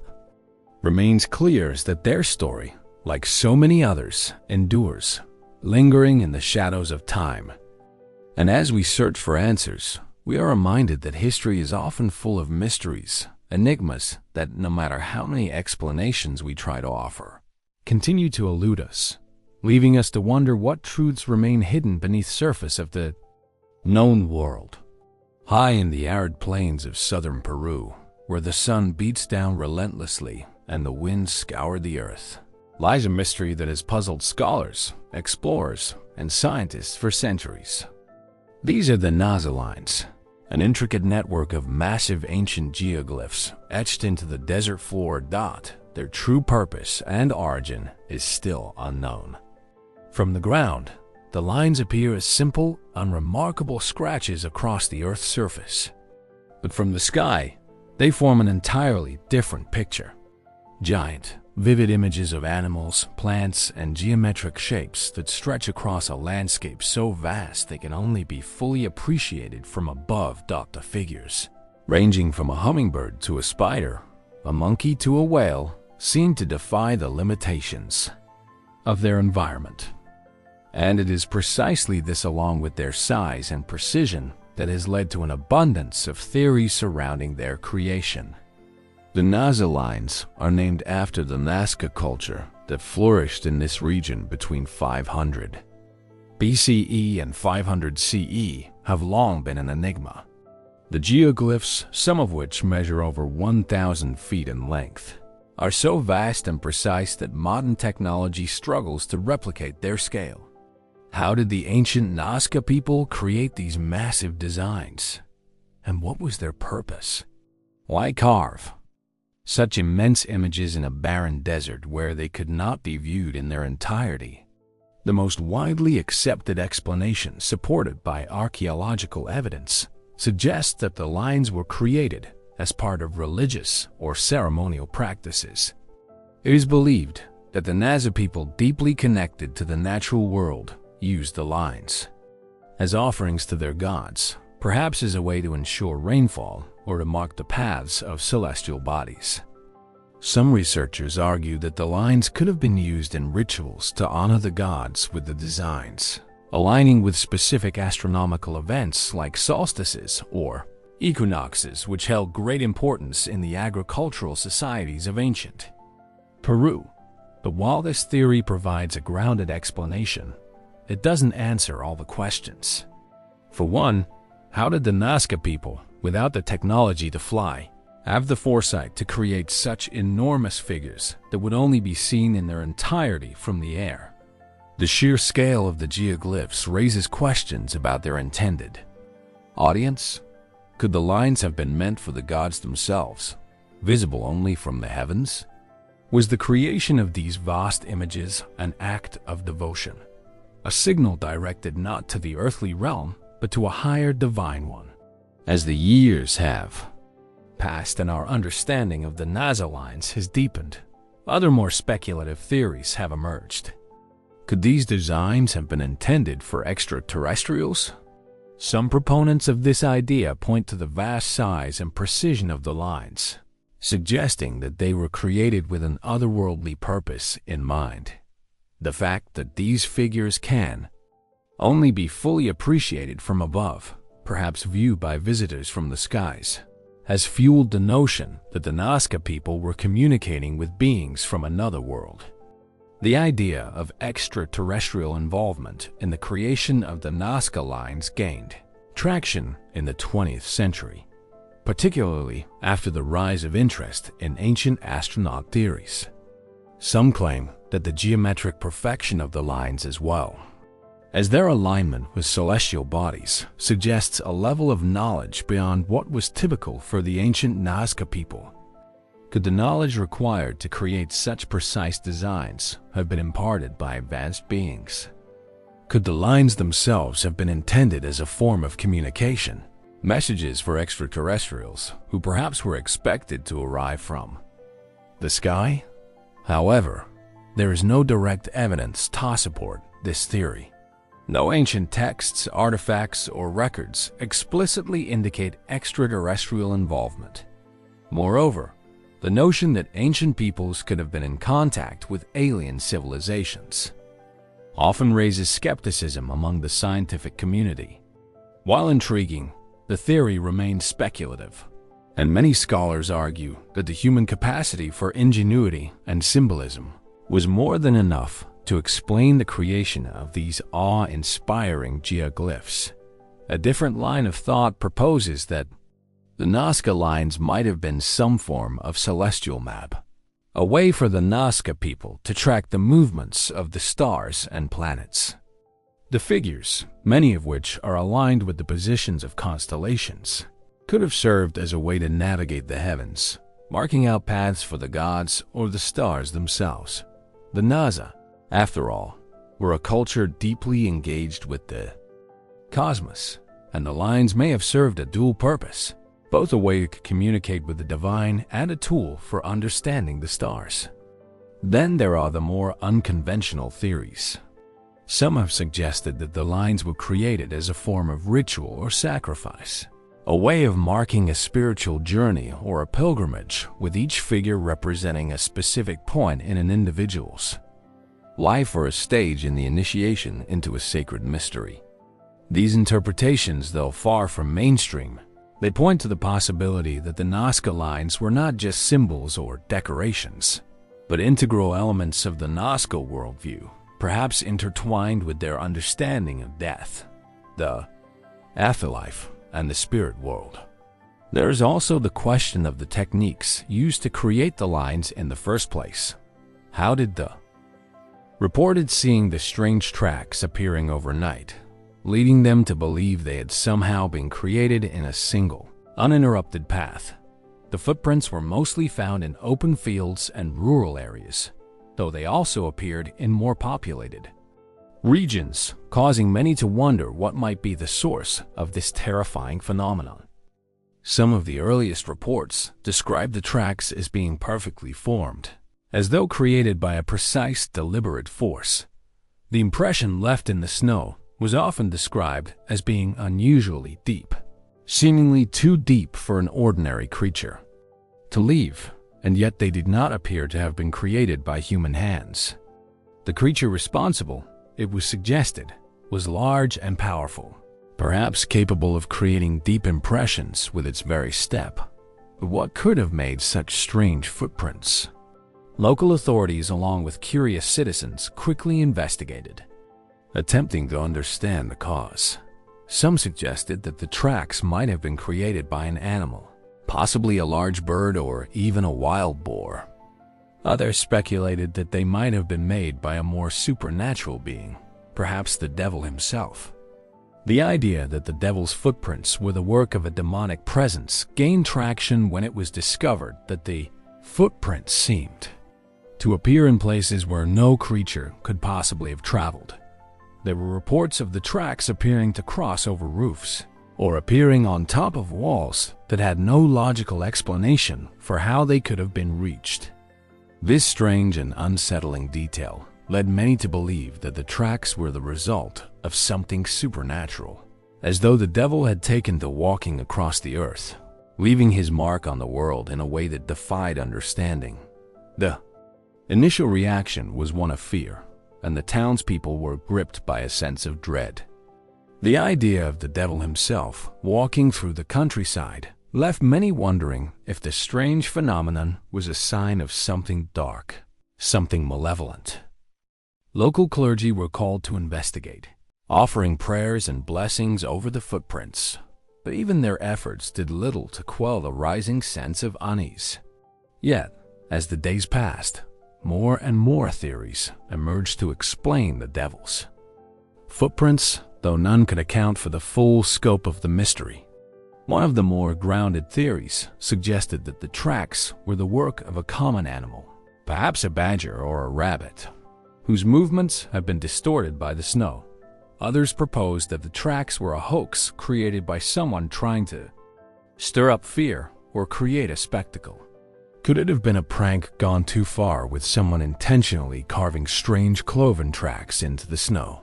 remains clear is that their story, like so many others, endures, lingering in the shadows of time. And as we search for answers, we are reminded that history is often full of mysteries, enigmas that, no matter how many explanations we try to offer, continue to elude us, leaving us to wonder what truths remain hidden beneath the surface of the known world. High in the arid plains of southern Peru, where the sun beats down relentlessly and the winds scour the earth, lies a mystery that has puzzled scholars, explorers, and scientists for centuries. These are the Nazca lines, an intricate network of massive ancient geoglyphs etched into the desert floor. Their true purpose and origin is still unknown. From the ground, the lines appear as simple, unremarkable scratches across the Earth's surface. But from the sky, they form an entirely different picture. Giant, vivid images of animals, plants, and geometric shapes that stretch across a landscape so vast they can only be fully appreciated from above. The figures, ranging from a hummingbird to a spider, a monkey to a whale, seem to defy the limitations of their environment. And it is precisely this, along with their size and precision, that has led to an abundance of theories surrounding their creation. The Nazca lines are named after the Nazca culture that flourished in this region between 500 BCE and 500 CE have long been an enigma. The geoglyphs, some of which measure over 1,000 feet in length, are so vast and precise that modern technology struggles to replicate their scale. How did the ancient Nazca people create these massive designs? And what was their purpose? Why carve such immense images in a barren desert where they could not be viewed in their entirety? The most widely accepted explanation, supported by archaeological evidence, suggests that the lines were created as part of religious or ceremonial practices. It is believed that the Nazca people, deeply connected to the natural world, used the lines as offerings to their gods, perhaps as a way to ensure rainfall or to mark the paths of celestial bodies. Some researchers argue that the lines could have been used in rituals to honor the gods with the designs, aligning with specific astronomical events like solstices or equinoxes, which held great importance in the agricultural societies of ancient Peru. But while this theory provides a grounded explanation, it doesn't answer all the questions. For one, how did the Nazca people, without the technology to fly, have the foresight to create such enormous figures that would only be seen in their entirety from the air? The sheer scale of the geoglyphs raises questions about their intended audience. Could the lines have been meant for the gods themselves, visible only from the heavens? Was the creation of these vast images an act of devotion, a signal directed not to the earthly realm, but to a higher divine one? As the years have passed and our understanding of the Nazca lines has deepened, other more speculative theories have emerged. Could these designs have been intended for extraterrestrials? Some proponents of this idea point to the vast size and precision of the lines, suggesting that they were created with an otherworldly purpose in mind. The fact that these figures can only be fully appreciated from above, perhaps viewed by visitors from the skies, has fueled the notion that the Nazca people were communicating with beings from another world. The idea of extraterrestrial involvement in the creation of the Nazca lines gained traction in the 20th century, particularly after the rise of interest in ancient astronaut theories. Some claim that the geometric perfection of the lines, as well as their alignment with celestial bodies, suggests a level of knowledge beyond what was typical for the ancient Nazca people. Could the knowledge required to create such precise designs have been imparted by advanced beings? Could the lines themselves have been intended as a form of communication, messages for extraterrestrials who perhaps were expected to arrive from the sky? However, there is no direct evidence to support this theory. No ancient texts, artifacts, or records explicitly indicate extraterrestrial involvement. Moreover, the notion that ancient peoples could have been in contact with alien civilizations often raises skepticism among the scientific community. While intriguing, the theory remains speculative, and many scholars argue that the human capacity for ingenuity and symbolism was more than enough to explain the creation of these awe-inspiring geoglyphs. A different line of thought proposes that the Nazca lines might have been some form of celestial map, a way for the Nazca people to track the movements of the stars and planets. The figures, many of which are aligned with the positions of constellations, could have served as a way to navigate the heavens, marking out paths for the gods or the stars themselves. The Nasa, after all, were a culture deeply engaged with the cosmos, and the lines may have served a dual purpose, both a way to communicate with the divine and a tool for understanding the stars. Then there are the more unconventional theories. Some have suggested that the lines were created as a form of ritual or sacrifice, a way of marking a spiritual journey or a pilgrimage, with each figure representing a specific point in an individual's life or a stage in the initiation into a sacred mystery. These interpretations, though far from mainstream, they point to the possibility that the Nazca lines were not just symbols or decorations, but integral elements of the Nazca worldview, perhaps intertwined with their understanding of death, the afterlife, and the spirit world. There is also the question of the techniques used to create the lines in the first place. How did the reported seeing the strange tracks appearing overnight, leading them to believe they had somehow been created in a single, uninterrupted path. The footprints were mostly found in open fields and rural areas, though they also appeared in more populated regions, causing many to wonder what might be the source of this terrifying phenomenon. Some of the earliest reports describe the tracks as being perfectly formed, as though created by a precise, deliberate force. The impression left in the snow was often described as being unusually deep, seemingly too deep for an ordinary creature to leave, and yet they did not appear to have been created by human hands. The creature responsible, it was suggested, was large and powerful, perhaps capable of creating deep impressions with its very step. But what could have made such strange footprints? Local authorities, along with curious citizens, quickly investigated, attempting to understand the cause. Some suggested that the tracks might have been created by an animal, possibly a large bird or even a wild boar. Others speculated that they might have been made by a more supernatural being, perhaps the devil himself. The idea that the devil's footprints were the work of a demonic presence gained traction when it was discovered that the footprints seemed to appear in places where no creature could possibly have traveled. There were reports of the tracks appearing to cross over roofs, or appearing on top of walls that had no logical explanation for how they could have been reached. This strange and unsettling detail led many to believe that the tracks were the result of something supernatural, as though the devil had taken to walking across the earth, leaving his mark on the world in a way that defied understanding. The initial reaction was one of fear, and the townspeople were gripped by a sense of dread. The idea of the devil himself walking through the countryside left many wondering if the strange phenomenon was a sign of something dark, something malevolent. Local clergy were called to investigate, offering prayers and blessings over the footprints, but even their efforts did little to quell the rising sense of unease. Yet, as the days passed, more and more theories emerged to explain the devil's footprints, though none could account for the full scope of the mystery. One of the more grounded theories suggested that the tracks were the work of a common animal, perhaps a badger or a rabbit, whose movements had been distorted by the snow. Others proposed that the tracks were a hoax created by someone trying to stir up fear or create a spectacle. Could it have been a prank gone too far, with someone intentionally carving strange cloven tracks into the snow?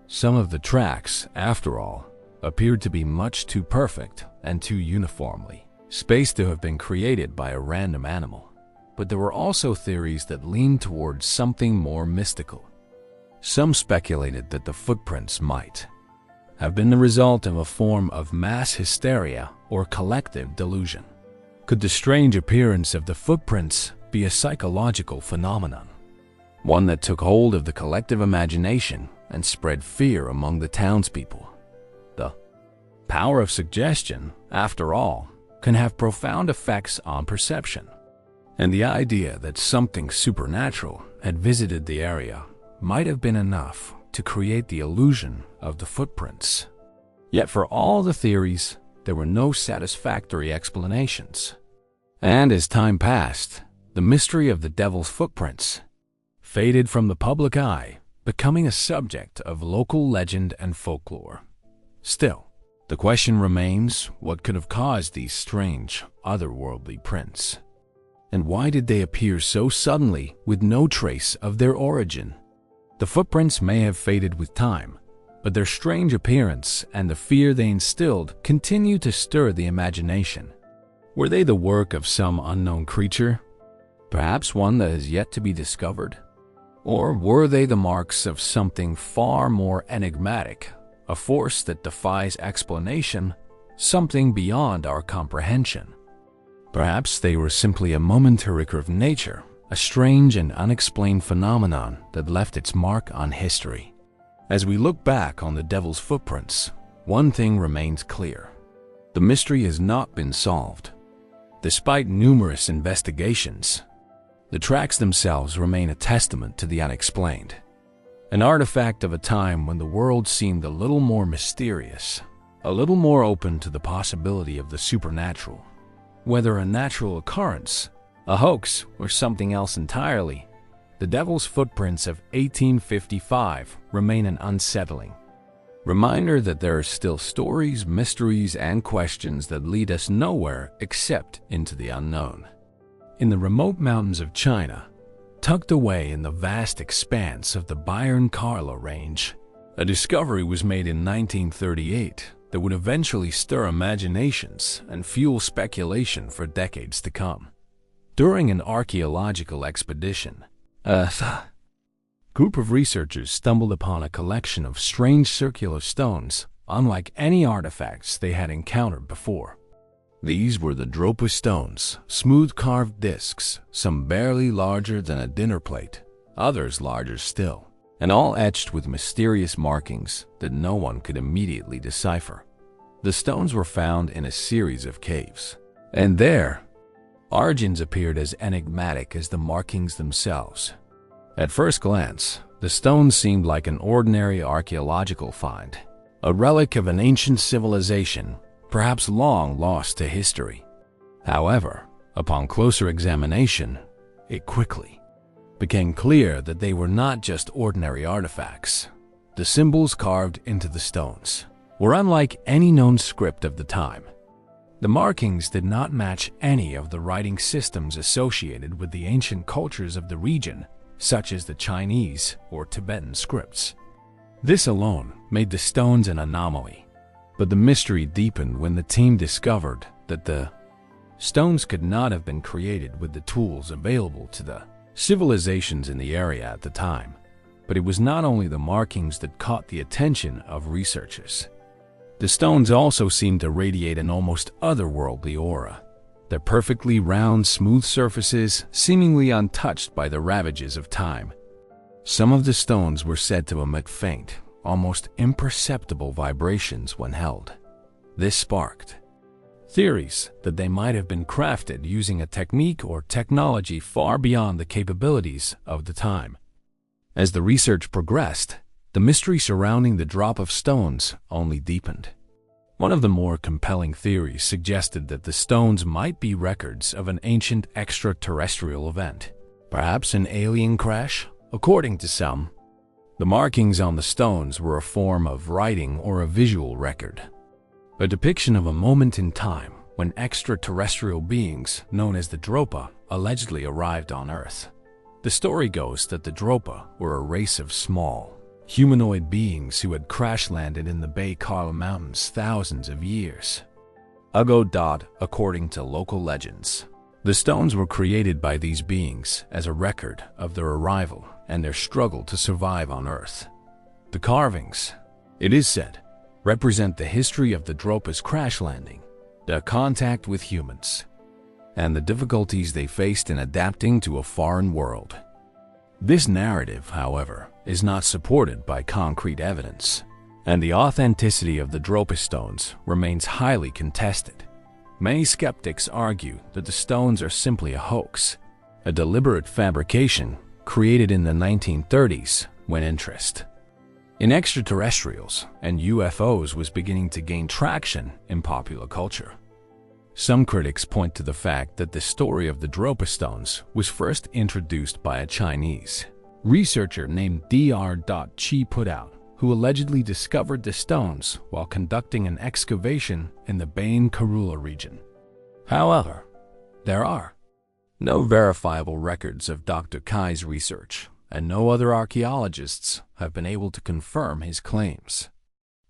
Some of the tracks, after all, appeared to be much too perfect and too uniformly spaced to have been created by a random animal. But there were also theories that leaned towards something more mystical. Some speculated that the footprints might have been the result of a form of mass hysteria or collective delusion. Could the strange appearance of the footprints be a psychological phenomenon, one that took hold of the collective imagination and spread fear among the townspeople? The power of suggestion, after all, can have profound effects on perception, and the idea that something supernatural had visited the area might have been enough to create the illusion of the footprints. Yet for all the theories, there were no satisfactory explanations. And as time passed, the mystery of the devil's footprints faded from the public eye, becoming a subject of local legend and folklore. Still, the question remains, what could have caused these strange, otherworldly prints? And why did they appear so suddenly with no trace of their origin? The footprints may have faded with time, but their strange appearance and the fear they instilled continue to stir the imagination. Were they the work of some unknown creature? Perhaps one that has yet to be discovered? Or were they the marks of something far more enigmatic, a force that defies explanation, something beyond our comprehension? Perhaps they were simply a momentary trick of nature, a strange and unexplained phenomenon that left its mark on history. As we look back on the devil's footprints, one thing remains clear. The mystery has not been solved. Despite numerous investigations, the tracks themselves remain a testament to the unexplained, an artifact of a time when the world seemed a little more mysterious, a little more open to the possibility of the supernatural. Whether a natural occurrence, a hoax, or something else entirely, the devil's footprints of 1855 remain an unsettling reminder that there are still stories, mysteries, and questions that lead us nowhere except into the unknown. In the remote mountains of China, tucked away in the vast expanse of the Bayern Karla Range, a discovery was made in 1938 that would eventually stir imaginations and fuel speculation for decades to come. During an archaeological expedition, a group of researchers stumbled upon a collection of strange circular stones, unlike any artifacts they had encountered before. These were the Dropa stones, smooth carved discs, some barely larger than a dinner plate, others larger still, and all etched with mysterious markings that no one could immediately decipher. The stones were found in a series of caves, and their origins appeared as enigmatic as the markings themselves. At first glance, the stones seemed like an ordinary archaeological find, a relic of an ancient civilization, perhaps long lost to history. However, upon closer examination, it quickly became clear that they were not just ordinary artifacts. The symbols carved into the stones were unlike any known script of the time. The markings did not match any of the writing systems associated with the ancient cultures of the region, such as the Chinese or Tibetan scripts. This alone made the stones an anomaly. But the mystery deepened when the team discovered that the stones could not have been created with the tools available to the civilizations in the area at the time. But it was not only the markings that caught the attention of researchers. The stones also seemed to radiate an almost otherworldly aura, their perfectly round, smooth surfaces seemingly untouched by the ravages of time. Some of the stones were said to emit faint, almost imperceptible vibrations when held. This sparked theories that they might have been crafted using a technique or technology far beyond the capabilities of the time. As the research progressed, the mystery surrounding the drop of stones only deepened. One of the more compelling theories suggested that the stones might be records of an ancient extraterrestrial event, perhaps an alien crash. According to some, the markings on the stones were a form of writing or a visual record, a depiction of a moment in time when extraterrestrial beings known as the Dropa allegedly arrived on Earth. The story goes that the Dropa were a race of small, humanoid beings who had crash-landed in the Bay Karla Mountains thousands of years ago. According to local legends, the stones were created by these beings as a record of their arrival and their struggle to survive on Earth. The carvings, it is said, represent the history of the Dropa's crash landing, their contact with humans, and the difficulties they faced in adapting to a foreign world. This narrative, however, is not supported by concrete evidence, and the authenticity of the Dropa stones remains highly contested. Many skeptics argue that the stones are simply a hoax, a deliberate fabrication created in the 1930s when interest in extraterrestrials and UFOs was beginning to gain traction in popular culture. Some critics point to the fact that the story of the Dropa stones was first introduced by a Chinese researcher named Dr. Chi Putout, who allegedly discovered the stones while conducting an excavation in the Bain Karula region. However, there are no verifiable records of Dr. Kai's research, and no other archaeologists have been able to confirm his claims.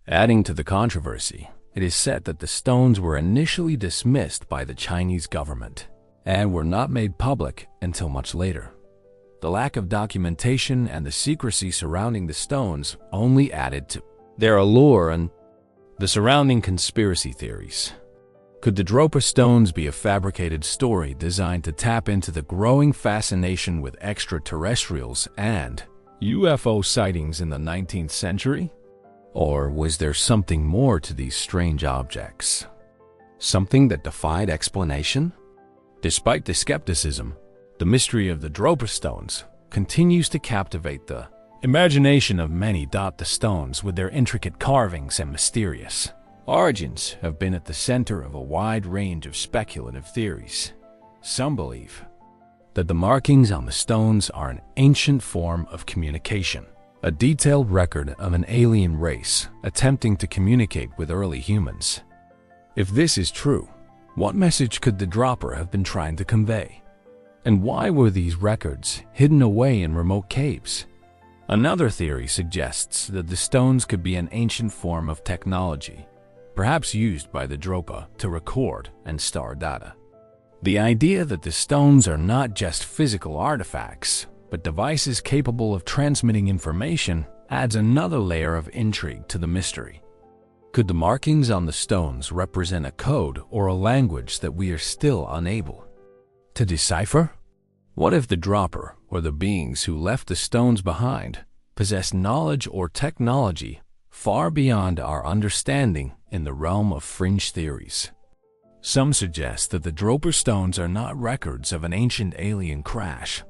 Adding to the controversy, it is said that the stones were initially dismissed by the Chinese government and were not made public until much later. The lack of documentation and the secrecy surrounding the stones only added to their allure and the surrounding conspiracy theories. Could the Dropa stones be a fabricated story designed to tap into the growing fascination with extraterrestrials and UFO sightings in the 19th century? Or was there something more to these strange objects? Something that defied explanation? Despite the skepticism, the mystery of the Dropa stones continues to captivate the imagination of many. The stones, with their intricate carvings and mysterious origins, have been at the center of a wide range of speculative theories. Some believe that the markings on the stones are an ancient form of communication, a detailed record of an alien race attempting to communicate with early humans. If this is true, what message could the dropper have been trying to convey? And why were these records hidden away in remote caves? Another theory suggests that the stones could be an ancient form of technology, perhaps used by the Dropa to record and store data. The idea that the stones are not just physical artifacts, but devices capable of transmitting information adds another layer of intrigue to the mystery. Could the markings on the stones represent a code or a language that we are still unable to decipher? What if the dropper, or the beings who left the stones behind, possess knowledge or technology far beyond our understanding in the realm of fringe theories? Some suggest that the Dropa stones are not records of an ancient alien crash,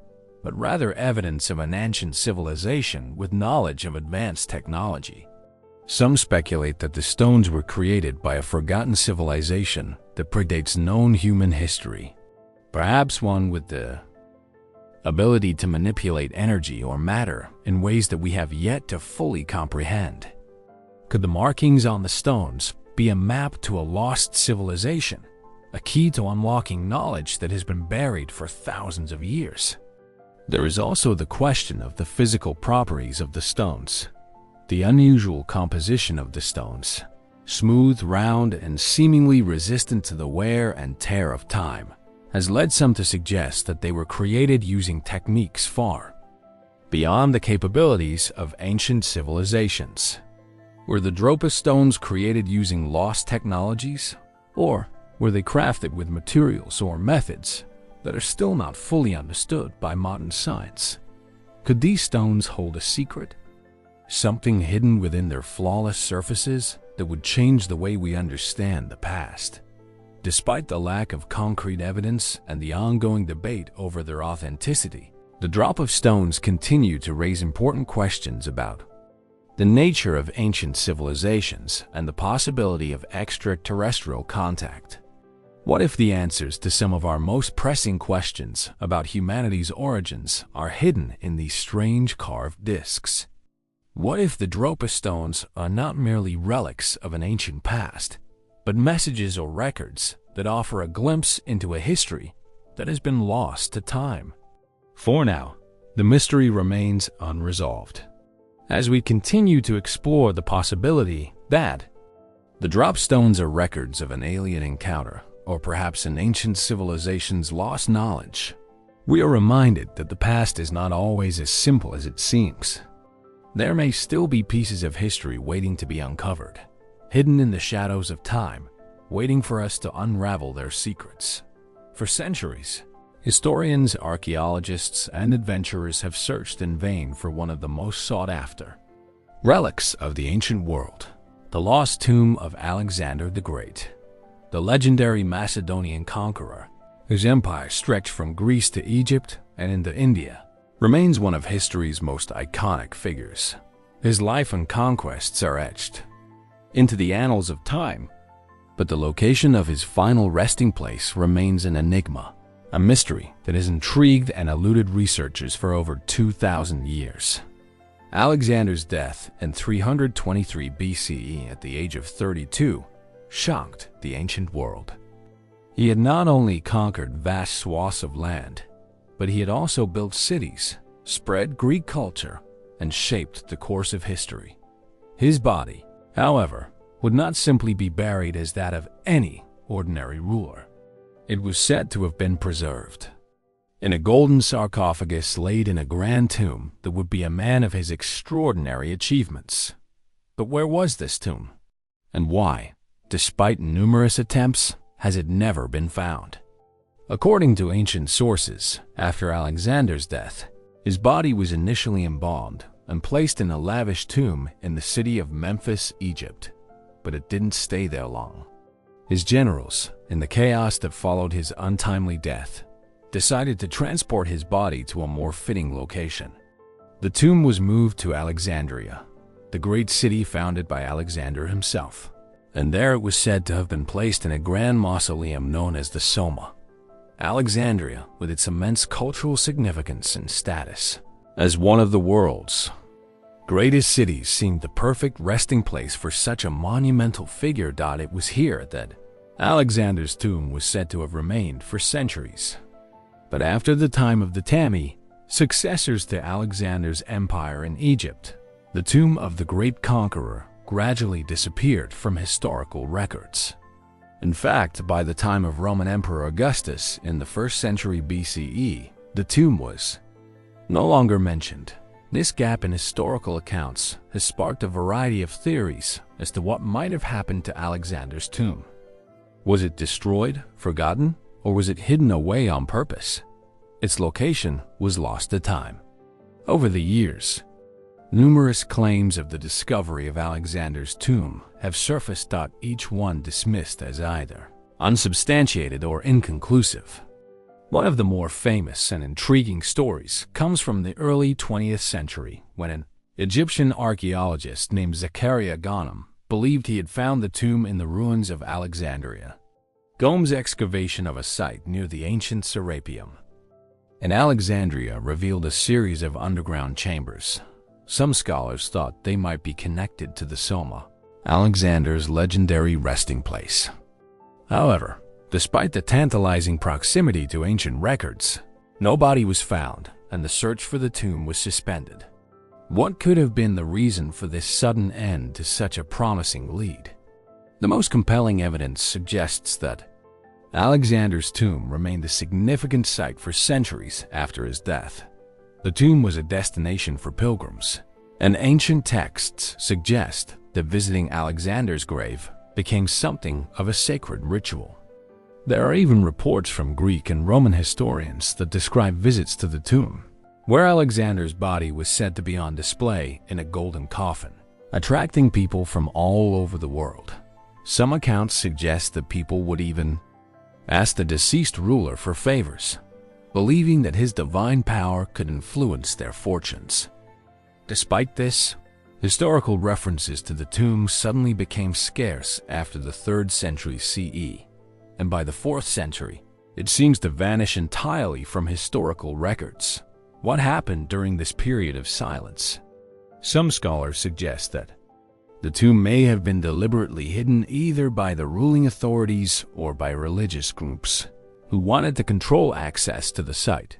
but rather evidence of an ancient civilization with knowledge of advanced technology. Some speculate that the stones were created by a forgotten civilization that predates known human history, perhaps one with the ability to manipulate energy or matter in ways that we have yet to fully comprehend. Could the markings on the stones be a map to a lost civilization, a key to unlocking knowledge that has been buried for thousands of years? There is also the question of the physical properties of the stones. The unusual composition of the stones, smooth, round, and seemingly resistant to the wear and tear of time, has led some to suggest that they were created using techniques far beyond the capabilities of ancient civilizations. Were the Dropa stones created using lost technologies, or were they crafted with materials or methods that are still not fully understood by modern science? Could these stones hold a secret? Something hidden within their flawless surfaces that would change the way we understand the past? Despite the lack of concrete evidence and the ongoing debate over their authenticity, the Dropa stones continue to raise important questions about the nature of ancient civilizations and the possibility of extraterrestrial contact. What if the answers to some of our most pressing questions about humanity's origins are hidden in these strange carved discs? What if the Dropa stones are not merely relics of an ancient past, but messages or records that offer a glimpse into a history that has been lost to time? For now, the mystery remains unresolved, as we continue to explore the possibility that the Dropa stones are records of an alien encounter, or perhaps an ancient civilization's lost knowledge. We are reminded that the past is not always as simple as it seems. There may still be pieces of history waiting to be uncovered, hidden in the shadows of time, waiting for us to unravel their secrets. For centuries, historians, archaeologists, and adventurers have searched in vain for one of the most sought-after relics of the ancient world, the lost tomb of Alexander the Great, the legendary Macedonian conqueror, whose empire stretched from Greece to Egypt and into India, remains one of history's most iconic figures. His life and conquests are etched into the annals of time, but the location of his final resting place remains an enigma, a mystery that has intrigued and eluded researchers for over 2,000 years. Alexander's death in 323 BCE at the age of 32 shocked the ancient world. He had not only conquered vast swaths of land, but he had also built cities, spread Greek culture, and shaped the course of history. His body, however, would not simply be buried as that of any ordinary ruler. It was said to have been preserved in a golden sarcophagus laid in a grand tomb that would be a man of his extraordinary achievements. But where was this tomb? And why, despite numerous attempts, has it never been found? According to ancient sources, after Alexander's death, his body was initially embalmed and placed in a lavish tomb in the city of Memphis, Egypt. But it didn't stay there long. His generals, in the chaos that followed his untimely death, decided to transport his body to a more fitting location. The tomb was moved to Alexandria, the great city founded by Alexander himself, and there it was said to have been placed in a grand mausoleum known as the Soma. Alexandria, with its immense cultural significance and status as one of the world's greatest cities, seemed the perfect resting place for such a monumental figure. It was here that Alexander's tomb was said to have remained for centuries. But after the time of the Tami, successors to Alexander's empire in Egypt, the tomb of the great conqueror gradually disappeared from historical records. In fact, by the time of Roman Emperor Augustus in the 1st century BCE, the tomb was no longer mentioned. This gap in historical accounts has sparked a variety of theories as to what might have happened to Alexander's tomb. Was it destroyed, forgotten, or was it hidden away on purpose? Its location was lost to time. Over the years, numerous claims of the discovery of Alexander's tomb have surfaced, each one dismissed as either unsubstantiated or inconclusive. One of the more famous and intriguing stories comes from the early 20th century when an Egyptian archaeologist named Zechariah Ganem believed he had found the tomb in the ruins of Alexandria. Ganem's excavation of a site near the ancient Serapeum in Alexandria revealed a series of underground chambers. Some scholars thought they might be connected to the Soma, Alexander's legendary resting place. However, despite the tantalizing proximity to ancient records, no body was found and the search for the tomb was suspended. What could have been the reason for this sudden end to such a promising lead? The most compelling evidence suggests that Alexander's tomb remained a significant site for centuries after his death. The tomb was a destination for pilgrims, and ancient texts suggest that visiting Alexander's grave became something of a sacred ritual. There are even reports from Greek and Roman historians that describe visits to the tomb, where Alexander's body was said to be on display in a golden coffin, attracting people from all over the world. Some accounts suggest that people would even ask the deceased ruler for favors, believing that his divine power could influence their fortunes. Despite this, historical references to the tomb suddenly became scarce after the 3rd century CE, and by the 4th century, it seems to vanish entirely from historical records. What happened during this period of silence? Some scholars suggest that the tomb may have been deliberately hidden either by the ruling authorities or by religious groups who wanted to control access to the site.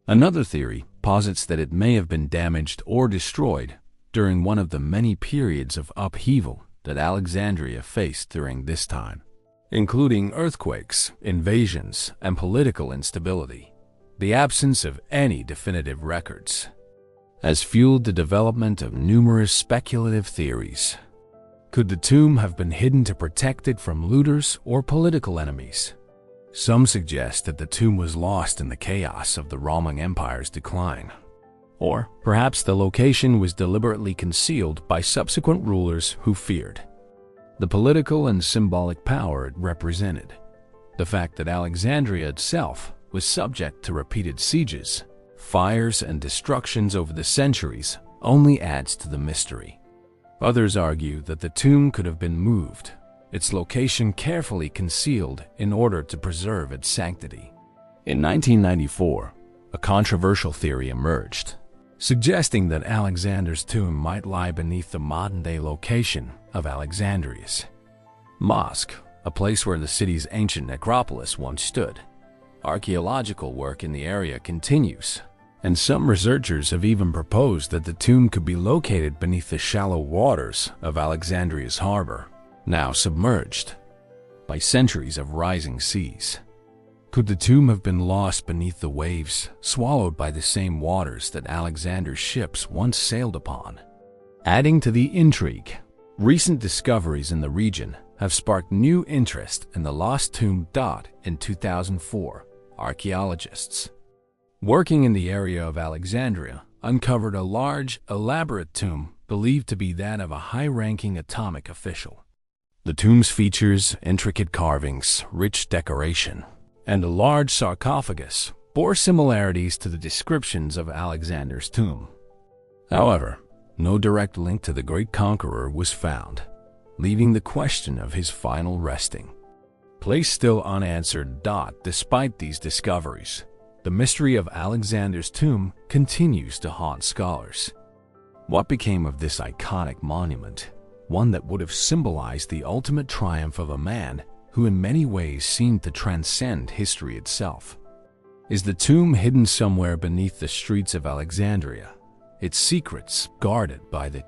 Another theory posits that it may have been damaged or destroyed during one of the many periods of upheaval that Alexandria faced during this time, including earthquakes, invasions, and political instability. The absence of any definitive records has fueled the development of numerous speculative theories. Could the tomb have been hidden to protect it from looters or political enemies? Some suggest that the tomb was lost in the chaos of the Roman Empire's decline. Or perhaps the location was deliberately concealed by subsequent rulers who feared the political and symbolic power it represented. The fact that Alexandria itself was subject to repeated sieges, fires, and destructions over the centuries only adds to the mystery. Others argue that the tomb could have been moved, its location carefully concealed in order to preserve its sanctity. In 1994, a controversial theory emerged, suggesting that Alexander's tomb might lie beneath the modern-day location of Alexandria's mosque, a place where the city's ancient necropolis once stood. Archaeological work in the area continues, and some researchers have even proposed that the tomb could be located beneath the shallow waters of Alexandria's harbor, now submerged by centuries of rising seas. Could the tomb have been lost beneath the waves, swallowed by the same waters that Alexander's ships once sailed upon? Adding to the intrigue, recent discoveries in the region have sparked new interest in the lost tomb. In 2004, archaeologists working in the area of Alexandria uncovered a large, elaborate tomb believed to be that of a high-ranking atomic official. The tomb's features intricate carvings, rich decoration, and a large sarcophagus bore similarities to the descriptions of Alexander's tomb. However, no direct link to the great conqueror was found, leaving the question of his final resting place still unanswered. Despite these discoveries, the mystery of Alexander's tomb continues to haunt scholars. What became of this iconic monument, one that would have symbolized the ultimate triumph of a man who in many ways seemed to transcend history itself? Is the tomb hidden somewhere beneath the streets of Alexandria, its secrets guarded by the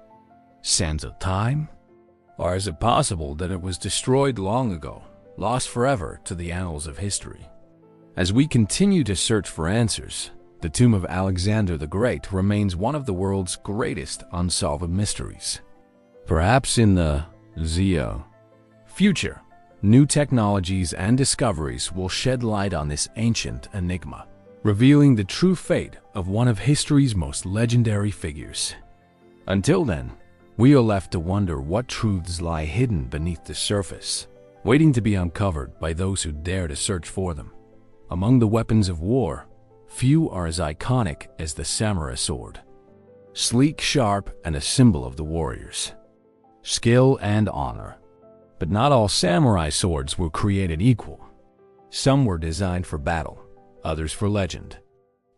sands of time? Or is it possible that it was destroyed long ago, lost forever to the annals of history? As we continue to search for answers, the tomb of Alexander the Great remains one of the world's greatest unsolved mysteries. Perhaps in the future, new technologies and discoveries will shed light on this ancient enigma, revealing the true fate of one of history's most legendary figures. Until then, we are left to wonder what truths lie hidden beneath the surface, waiting to be uncovered by those who dare to search for them. Among the weapons of war, few are as iconic as the samurai sword. Sleek, sharp, and a symbol of the warriors' skill and honor. But not all samurai swords were created equal. Some were designed for battle, others for legend.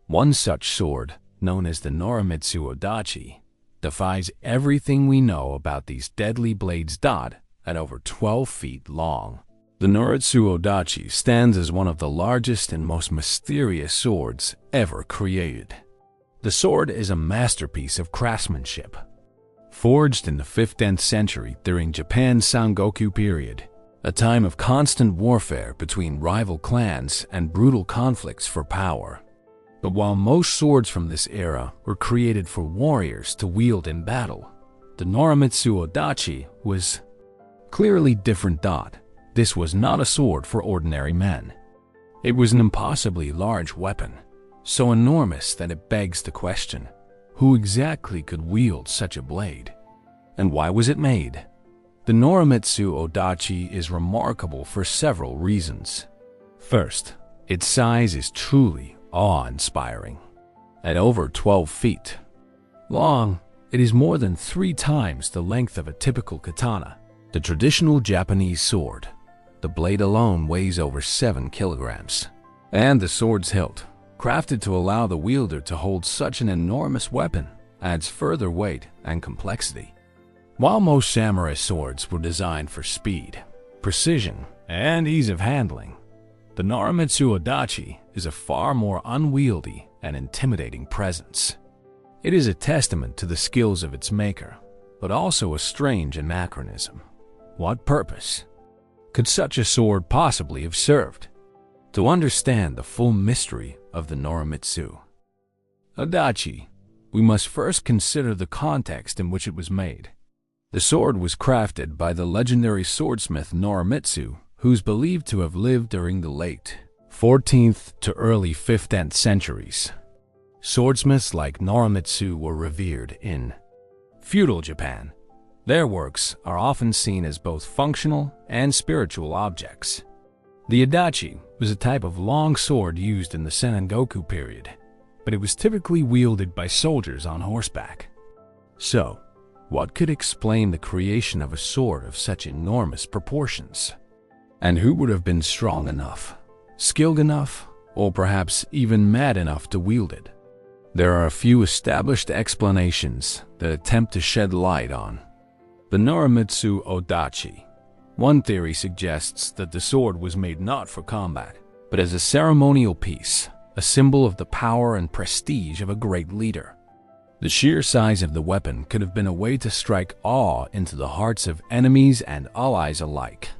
One such sword, known as the Norimitsu Odachi, defies everything we know about these deadly blades. At over 12 feet long, the Norimitsu Odachi stands as one of the largest and most mysterious swords ever created. The sword is a masterpiece of craftsmanship, forged in the 15th century during Japan's Sengoku period, a time of constant warfare between rival clans and brutal conflicts for power. But while most swords from this era were created for warriors to wield in battle, the Norimitsu Odachi was clearly different. This was not a sword for ordinary men. It was an impossibly large weapon, so enormous that it begs the question, who exactly could wield such a blade? And why was it made? The Norimitsu Odachi is remarkable for several reasons. First, its size is truly awe-inspiring. At over 12 feet long, it is more than 3 times the length of a typical katana, the traditional Japanese sword. The blade alone weighs over 7 kilograms. And the sword's hilt, crafted to allow the wielder to hold such an enormous weapon, adds further weight and complexity. While most samurai swords were designed for speed, precision, and ease of handling, the Norimitsu Odachi is a far more unwieldy and intimidating presence. It is a testament to the skills of its maker, but also a strange anachronism. What purpose could such a sword possibly have served? To understand the full mystery of the Norimitsu Odachi, we must first consider the context in which it was made. The sword was crafted by the legendary swordsmith Norimitsu, who's believed to have lived during the late 14th to early 15th centuries. Swordsmiths like Norimitsu were revered in feudal Japan. Their works are often seen as both functional and spiritual objects. The Odachi was a type of long sword used in the Sengoku period, but it was typically wielded by soldiers on horseback. So, what could explain the creation of a sword of such enormous proportions? And who would have been strong enough, skilled enough, or perhaps even mad enough to wield it? There are a few established explanations that attempt to shed light on the Norimitsu Odachi. One theory suggests that the sword was made not for combat, but as a ceremonial piece, a symbol of the power and prestige of a great leader. The sheer size of the weapon could have been a way to strike awe into the hearts of enemies and allies alike,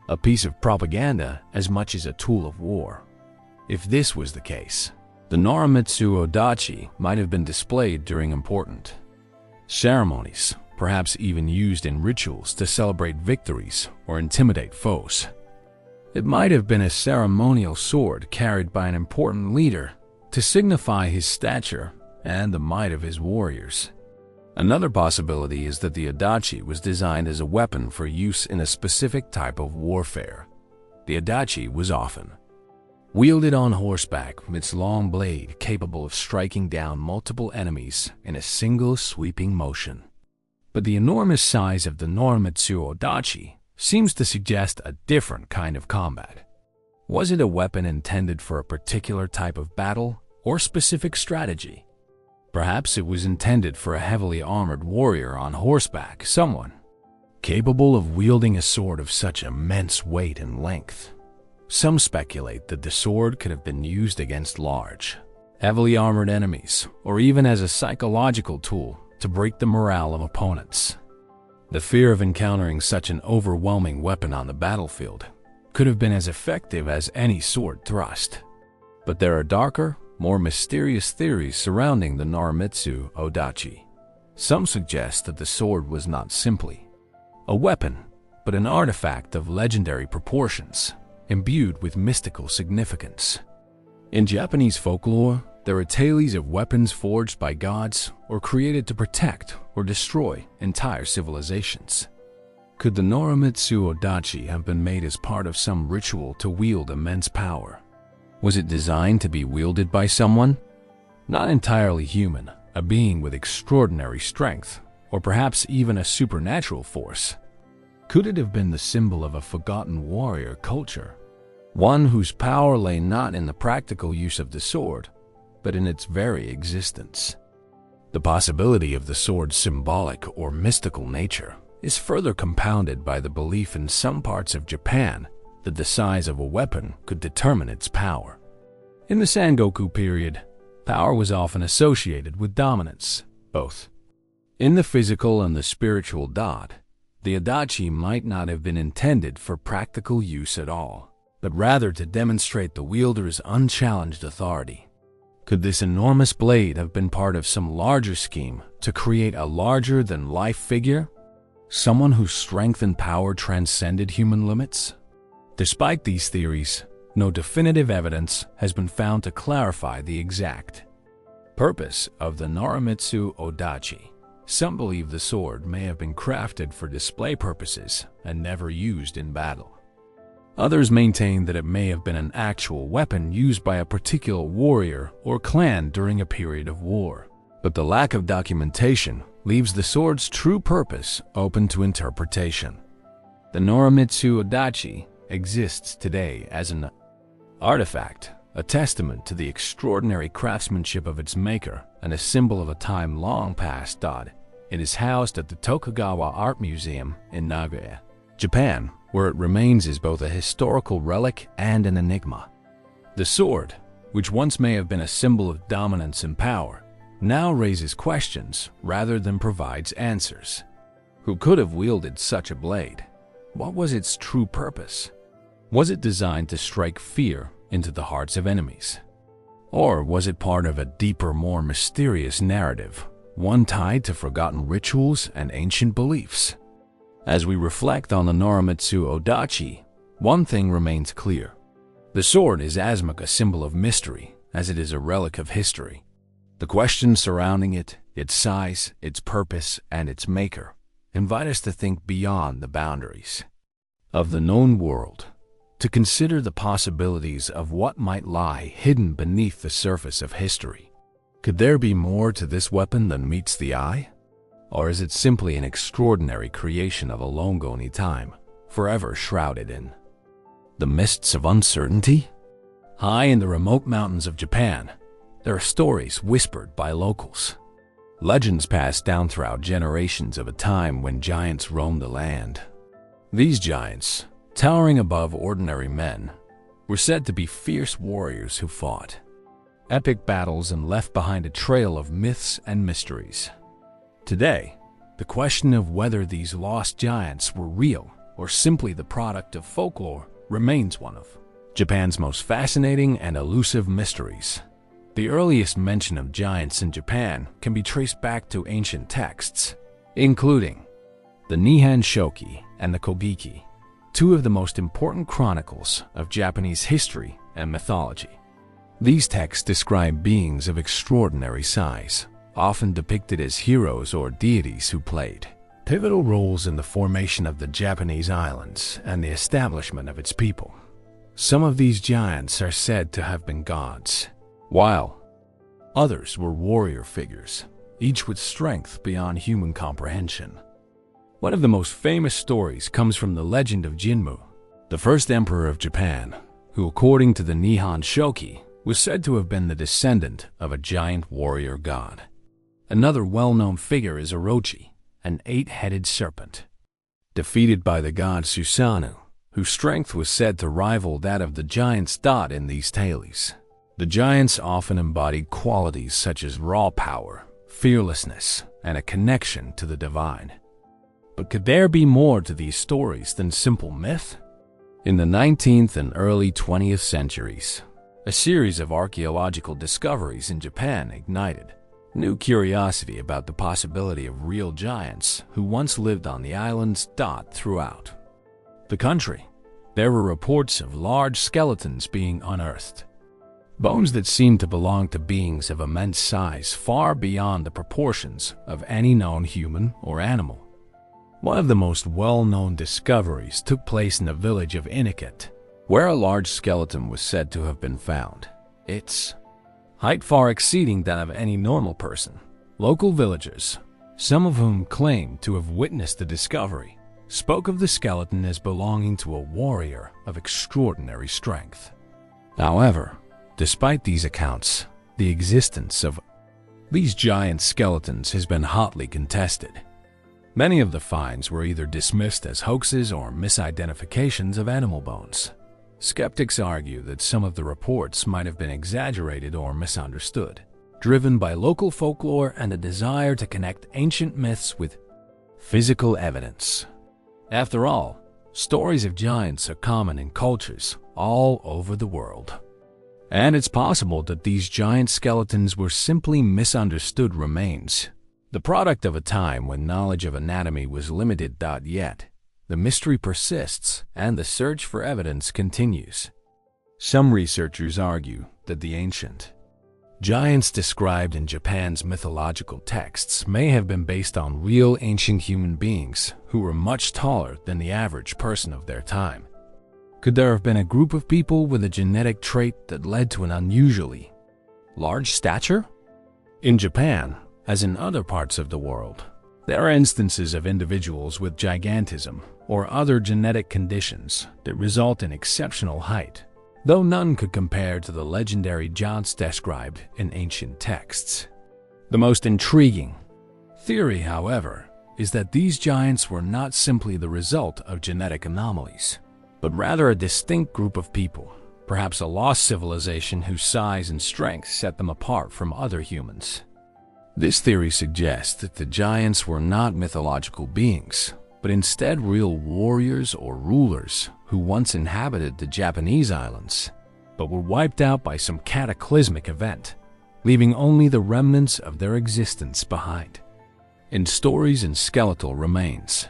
a piece of propaganda as much as a tool of war. If this was the case, the Norimitsu Odachi might have been displayed during important ceremonies, perhaps even used in rituals to celebrate victories or intimidate foes. It might have been a ceremonial sword carried by an important leader to signify his stature and the might of his warriors. Another possibility is that the Odachi was designed as a weapon for use in a specific type of warfare. The Odachi was often wielded on horseback, with its long blade capable of striking down multiple enemies in a single sweeping motion. But the enormous size of the Norimitsu Odachi seems to suggest a different kind of combat. Was it a weapon intended for a particular type of battle or specific strategy? Perhaps it was intended for a heavily armored warrior on horseback, someone capable of wielding a sword of such immense weight and length. Some speculate that the sword could have been used against large, heavily armored enemies, or even as a psychological tool to break the morale of opponents. The fear of encountering such an overwhelming weapon on the battlefield could have been as effective as any sword thrust. But there are darker, more mysterious theories surrounding the Norimitsu Odachi. Some suggest that the sword was not simply a weapon, but an artifact of legendary proportions, imbued with mystical significance. In Japanese folklore, there are tales of weapons forged by gods or created to protect or destroy entire civilizations. Could the Norimitsu Odachi have been made as part of some ritual to wield immense power? Was it designed to be wielded by someone not entirely human, a being with extraordinary strength, or perhaps even a supernatural force? Could it have been the symbol of a forgotten warrior culture, one whose power lay not in the practical use of the sword, but in its very existence? The possibility of the sword's symbolic or mystical nature is further compounded by the belief in some parts of Japan that the size of a weapon could determine its power. In the Sengoku period, power was often associated with dominance, both in the physical and the spiritual dot. The Odachi might not have been intended for practical use at all, but rather to demonstrate the wielder's unchallenged authority. Could this enormous blade have been part of some larger scheme to create a larger-than-life figure? Someone whose strength and power transcended human limits? Despite these theories, no definitive evidence has been found to clarify the exact purpose of the Norimitsu Odachi. Some believe the sword may have been crafted for display purposes and never used in battle. Others maintain that it may have been an actual weapon used by a particular warrior or clan during a period of war. But the lack of documentation leaves the sword's true purpose open to interpretation. The Norimitsu Odachi exists today as an artifact, a testament to the extraordinary craftsmanship of its maker and a symbol of a time long past. It is housed at the Tokugawa Art Museum in Nagoya, Japan, where it remains as both a historical relic and an enigma. The sword, which once may have been a symbol of dominance and power, now raises questions rather than provides answers. Who could have wielded such a blade? What was its true purpose? Was it designed to strike fear into the hearts of enemies? Or was it part of a deeper, more mysterious narrative, one tied to forgotten rituals and ancient beliefs? As we reflect on the Norimitsu Odachi, one thing remains clear. The sword is as much a symbol of mystery as it is a relic of history. The questions surrounding it, its size, its purpose, and its maker, invite us to think beyond the boundaries of the known world, to consider the possibilities of what might lie hidden beneath the surface of history. Could there be more to this weapon than meets the eye? Or is it simply an extraordinary creation of a long-gone time, forever shrouded in the mists of uncertainty? High in the remote mountains of Japan, there are stories whispered by locals. Legends passed down throughout generations of a time when giants roamed the land. These giants, towering above ordinary men, were said to be fierce warriors who fought epic battles and left behind a trail of myths and mysteries. Today, the question of whether these lost giants were real or simply the product of folklore remains one of Japan's most fascinating and elusive mysteries. The earliest mention of giants in Japan can be traced back to ancient texts, including the Nihon Shoki and the Kogiki, two of the most important chronicles of Japanese history and mythology. These texts describe beings of extraordinary size, often depicted as heroes or deities who played pivotal roles in the formation of the Japanese islands and the establishment of its people. Some of these giants are said to have been gods, while others were warrior figures, each with strength beyond human comprehension. One of the most famous stories comes from the legend of Jinmu, the first emperor of Japan, who, according to the Nihon Shoki, was said to have been the descendant of a giant warrior god. Another well-known figure is Orochi, an 8-headed serpent, defeated by the god Susanoo, whose strength was said to rival that of the giants dot in these tales. The giants often embodied qualities such as raw power, fearlessness, and a connection to the divine. But could there be more to these stories than simple myth? In the 19th and early 20th centuries, a series of archaeological discoveries in Japan ignited new curiosity about the possibility of real giants who once lived on the islands dot throughout the country. There were reports of large skeletons being unearthed, bones that seemed to belong to beings of immense size far beyond the proportions of any known human or animal. One of the most well-known discoveries took place in the village of Iniquet, where a large skeleton was said to have been found, its height far exceeding that of any normal person. Local villagers, some of whom claimed to have witnessed the discovery, spoke of the skeleton as belonging to a warrior of extraordinary strength. However, despite these accounts, the existence of these giant skeletons has been hotly contested. Many of the finds were either dismissed as hoaxes or misidentifications of animal bones. Skeptics argue that some of the reports might have been exaggerated or misunderstood, driven by local folklore and a desire to connect ancient myths with physical evidence. After all, stories of giants are common in cultures all over the world. And it's possible that these giant skeletons were simply misunderstood remains, the product of a time when knowledge of anatomy was limited. Yet, the mystery persists and the search for evidence continues. Some researchers argue that the ancient giants described in Japan's mythological texts may have been based on real ancient human beings who were much taller than the average person of their time. Could there have been a group of people with a genetic trait that led to an unusually large stature? In Japan, as in other parts of the world, there are instances of individuals with gigantism or other genetic conditions that result in exceptional height, though none could compare to the legendary giants described in ancient texts. The most intriguing theory, however, is that these giants were not simply the result of genetic anomalies, but rather a distinct group of people, perhaps a lost civilization whose size and strength set them apart from other humans. This theory suggests that the giants were not mythological beings, but instead real warriors or rulers who once inhabited the Japanese islands, but were wiped out by some cataclysmic event, leaving only the remnants of their existence behind in stories and skeletal remains.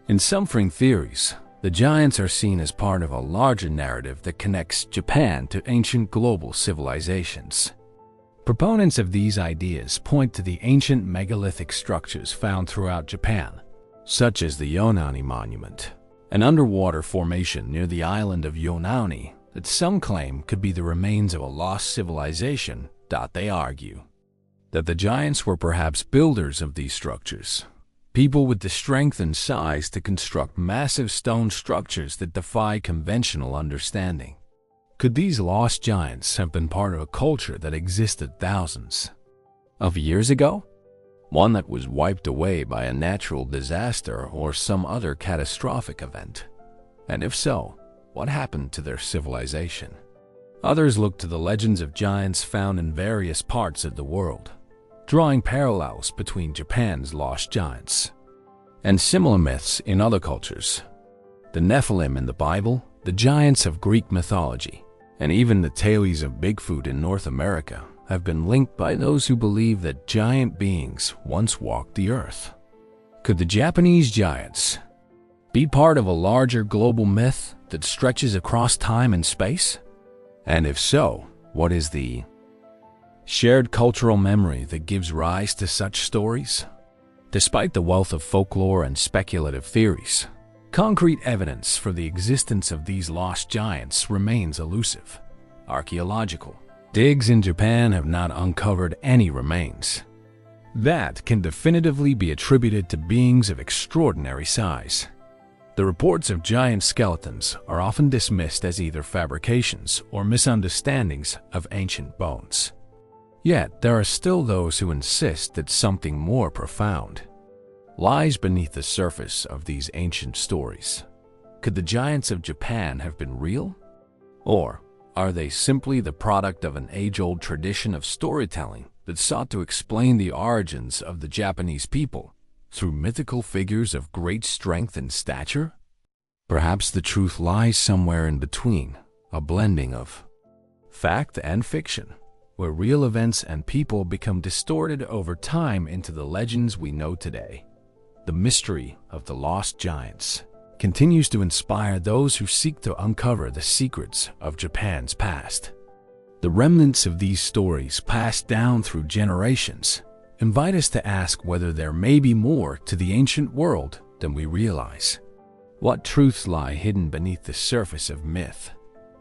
In some theories, the giants are seen as part of a larger narrative that connects Japan to ancient global civilizations. Proponents of these ideas point to the ancient megalithic structures found throughout Japan, such as the Yonauni Monument, an underwater formation near the island of Yonauni that some claim could be the remains of a lost civilization. They argue that the giants were perhaps builders of these structures, people with the strength and size to construct massive stone structures that defy conventional understanding. Could these lost giants have been part of a culture that existed thousands of years ago? One that was wiped away by a natural disaster or some other catastrophic event? And if so, what happened to their civilization? Others look to the legends of giants found in various parts of the world, drawing parallels between Japan's lost giants and similar myths in other cultures. The Nephilim in the Bible, the giants of Greek mythology, and even the tales of Bigfoot in North America have been linked by those who believe that giant beings once walked the earth. Could the Japanese giants be part of a larger global myth that stretches across time and space? And if so, what is the shared cultural memory that gives rise to such stories? Despite the wealth of folklore and speculative theories, concrete evidence for the existence of these lost giants remains elusive. Archaeological digs in Japan have not uncovered any remains that can definitively be attributed to beings of extraordinary size. The reports of giant skeletons are often dismissed as either fabrications or misunderstandings of ancient bones. Yet, there are still those who insist that something more profound lies beneath the surface of these ancient stories. Could the giants of Japan have been real? Or are they simply the product of an age-old tradition of storytelling that sought to explain the origins of the Japanese people through mythical figures of great strength and stature? Perhaps the truth lies somewhere in between, a blending of fact and fiction, where real events and people become distorted over time into the legends we know today. The mystery of the lost giants continues to inspire those who seek to uncover the secrets of Japan's past. The remnants of these stories passed down through generations invite us to ask whether there may be more to the ancient world than we realize. What truths lie hidden beneath the surface of myth,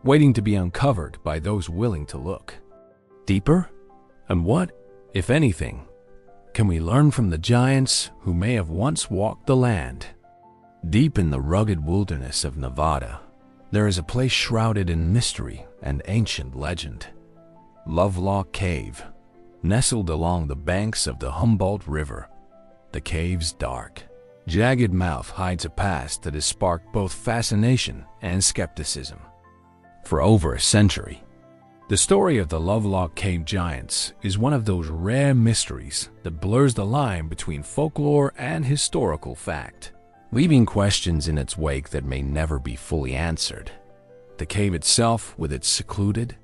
waiting to be uncovered by those willing to look deeper? And what, if anything, can we learn from the giants who may have once walked the land? Deep in the rugged wilderness of Nevada, there is a place shrouded in mystery and ancient legend. Lovelock Cave. Nestled along the banks of the Humboldt River, the cave's dark, jagged mouth hides a past that has sparked both fascination and skepticism. For over a century, the story of the Lovelock Cave giants is one of those rare mysteries that blurs the line between folklore and historical fact, leaving questions in its wake that may never be fully answered. The cave itself, with its secluded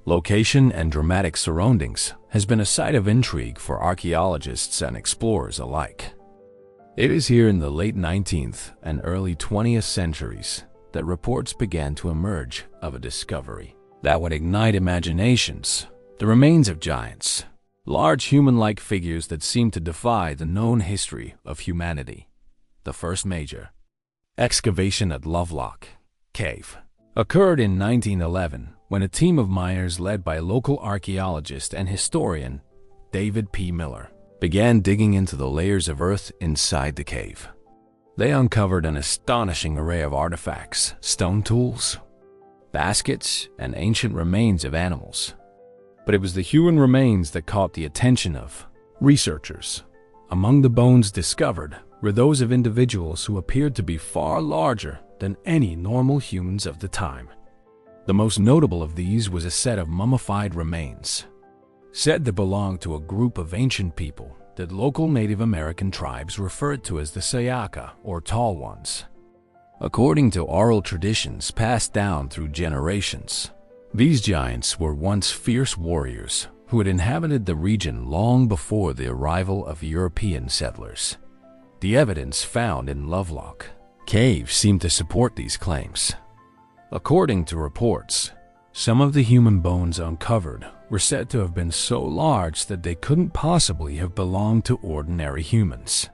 location and dramatic surroundings, has been a site of intrigue for archaeologists and explorers alike. It is here in the late 19th and early 20th centuries that reports began to emerge of a discovery that would ignite imaginations. The remains of giants, large human-like figures that seem to defy the known history of humanity. The first major excavation at Lovelock Cave occurred in 1911 when a team of miners led by local archaeologist and historian David P. Miller began digging into the layers of earth inside the cave. They uncovered an astonishing array of artifacts, stone tools, baskets, and ancient remains of animals. But it was the human remains that caught the attention of researchers. Among the bones discovered were those of individuals who appeared to be far larger than any normal humans of the time. The most notable of these was a set of mummified remains, said to belong to a group of ancient people that local Native American tribes referred to as the Sayaka, or Tall Ones. According to oral traditions passed down through generations, these giants were once fierce warriors who had inhabited the region long before the arrival of European settlers. The evidence found in Lovelock Cave seemed to support these claims. According to reports, some of the human bones uncovered were said to have been so large that they couldn't possibly have belonged to ordinary humans.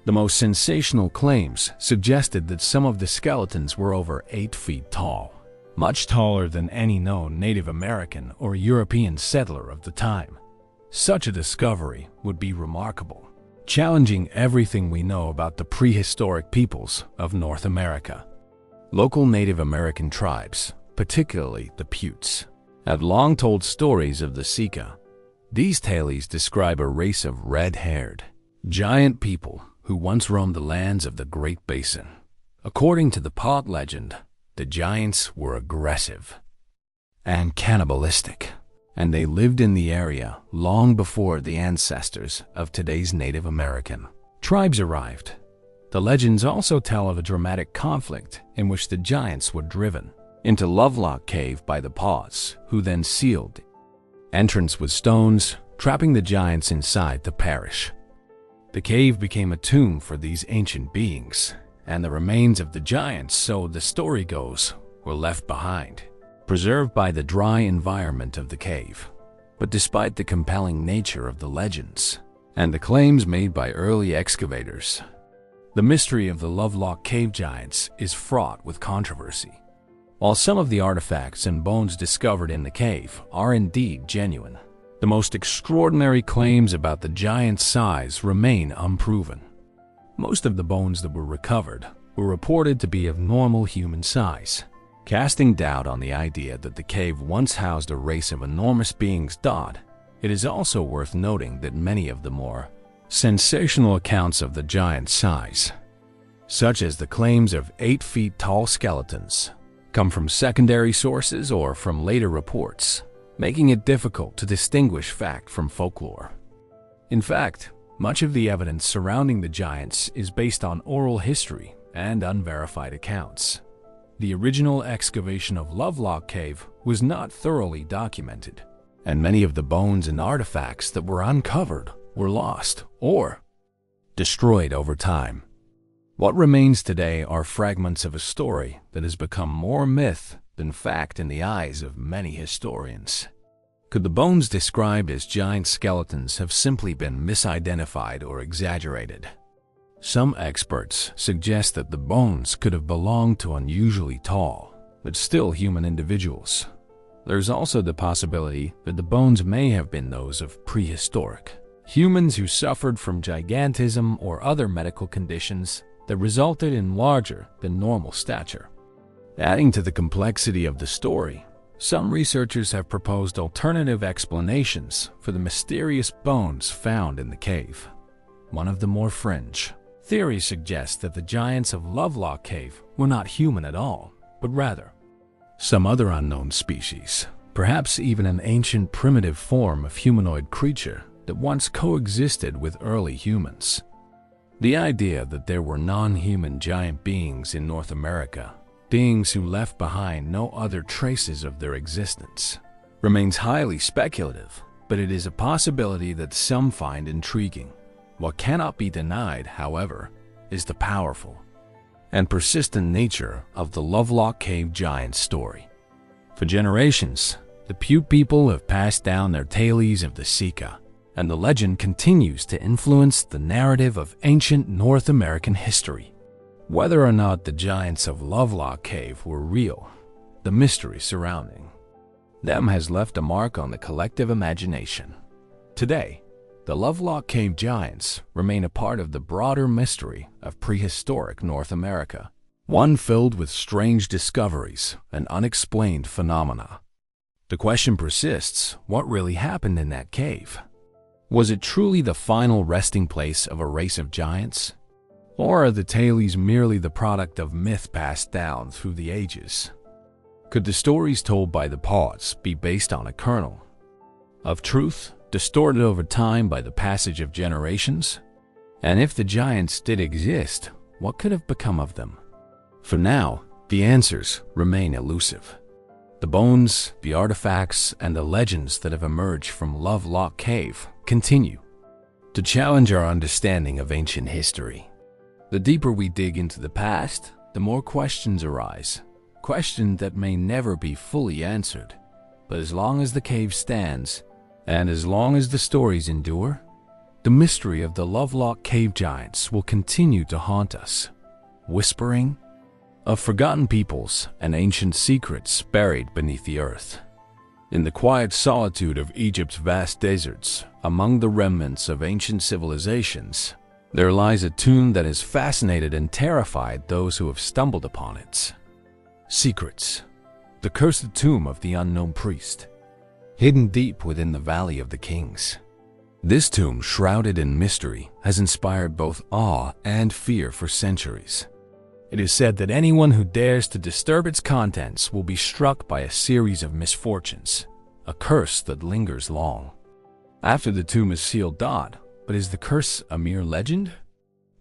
The most sensational claims suggested that some of the skeletons were over 8 feet tall, much taller than any known Native American or European settler of the time. Such a discovery would be remarkable, challenging everything we know about the prehistoric peoples of North America. Local Native American tribes, particularly the Putes, have long told stories of the Sika. These tales describe a race of red-haired, giant people who once roamed the lands of the Great Basin. According to the Pot legend, the giants were aggressive and cannibalistic, and they lived in the area long before the ancestors of today's Native American tribes arrived. The legends also tell of a dramatic conflict in which the giants were driven into Lovelock Cave by the Pots, who then sealed entrance with stones, trapping the giants inside to perish. The cave became a tomb for these ancient beings, and the remains of the giants, so the story goes, were left behind, preserved by the dry environment of the cave. But despite the compelling nature of the legends and the claims made by early excavators, the mystery of the Lovelock Cave giants is fraught with controversy. While some of the artifacts and bones discovered in the cave are indeed genuine, the most extraordinary claims about the giant's size remain unproven. Most of the bones that were recovered were reported to be of normal human size, casting doubt on the idea that the cave once housed a race of enormous beings. It is also worth noting that many of the more sensational accounts of the giant's size, such as the claims of 8-feet-tall skeletons, come from secondary sources or from later reports, making it difficult to distinguish fact from folklore. In fact, much of the evidence surrounding the giants is based on oral history and unverified accounts. The original excavation of Lovelock Cave was not thoroughly documented, and many of the bones and artifacts that were uncovered were lost or destroyed over time. What remains today are fragments of a story that has become more myth than fact in the eyes of many historians. Could the bones described as giant skeletons have simply been misidentified or exaggerated? Some experts suggest that the bones could have belonged to unusually tall, but still human individuals. There's also the possibility that the bones may have been those of prehistoric humans who suffered from gigantism or other medical conditions that resulted in larger than normal stature. Adding to the complexity of the story, some researchers have proposed alternative explanations for the mysterious bones found in the cave. One of the more fringe theories suggests that the giants of Lovelock Cave were not human at all, but rather some other unknown species, perhaps even an ancient primitive form of humanoid creature that once coexisted with early humans. The idea that there were non-human giant beings in North America, beings who left behind no other traces of their existence, remains highly speculative, but it is a possibility that some find intriguing. What cannot be denied, however, is the powerful and persistent nature of the Lovelock Cave giant story. For generations, the Pute people have passed down their tales of the Sika, and the legend continues to influence the narrative of ancient North American history. Whether or not the giants of Lovelock Cave were real, the mystery surrounding them has left a mark on the collective imagination. Today, the Lovelock Cave giants remain a part of the broader mystery of prehistoric North America, one filled with strange discoveries and unexplained phenomena. The question persists: what really happened in that cave? Was it truly the final resting place of a race of giants? Or are the tales merely the product of myth passed down through the ages? Could the stories told by the Pots be based on a kernel of truth, distorted over time by the passage of generations? And if the giants did exist, what could have become of them? For now, the answers remain elusive. The bones, the artifacts, and the legends that have emerged from Lovelock Cave continue to challenge our understanding of ancient history. The deeper we dig into the past, the more questions arise, questions that may never be fully answered. But as long as the cave stands, and as long as the stories endure, the mystery of the Lovelock Cave giants will continue to haunt us, whispering of forgotten peoples and ancient secrets buried beneath the earth. In the quiet solitude of Egypt's vast deserts, among the remnants of ancient civilizations, there lies a tomb that has fascinated and terrified those who have stumbled upon its secrets. The cursed tomb of the unknown priest, hidden deep within the Valley of the Kings. This tomb, shrouded in mystery, has inspired both awe and fear for centuries. It is said that anyone who dares to disturb its contents will be struck by a series of misfortunes, a curse that lingers long after the tomb is sealed up. But is the curse a mere legend?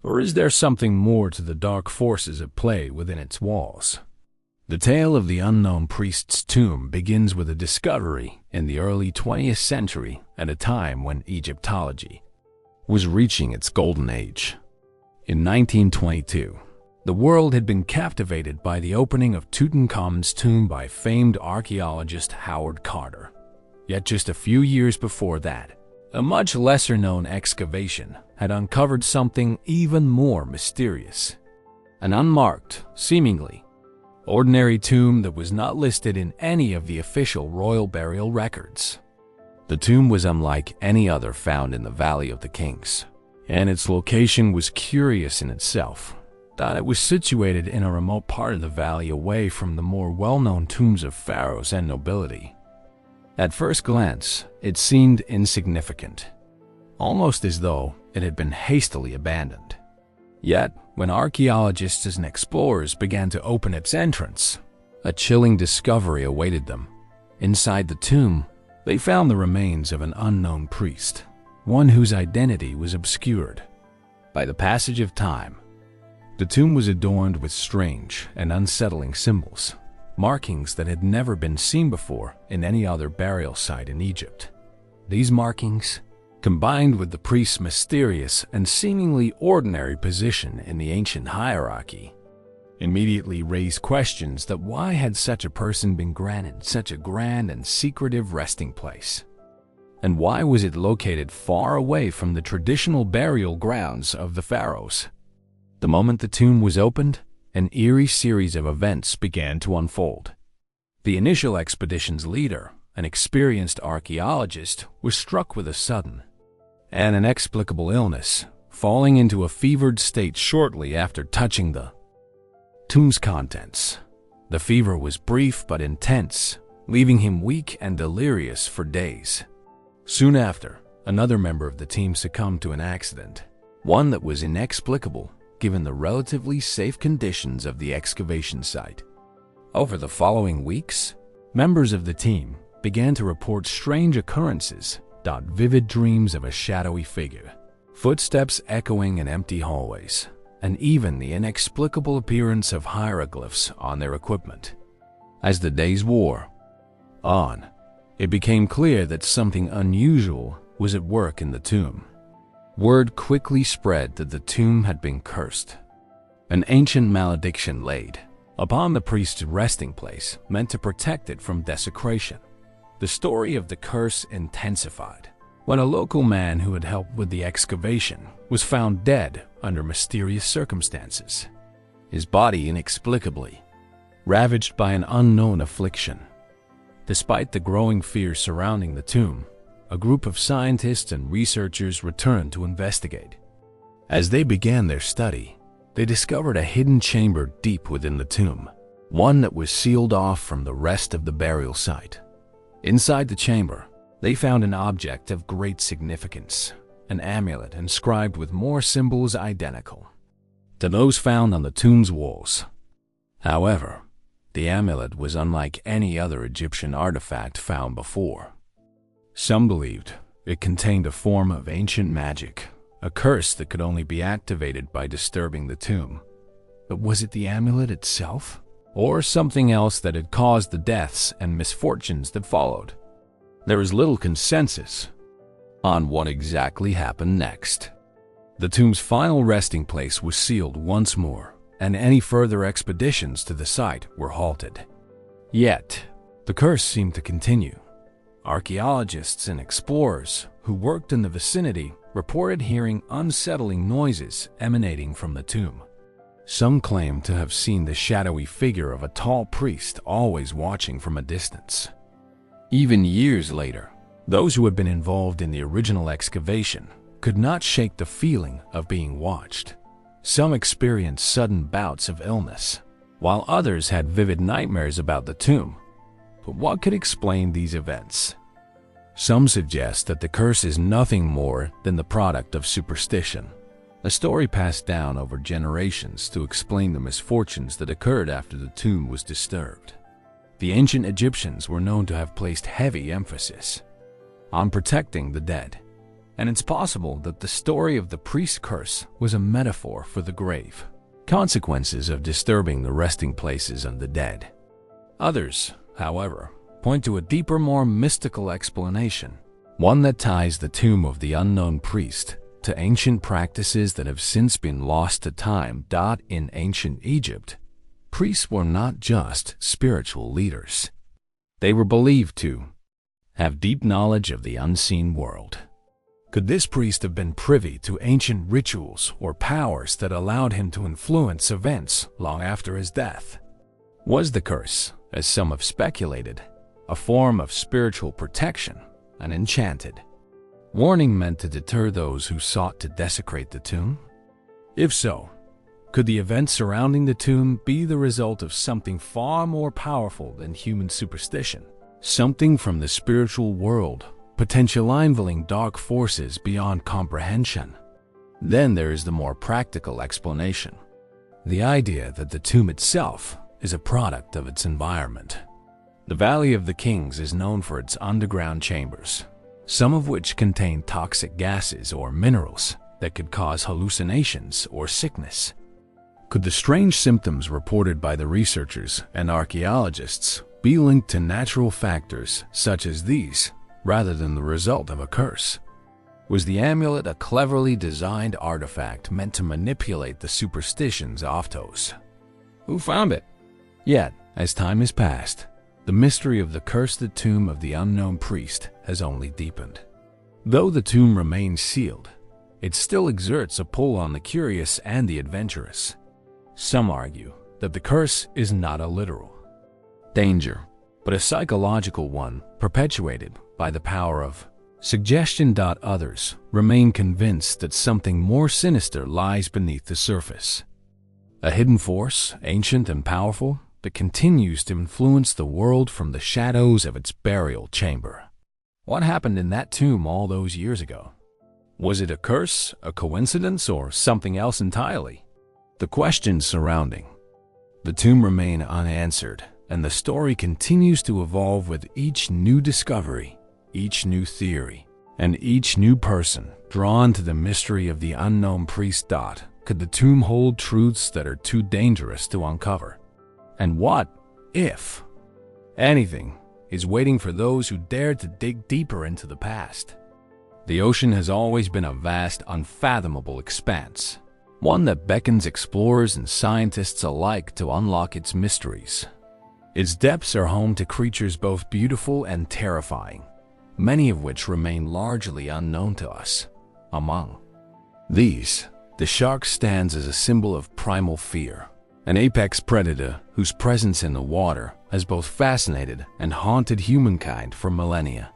Or is there something more to the dark forces at play within its walls? The tale of the unknown priest's tomb begins with a discovery in the early 20th century, at a time when Egyptology was reaching its golden age. In 1922, the world had been captivated by the opening of Tutankhamun's tomb by famed archaeologist Howard Carter. Yet just a few years before that, a much lesser-known excavation had uncovered something even more mysterious. An unmarked, seemingly ordinary tomb that was not listed in any of the official royal burial records. The tomb was unlike any other found in the Valley of the Kings, and its location was curious in itself, that it was situated in a remote part of the valley away from the more well-known tombs of pharaohs and nobility. At first glance, it seemed insignificant, almost as though it had been hastily abandoned. Yet, when archaeologists and explorers began to open its entrance, a chilling discovery awaited them. Inside the tomb, they found the remains of an unknown priest, one whose identity was obscured by the passage of time. The tomb was adorned with strange and unsettling symbols, markings that had never been seen before in any other burial site in Egypt. These markings, combined with the priest's mysterious and seemingly ordinary position in the ancient hierarchy, immediately raised questions that why had such a person been granted such a grand and secretive resting place? And why was it located far away from the traditional burial grounds of the pharaohs? The moment the tomb was opened, an eerie series of events began to unfold. The initial expedition's leader, an experienced archaeologist, was struck with a sudden and inexplicable illness, falling into a fevered state shortly after touching the tomb's contents. The fever was brief but intense, leaving him weak and delirious for days. Soon after, another member of the team succumbed to an accident, one that was inexplicable given the relatively safe conditions of the excavation site. Over the following weeks, members of the team began to report strange occurrences, vivid dreams of a shadowy figure, footsteps echoing in empty hallways, and even the inexplicable appearance of hieroglyphs on their equipment. As the days wore on, it became clear that something unusual was at work in the tomb. Word quickly spread that the tomb had been cursed. An ancient malediction laid upon the priest's resting place meant to protect it from desecration. The story of the curse intensified when a local man who had helped with the excavation was found dead under mysterious circumstances, his body inexplicably ravaged by an unknown affliction. Despite the growing fear surrounding the tomb, a group of scientists and researchers returned to investigate. As they began their study, they discovered a hidden chamber deep within the tomb, one that was sealed off from the rest of the burial site. Inside the chamber, they found an object of great significance, an amulet inscribed with more symbols identical to those found on the tomb's walls. However, the amulet was unlike any other Egyptian artifact found before. Some believed it contained a form of ancient magic, a curse that could only be activated by disturbing the tomb. But was it the amulet itself, or something else that had caused the deaths and misfortunes that followed? There was little consensus on what exactly happened next. The tomb's final resting place was sealed once more, and any further expeditions to the site were halted. Yet, the curse seemed to continue. Archaeologists and explorers who worked in the vicinity reported hearing unsettling noises emanating from the tomb. Some claimed to have seen the shadowy figure of a tall priest always watching from a distance. Even years later, those who had been involved in the original excavation could not shake the feeling of being watched. Some experienced sudden bouts of illness, while others had vivid nightmares about the tomb. But what could explain these events? Some suggest that the curse is nothing more than the product of superstition, a story passed down over generations to explain the misfortunes that occurred after the tomb was disturbed. The ancient Egyptians were known to have placed heavy emphasis on protecting the dead, and it's possible that the story of the priest's curse was a metaphor for the grave, consequences of disturbing the resting places of the dead. Others, however, point to a deeper, more mystical explanation, one that ties the tomb of the unknown priest to ancient practices that have since been lost to time. In ancient Egypt, priests were not just spiritual leaders. They were believed to have deep knowledge of the unseen world. Could this priest have been privy to ancient rituals or powers that allowed him to influence events long after his death? Was the curse, as some have speculated, a form of spiritual protection, an enchanted warning meant to deter those who sought to desecrate the tomb? If so, could the events surrounding the tomb be the result of something far more powerful than human superstition? Something from the spiritual world, potentially unveiling dark forces beyond comprehension? Then there is the more practical explanation, the idea that the tomb itself is a product of its environment. The Valley of the Kings is known for its underground chambers, some of which contain toxic gases or minerals that could cause hallucinations or sickness. Could the strange symptoms reported by the researchers and archaeologists be linked to natural factors such as these, rather than the result of a curse? Was the amulet a cleverly designed artifact meant to manipulate the superstitions of those who found it? Yet, as time has passed, the mystery of the cursed tomb of the unknown priest has only deepened. Though the tomb remains sealed, it still exerts a pull on the curious and the adventurous. Some argue that the curse is not a literal danger, but a psychological one perpetuated by the power of suggestion. Others remain convinced that something more sinister lies beneath the surface, a hidden force, ancient and powerful, that continues to influence the world from the shadows of its burial chamber. What happened in that tomb all those years ago? Was it a curse, a coincidence, or something else entirely? The questions surrounding the tomb remain unanswered, and the story continues to evolve with each new discovery, each new theory, and each new person drawn to the mystery of the unknown priest. Could the tomb hold truths that are too dangerous to uncover? And what if anything is waiting for those who dare to dig deeper into the past? The ocean has always been a vast, unfathomable expanse, one that beckons explorers and scientists alike to unlock its mysteries. Its depths are home to creatures both beautiful and terrifying, many of which remain largely unknown to us. Among these, the shark stands as a symbol of primal fear, an apex predator whose presence in the water has both fascinated and haunted humankind for millennia.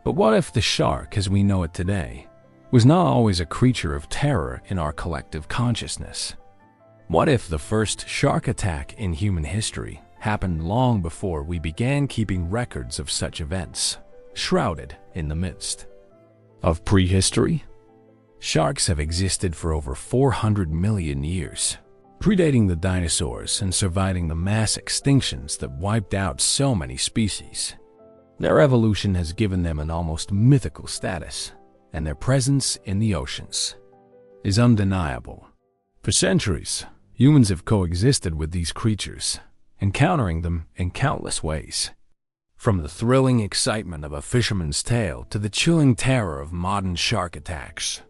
But what if the shark, as we know it today, was not always a creature of terror in our collective consciousness? What if the first shark attack in human history happened long before we began keeping records of such events, shrouded in the midst of prehistory? Sharks have existed for over 400 million years, predating the dinosaurs and surviving the mass extinctions that wiped out so many species. Their evolution has given them an almost mythical status, and their presence in the oceans is undeniable. For centuries, humans have coexisted with these creatures, encountering them in countless ways. From the thrilling excitement of a fisherman's tale to the chilling terror of modern shark attacks.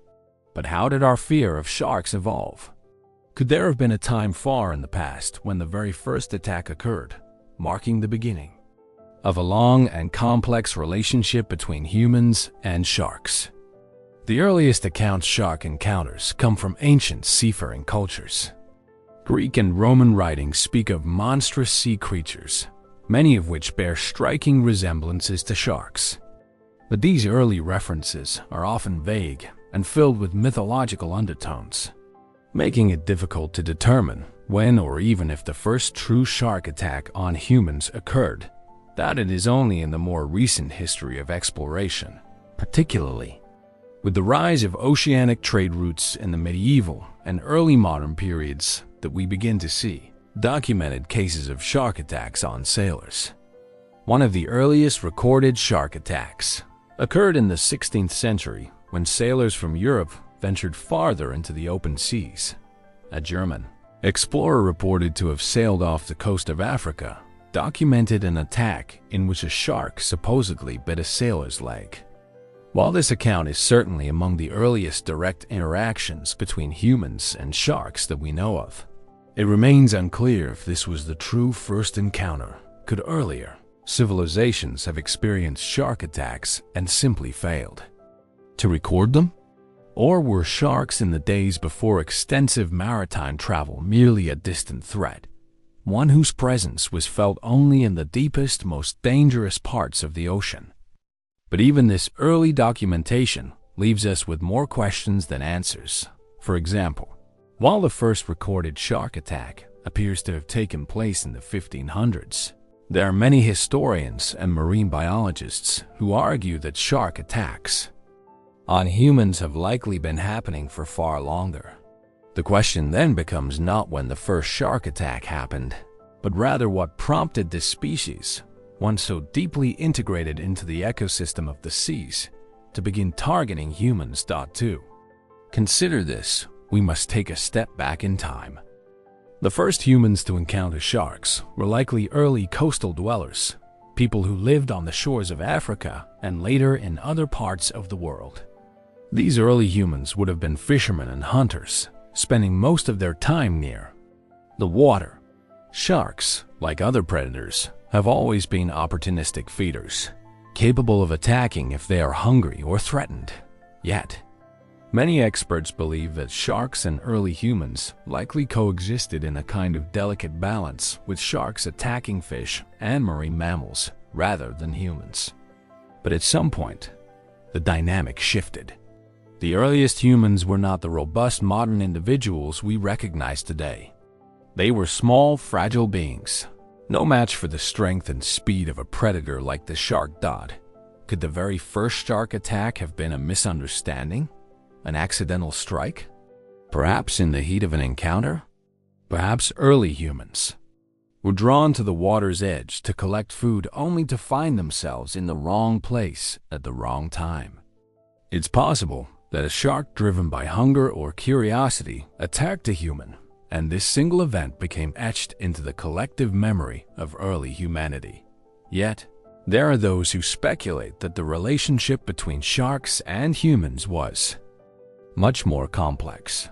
But how did our fear of sharks evolve? Could there have been a time far in the past when the very first attack occurred, marking the beginning of a long and complex relationship between humans and sharks? The earliest accounts shark encounters come from ancient seafaring cultures. Greek and Roman writings speak of monstrous sea creatures, many of which bear striking resemblances to sharks. But these early references are often vague and filled with mythological undertones, making it difficult to determine when or even if the first true shark attack on humans occurred. That it is only in the more recent history of exploration, particularly with the rise of oceanic trade routes in the medieval and early modern periods, that we begin to see documented cases of shark attacks on sailors. One of the earliest recorded shark attacks occurred in the 16th century when sailors from Europe ventured farther into the open seas. A German explorer reported to have sailed off the coast of Africa documented an attack in which a shark supposedly bit a sailor's leg. While this account is certainly among the earliest direct interactions between humans and sharks that we know of, it remains unclear if this was the true first encounter. Could earlier civilizations have experienced shark attacks and simply failed to record them? Or were sharks in the days before extensive maritime travel merely a distant threat, one whose presence was felt only in the deepest, most dangerous parts of the ocean? But even this early documentation leaves us with more questions than answers. For example, while the first recorded shark attack appears to have taken place in the 1500s, there are many historians and marine biologists who argue that shark attacks on humans have likely been happening for far longer. The question then becomes not when the first shark attack happened, but rather what prompted this species, once so deeply integrated into the ecosystem of the seas, to begin targeting humans. To consider this, we must take a step back in time. The first humans to encounter sharks were likely early coastal dwellers, people who lived on the shores of Africa and later in other parts of the world. These early humans would have been fishermen and hunters, spending most of their time near the water. Sharks, like other predators, have always been opportunistic feeders, capable of attacking if they are hungry or threatened. Yet, many experts believe that sharks and early humans likely coexisted in a kind of delicate balance, with sharks attacking fish and marine mammals rather than humans. But at some point, the dynamic shifted. The earliest humans were not the robust modern individuals we recognize today. They were small, fragile beings, no match for the strength and speed of a predator like the shark. Could the very first shark attack have been a misunderstanding? An accidental strike? Perhaps in the heat of an encounter? Perhaps early humans were drawn to the water's edge to collect food only to find themselves in the wrong place at the wrong time. It's possible that a shark driven by hunger or curiosity attacked a human, and this single event became etched into the collective memory of early humanity. Yet, there are those who speculate that the relationship between sharks and humans was much more complex.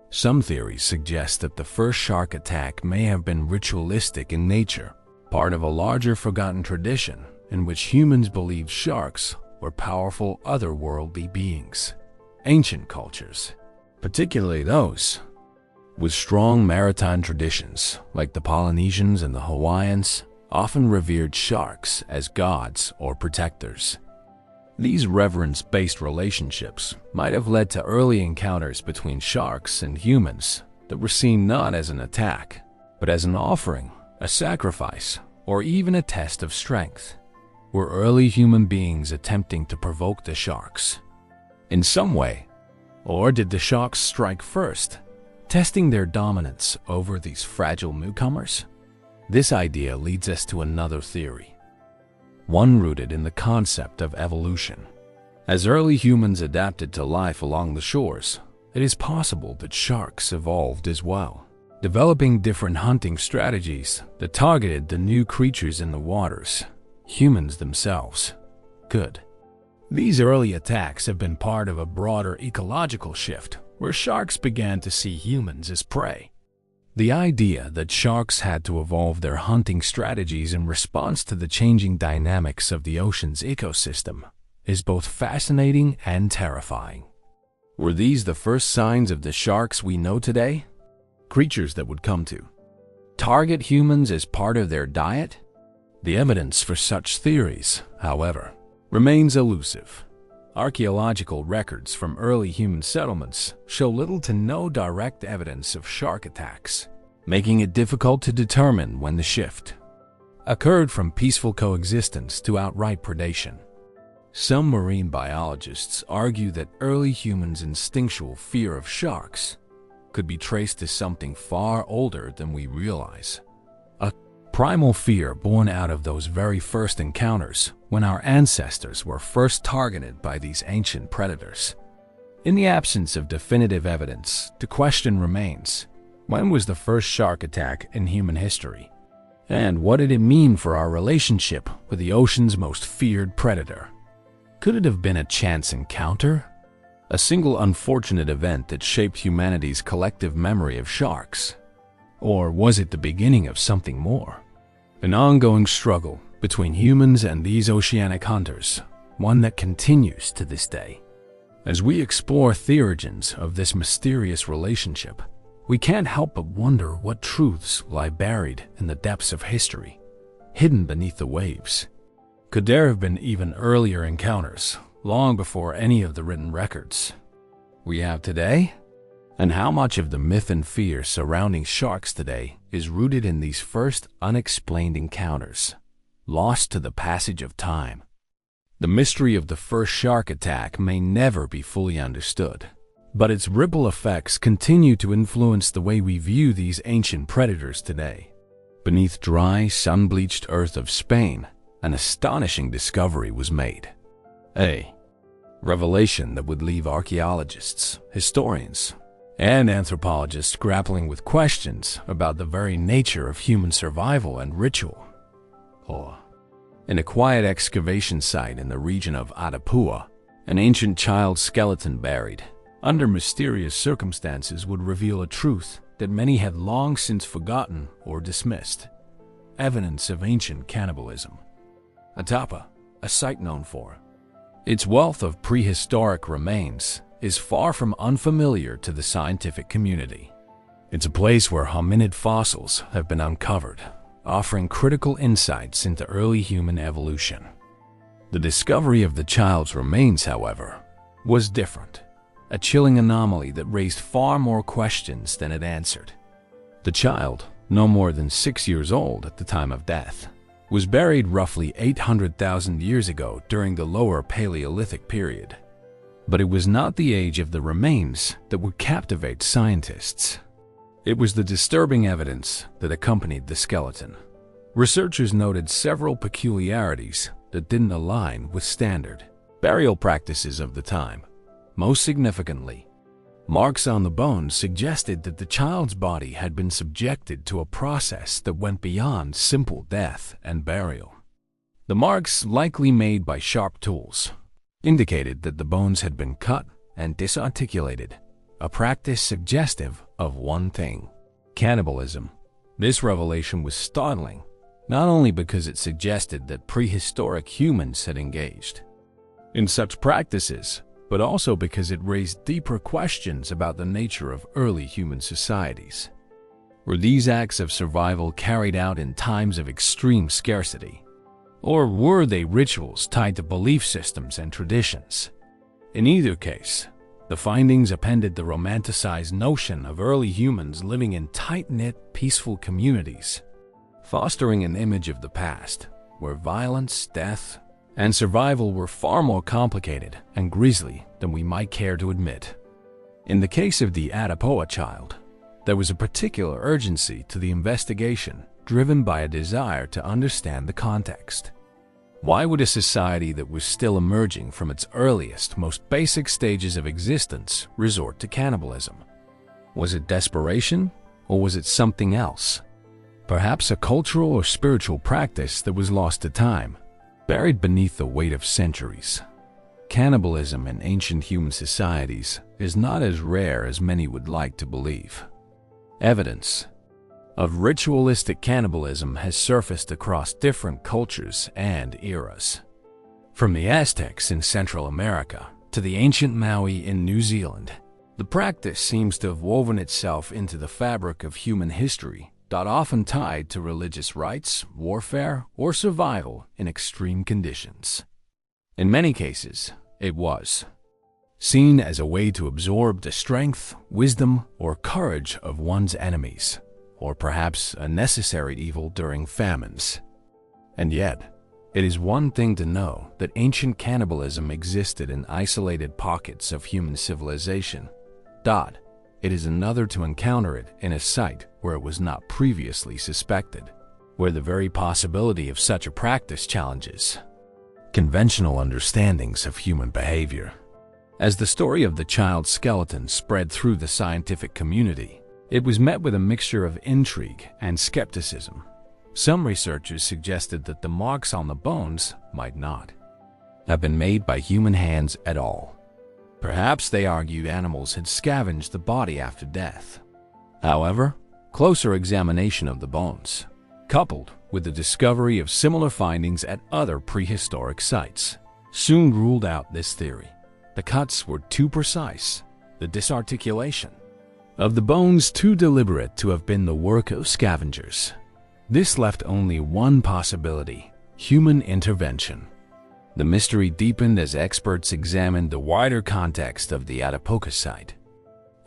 Some theories suggest that the first shark attack may have been ritualistic in nature, part of a larger forgotten tradition in which humans believed sharks were powerful otherworldly beings. Ancient cultures, particularly those with strong maritime traditions like the Polynesians and the Hawaiians, often revered sharks as gods or protectors. These reverence-based relationships might have led to early encounters between sharks and humans that were seen not as an attack, but as an offering, a sacrifice, or even a test of strength. Were early human beings attempting to provoke the sharks in some way? Or did the sharks strike first, testing their dominance over these fragile newcomers? This idea leads us to another theory, one rooted in the concept of evolution. As early humans adapted to life along the shores, it is possible that sharks evolved as well, developing different hunting strategies that targeted the new creatures in the waters. Humans themselves could. These early attacks have been part of a broader ecological shift where sharks began to see humans as prey. The idea that sharks had to evolve their hunting strategies in response to the changing dynamics of the ocean's ecosystem is both fascinating and terrifying. Were these the first signs of the sharks we know today? Creatures that would come to target humans as part of their diet? The evidence for such theories, however, remains elusive. Archaeological records from early human settlements show little to no direct evidence of shark attacks, making it difficult to determine when the shift occurred from peaceful coexistence to outright predation. Some marine biologists argue that early humans' instinctual fear of sharks could be traced to something far older than we realize. A primal fear born out of those very first encounters when our ancestors were first targeted by these ancient predators. In the absence of definitive evidence, the question remains: when was the first shark attack in human history? And what did it mean for our relationship with the ocean's most feared predator? Could it have been a chance encounter? A single unfortunate event that shaped humanity's collective memory of sharks? Or was it the beginning of something more? An ongoing struggle between humans and these oceanic hunters, one that continues to this day. As we explore the origins of this mysterious relationship, we can't help but wonder what truths lie buried in the depths of history, hidden beneath the waves. Could there have been even earlier encounters, long before any of the written records we have today? And how much of the myth and fear surrounding sharks today is rooted in these first unexplained encounters, lost to the passage of time? The mystery of the first shark attack may never be fully understood, but its ripple effects continue to influence the way we view these ancient predators today. Beneath dry, sun-bleached earth of Spain, an astonishing discovery was made. A revelation that would leave archaeologists, historians, and anthropologists grappling with questions about the very nature of human survival and ritual. In a quiet excavation site in the region of Atapua, an ancient child skeleton buried under mysterious circumstances would reveal a truth that many had long since forgotten or dismissed: evidence of ancient cannibalism. Atapa, a site known for its wealth of prehistoric remains, is far from unfamiliar to the scientific community. It's a place where hominid fossils have been uncovered, offering critical insights into early human evolution. The discovery of the child's remains, however, was different, a chilling anomaly that raised far more questions than it answered. The child, no more than 6 years old at the time of death, was buried roughly 800,000 years ago during the Lower Paleolithic period. But it was not the age of the remains that would captivate scientists. It was the disturbing evidence that accompanied the skeleton. Researchers noted several peculiarities that didn't align with standard burial practices of the time. Most significantly, marks on the bones suggested that the child's body had been subjected to a process that went beyond simple death and burial. The marks, likely made by sharp tools, indicated that the bones had been cut and disarticulated, a practice suggestive of one thing: cannibalism. This revelation was startling, not only because it suggested that prehistoric humans had engaged in such practices, but also because it raised deeper questions about the nature of early human societies. Were these acts of survival carried out in times of extreme scarcity? Or were they rituals tied to belief systems and traditions? In either case, the findings appended the romanticized notion of early humans living in tight-knit, peaceful communities, fostering an image of the past where violence, death, and survival were far more complicated and grisly than we might care to admit. In the case of the Atapua child, there was a particular urgency to the investigation, driven by a desire to understand the context. Why would a society that was still emerging from its earliest, most basic stages of existence resort to cannibalism? Was it desperation, or was it something else? Perhaps a cultural or spiritual practice that was lost to time, buried beneath the weight of centuries. Cannibalism in ancient human societies is not as rare as many would like to believe. Evidence of ritualistic cannibalism has surfaced across different cultures and eras. From the Aztecs in Central America to the ancient Maui in New Zealand, the practice seems to have woven itself into the fabric of human history often tied to religious rites, warfare, or survival in extreme conditions. In many cases, it was seen as a way to absorb the strength, wisdom, or courage of one's enemies, or perhaps a necessary evil during famines. And yet, it is one thing to know that ancient cannibalism existed in isolated pockets of human civilization. It is another to encounter it in a site where it was not previously suspected, where the very possibility of such a practice challenges conventional understandings of human behavior. As the story of the child's skeleton spread through the scientific community, it was met with a mixture of intrigue and skepticism. Some researchers suggested that the marks on the bones might not have been made by human hands at all. Perhaps, they argued, animals had scavenged the body after death. However, closer examination of the bones, coupled with the discovery of similar findings at other prehistoric sites, soon ruled out this theory. The cuts were too precise, the disarticulation of the bones too deliberate to have been the work of scavengers. This left only one possibility: human intervention. The mystery deepened as experts examined the wider context of the Atapuerca site.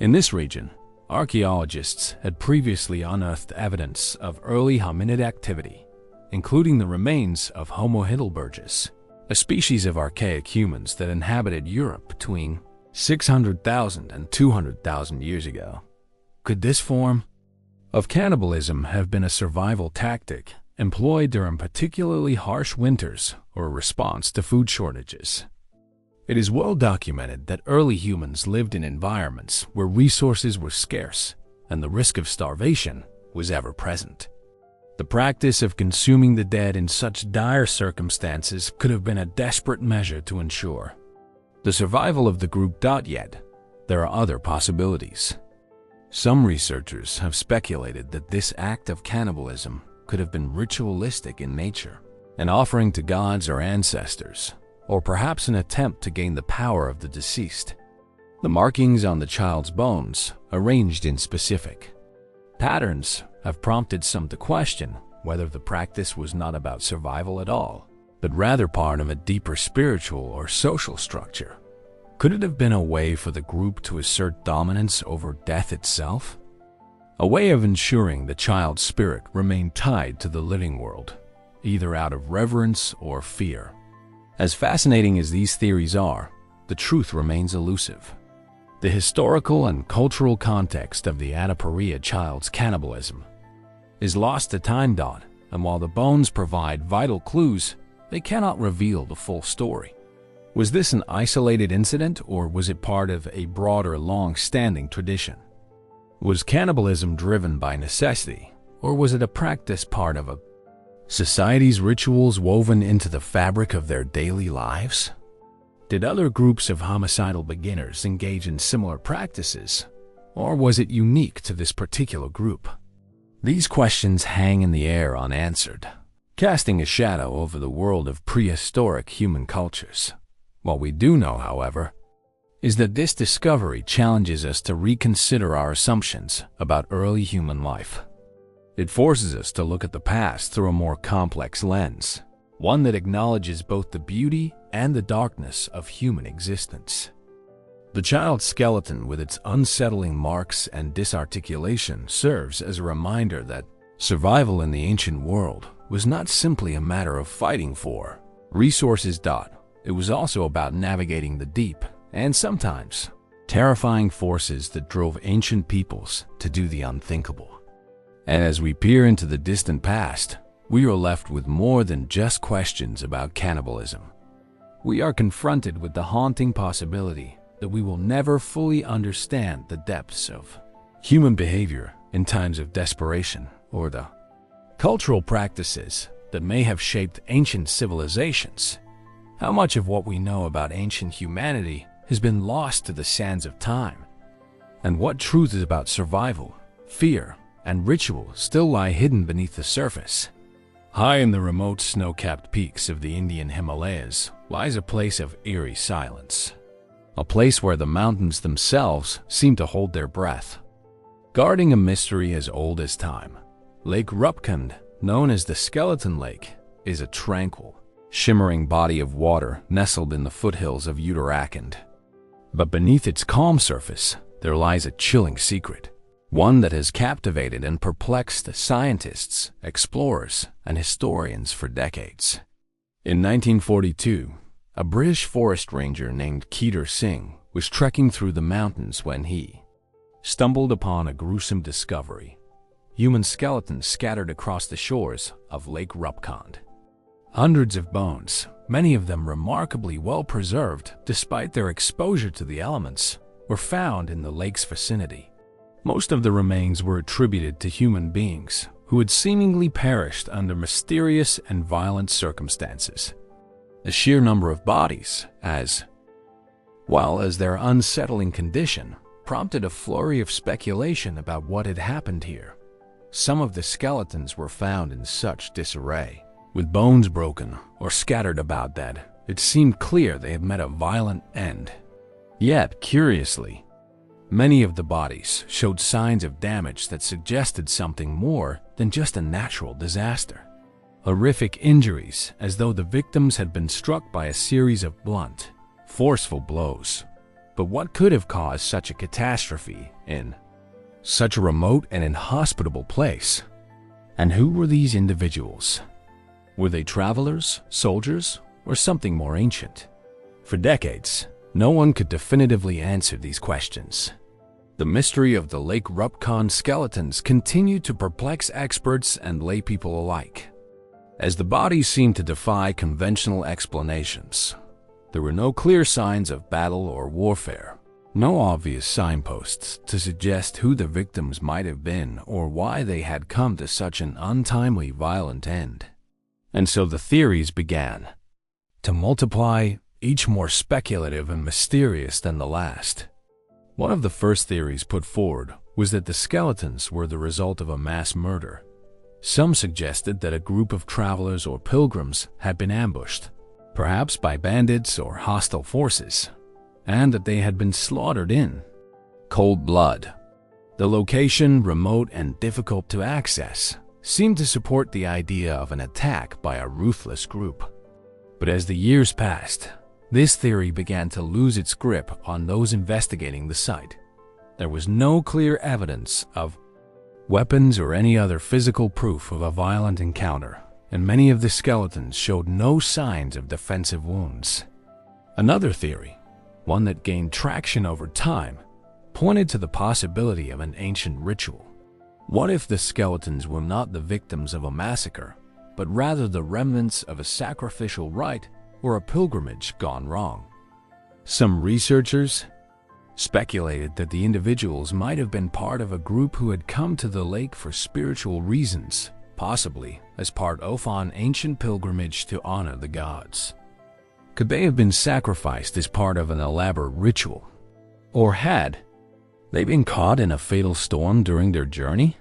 In this region, archaeologists had previously unearthed evidence of early hominid activity, including the remains of Homo heidelbergus, a species of archaic humans that inhabited Europe between 600,000 and 200,000 years ago. Could this form of cannibalism have been a survival tactic employed during particularly harsh winters or a response to food shortages? It is well documented that early humans lived in environments where resources were scarce and the risk of starvation was ever present. The practice of consuming the dead in such dire circumstances could have been a desperate measure to ensure the survival of the group. Yet, there are other possibilities. Some researchers have speculated that this act of cannibalism could have been ritualistic in nature, an offering to gods or ancestors, or perhaps an attempt to gain the power of the deceased. The markings on the child's bones, arranged in specific patterns, have prompted some to question whether the practice was not about survival at all, but rather part of a deeper spiritual or social structure. Could it have been a way for the group to assert dominance over death itself? A way of ensuring the child's spirit remained tied to the living world, either out of reverence or fear. As fascinating as these theories are, the truth remains elusive. The historical and cultural context of the Atapuerca child's cannibalism is lost to time. And while the bones provide vital clues, they cannot reveal the full story. Was this an isolated incident, or was it part of a broader, long-standing tradition? Was cannibalism driven by necessity, or was it a practice part of a society's rituals woven into the fabric of their daily lives? Did other groups of homicidal beginners engage in similar practices, or was it unique to this particular group? These questions hang in the air unanswered, casting a shadow over the world of prehistoric human cultures. What we do know, however, is that this discovery challenges us to reconsider our assumptions about early human life. It forces us to look at the past through a more complex lens, one that acknowledges both the beauty and the darkness of human existence. The child's skeleton, with its unsettling marks and disarticulation, serves as a reminder that survival in the ancient world was not simply a matter of fighting for resources. It was also about navigating the deep and sometimes terrifying forces that drove ancient peoples to do the unthinkable. And as we peer into the distant past, we are left with more than just questions about cannibalism. We are confronted with the haunting possibility that we will never fully understand the depths of human behavior in times of desperation, or the cultural practices that may have shaped ancient civilizations. How much of what we know about ancient humanity has been lost to the sands of time? And what truths about survival, fear, and ritual still lie hidden beneath the surface? High in the remote snow-capped peaks of the Indian Himalayas lies a place of eerie silence. A place where the mountains themselves seem to hold their breath, guarding a mystery as old as time. Lake Rupkund, known as the Skeleton Lake, is a tranquil, shimmering body of water nestled in the foothills of Uttarakhand. But beneath its calm surface, there lies a chilling secret, one that has captivated and perplexed scientists, explorers, and historians for decades. In 1942, a British forest ranger named Keter Singh was trekking through the mountains when he stumbled upon a gruesome discovery: human skeletons scattered across the shores of Lake Rupkund. Hundreds of bones, many of them remarkably well preserved despite their exposure to the elements, were found in the lake's vicinity. Most of the remains were attributed to human beings who had seemingly perished under mysterious and violent circumstances. The sheer number of bodies, as well as their unsettling condition, prompted a flurry of speculation about what had happened here. Some of the skeletons were found in such disarray, with bones broken or scattered about, that it seemed clear they had met a violent end. Yet, curiously, many of the bodies showed signs of damage that suggested something more than just a natural disaster. Horrific injuries, as though the victims had been struck by a series of blunt, forceful blows. But what could have caused such a catastrophe in such a remote and inhospitable place? And who were these individuals? Were they travelers, soldiers, or something more ancient? For decades, no one could definitively answer these questions. The mystery of the Lake Rupkund skeletons continued to perplex experts and laypeople alike. As the bodies seemed to defy conventional explanations, there were no clear signs of battle or warfare, no obvious signposts to suggest who the victims might have been or why they had come to such an untimely, violent end. And so the theories began to multiply, each more speculative and mysterious than the last. One of the first theories put forward was that the skeletons were the result of a mass murder. Some suggested that a group of travelers or pilgrims had been ambushed, perhaps by bandits or hostile forces, and that they had been slaughtered in cold blood. The location, remote and difficult to access, seemed to support the idea of an attack by a ruthless group. But as the years passed, this theory began to lose its grip on those investigating the site. There was no clear evidence of weapons or any other physical proof of a violent encounter, and many of the skeletons showed no signs of defensive wounds. Another theory, one that gained traction over time, pointed to the possibility of an ancient ritual. What if the skeletons were not the victims of a massacre, but rather the remnants of a sacrificial rite or a pilgrimage gone wrong? Some researchers speculated that the individuals might have been part of a group who had come to the lake for spiritual reasons, possibly as part of an ancient pilgrimage to honor the gods. Could they have been sacrificed as part of an elaborate ritual? Or had they been caught in a fatal storm during their journey?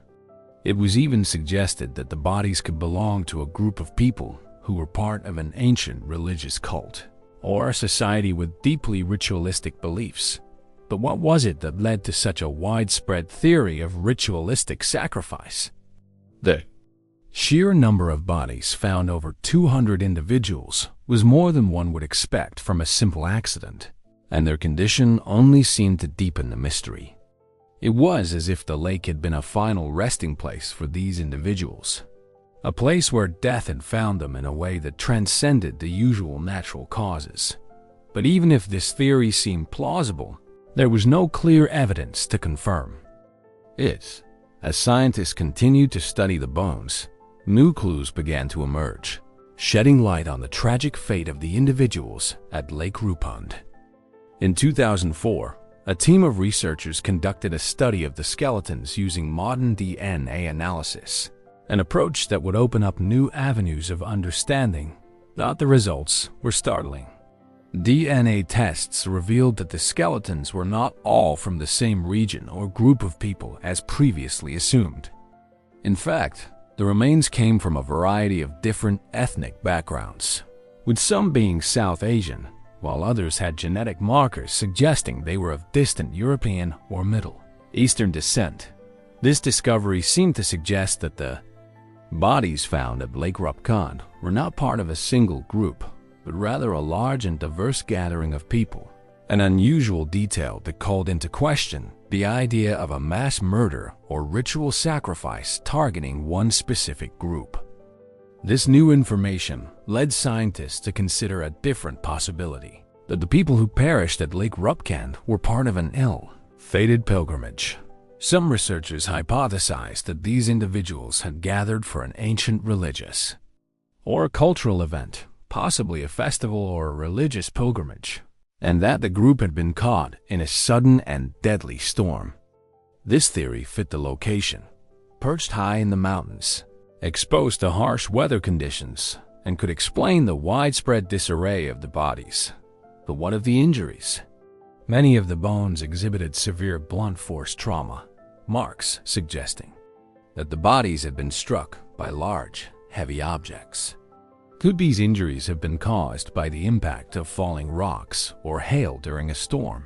It was even suggested that the bodies could belong to a group of people who were part of an ancient religious cult, or a society with deeply ritualistic beliefs. But what was it that led to such a widespread theory of ritualistic sacrifice? The sheer number of bodies, found over 200 individuals, was more than one would expect from a simple accident, and their condition only seemed to deepen the mystery. It was as if the lake had been a final resting place for these individuals, a place where death had found them in a way that transcended the usual natural causes. But even if this theory seemed plausible, there was no clear evidence to confirm it. As scientists continued to study the bones, new clues began to emerge, shedding light on the tragic fate of the individuals at Lake Rupkund. In 2004, a team of researchers conducted a study of the skeletons using modern DNA analysis, an approach that would open up new avenues of understanding. But the results were startling. DNA tests revealed that the skeletons were not all from the same region or group of people as previously assumed. In fact, the remains came from a variety of different ethnic backgrounds, with some being South Asian, while others had genetic markers suggesting they were of distant European or Middle Eastern descent. This discovery seemed to suggest that the Bodies found at Lake Rupkand were not part of a single group, but rather a large and diverse gathering of people, an unusual detail that called into question the idea of a mass murder or ritual sacrifice targeting one specific group. This new information led scientists to consider a different possibility, that the people who perished at Lake Rupkand were part of an ill-fated pilgrimage. Some researchers hypothesized that these individuals had gathered for an ancient religious or cultural event, possibly a festival or a religious pilgrimage, and that the group had been caught in a sudden and deadly storm. This theory fit the location, perched high in the mountains, exposed to harsh weather conditions, and could explain the widespread disarray of the bodies. But what of the injuries? Many of the bones exhibited severe blunt force trauma, marks suggesting that the bodies had been struck by large, heavy objects. Could these injuries have been caused by the impact of falling rocks or hail during a storm?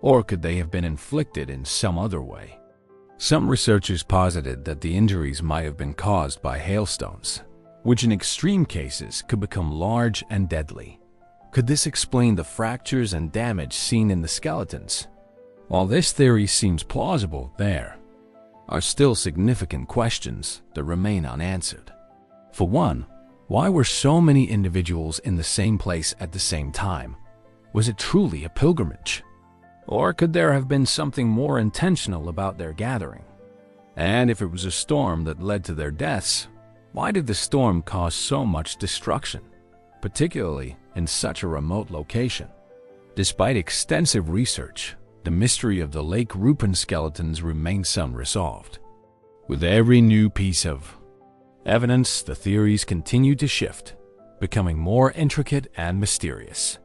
Or could they have been inflicted in some other way? Some researchers posited that the injuries might have been caused by hailstones, which in extreme cases could become large and deadly. Could this explain the fractures and damage seen in the skeletons? While this theory seems plausible, there are still significant questions that remain unanswered. For one, why were so many individuals in the same place at the same time? Was it truly a pilgrimage? Or could there have been something more intentional about their gathering? And if it was a storm that led to their deaths, why did the storm cause so much destruction, particularly in such a remote location? Despite extensive research, the mystery of the Lake Rupkand skeletons remains unresolved. With every new piece of evidence, the theories continue to shift, becoming more intricate and mysterious.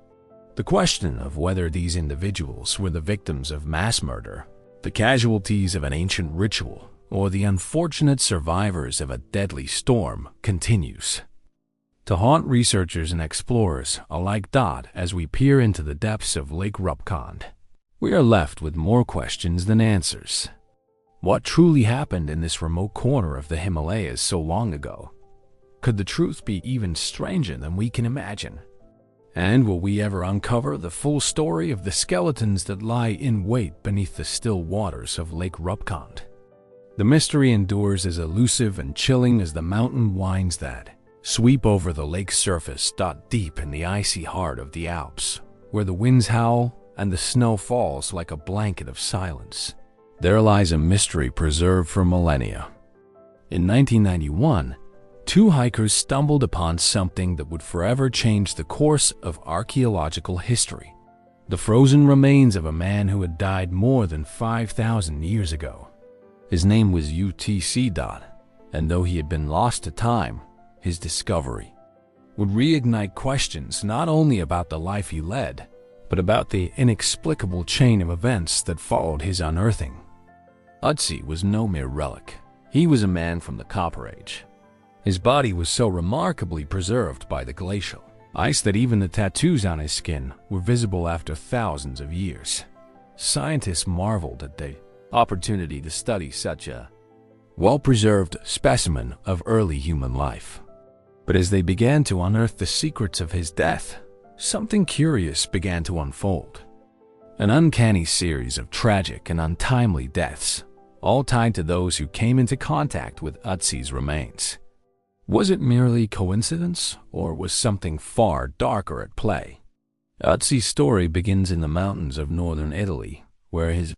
The question of whether these individuals were the victims of mass murder, the casualties of an ancient ritual, or the unfortunate survivors of a deadly storm continues to haunt researchers and explorers alike. As we peer into the depths of Lake Rupkand, we are left with more questions than answers. What truly happened in this remote corner of the Himalayas so long ago? Could the truth be even stranger than we can imagine? And will we ever uncover the full story of the skeletons that lie in wait beneath the still waters of Lake Rupkand? The mystery endures as elusive and chilling as the mountain winds that sweep over the lake's surface. Deep in the icy heart of the Alps, where the winds howl and the snow falls like a blanket of silence, there lies a mystery preserved for millennia. In 1991, two hikers stumbled upon something that would forever change the course of archaeological history: the frozen remains of a man who had died more than 5,000 years ago. His name was UTC. And though he had been lost to time, his discovery would reignite questions not only about the life he led, but about the inexplicable chain of events that followed his unearthing. Utsi was no mere relic. He was a man from the Copper Age. His body was so remarkably preserved by the glacial ice that even the tattoos on his skin were visible after thousands of years. Scientists marveled at the opportunity to study such a well-preserved specimen of early human life. But as they began to unearth the secrets of his death, something curious began to unfold. An uncanny series of tragic and untimely deaths, all tied to those who came into contact with Utsi's remains. Was it merely coincidence, or was something far darker at play? Utsi's story begins in the mountains of northern Italy, where his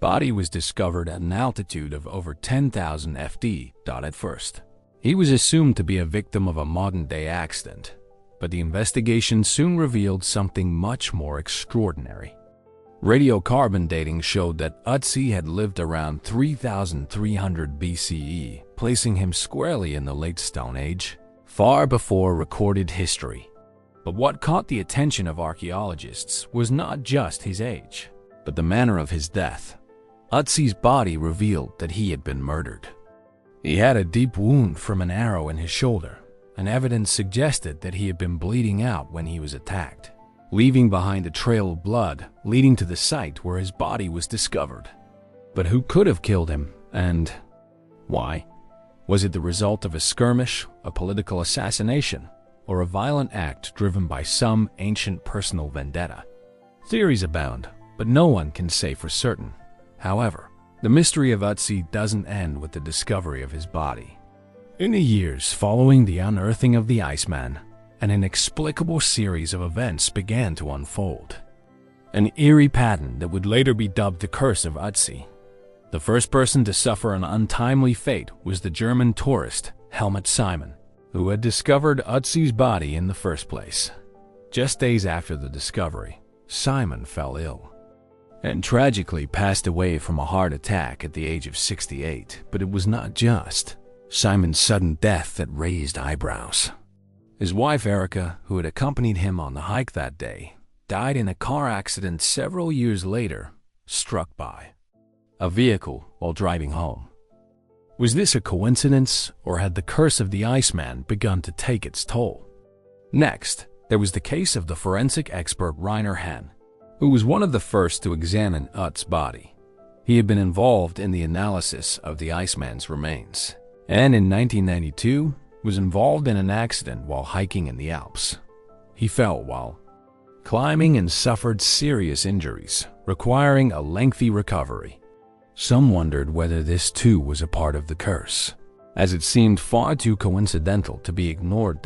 body was discovered at an altitude of over 10,000 FT. At first, he was assumed to be a victim of a modern-day accident, but the investigation soon revealed something much more extraordinary. Radiocarbon dating showed that Utsi had lived around 3,300 BCE, placing him squarely in the late Stone Age, far before recorded history. But what caught the attention of archaeologists was not just his age, but the manner of his death. Utsi's body revealed that he had been murdered. He had a deep wound from an arrow in his shoulder, and evidence suggested that he had been bleeding out when he was attacked, leaving behind a trail of blood leading to the site where his body was discovered. But who could have killed him, and why? Was it the result of a skirmish, a political assassination, or a violent act driven by some ancient personal vendetta? Theories abound, but no one can say for certain. However, the mystery of Ötzi doesn't end with the discovery of his body. In the years following the unearthing of the Iceman, an inexplicable series of events began to unfold. An eerie pattern that would later be dubbed the Curse of Ötzi. The first person to suffer an untimely fate was the German tourist Helmut Simon, who had discovered Ötzi's body in the first place. Just days after the discovery, Simon fell ill and tragically passed away from a heart attack at the age of 68. But it was not just Simon's sudden death that raised eyebrows. His wife Erica, who had accompanied him on the hike that day, died in a car accident several years later, struck by a vehicle while driving home. Was this a coincidence, or had the curse of the Iceman begun to take its toll? Next, there was the case of the forensic expert Rainer Hahn, who was one of the first to examine Ötz's body. He had been involved in the analysis of the Iceman's remains, and in 1992 was involved in an accident while hiking in the Alps. He fell while climbing and suffered serious injuries, requiring a lengthy recovery. Some wondered whether this too was a part of the curse, as it seemed far too coincidental to be ignored.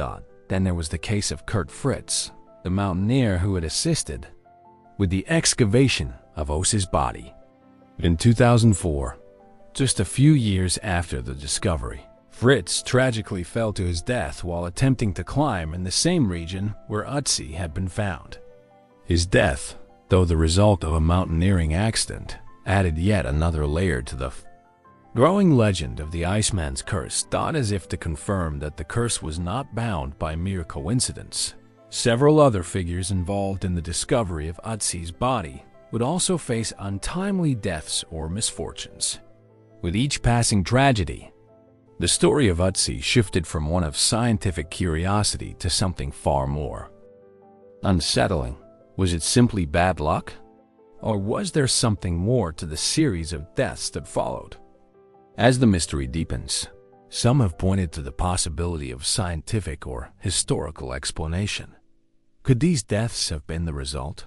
Then there was the case of Kurt Fritz, the mountaineer who had assisted with the excavation of Ötz's body. In 2004, just a few years after the discovery, Fritz tragically fell to his death while attempting to climb in the same region where Ötzi had been found. His death, though the result of a mountaineering accident, added yet another layer to the growing legend of the Iceman's curse, as if to confirm that the curse was not bound by mere coincidence. Several other figures involved in the discovery of Ötzi's body would also face untimely deaths or misfortunes. With each passing tragedy, the story of Ötzi shifted from one of scientific curiosity to something far more unsettling. Was it simply bad luck? Or was there something more to the series of deaths that followed? As the mystery deepens, some have pointed to the possibility of scientific or historical explanation. Could these deaths have been the result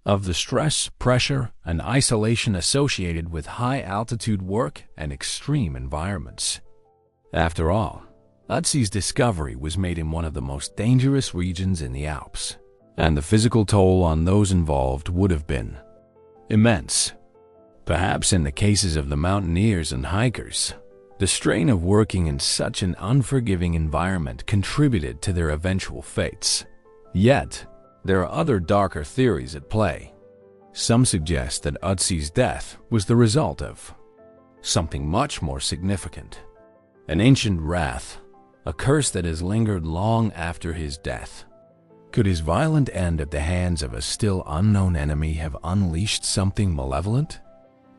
of the stress, pressure, and isolation associated with high-altitude work and extreme environments? After all, Ötzi's discovery was made in one of the most dangerous regions in the Alps, and the physical toll on those involved would have been immense. Perhaps in the cases of the mountaineers and hikers, the strain of working in such an unforgiving environment contributed to their eventual fates. Yet, there are other darker theories at play. Some suggest that Ötzi's death was the result of something much more significant. An ancient wrath, a curse that has lingered long after his death. Could his violent end at the hands of a still unknown enemy have unleashed something malevolent?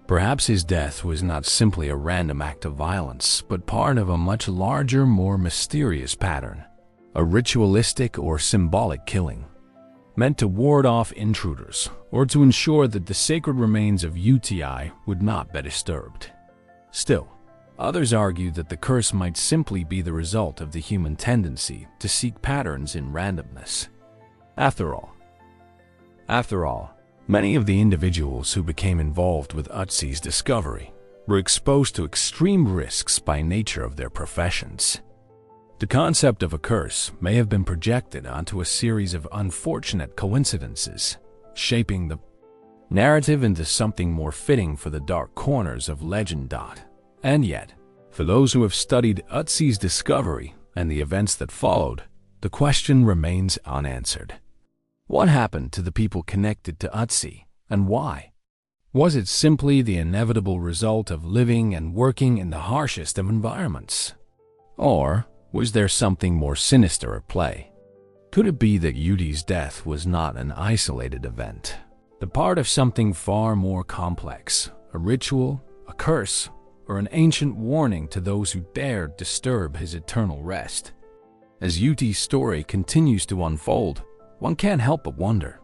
Perhaps his death was not simply a random act of violence, but part of a much larger, more mysterious pattern. A ritualistic or symbolic killing, meant to ward off intruders or to ensure that the sacred remains of Ötzi would not be disturbed. Still, others argue that the curse might simply be the result of the human tendency to seek patterns in randomness. After all, many of the individuals who became involved with Ötzi's discovery were exposed to extreme risks by nature of their professions. The concept of a curse may have been projected onto a series of unfortunate coincidences, shaping the narrative into something more fitting for the dark corners of legend. And yet, for those who have studied Ötzi's discovery and the events that followed, the question remains unanswered. What happened to the people connected to Ötzi, and why? Was it simply the inevitable result of living and working in the harshest of environments? Or was there something more sinister at play? Could it be that Ötzi's death was not an isolated event, the part of something far more complex, a ritual, a curse, or an ancient warning to those who dared disturb his eternal rest? As Ötzi's story continues to unfold, one can't help but wonder,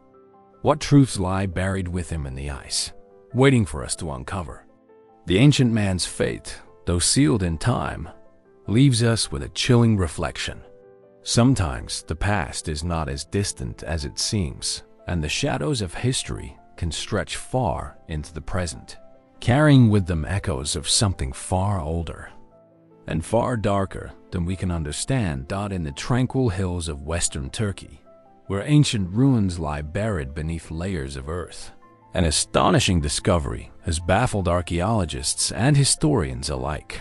what truths lie buried with him in the ice, waiting for us to uncover? The ancient man's fate, though sealed in time, leaves us with a chilling reflection. Sometimes the past is not as distant as it seems, and the shadows of history can stretch far into the present, carrying with them echoes of something far older and far darker than we can understand. In the tranquil hills of western Turkey, where ancient ruins lie buried beneath layers of earth, an astonishing discovery has baffled archaeologists and historians alike.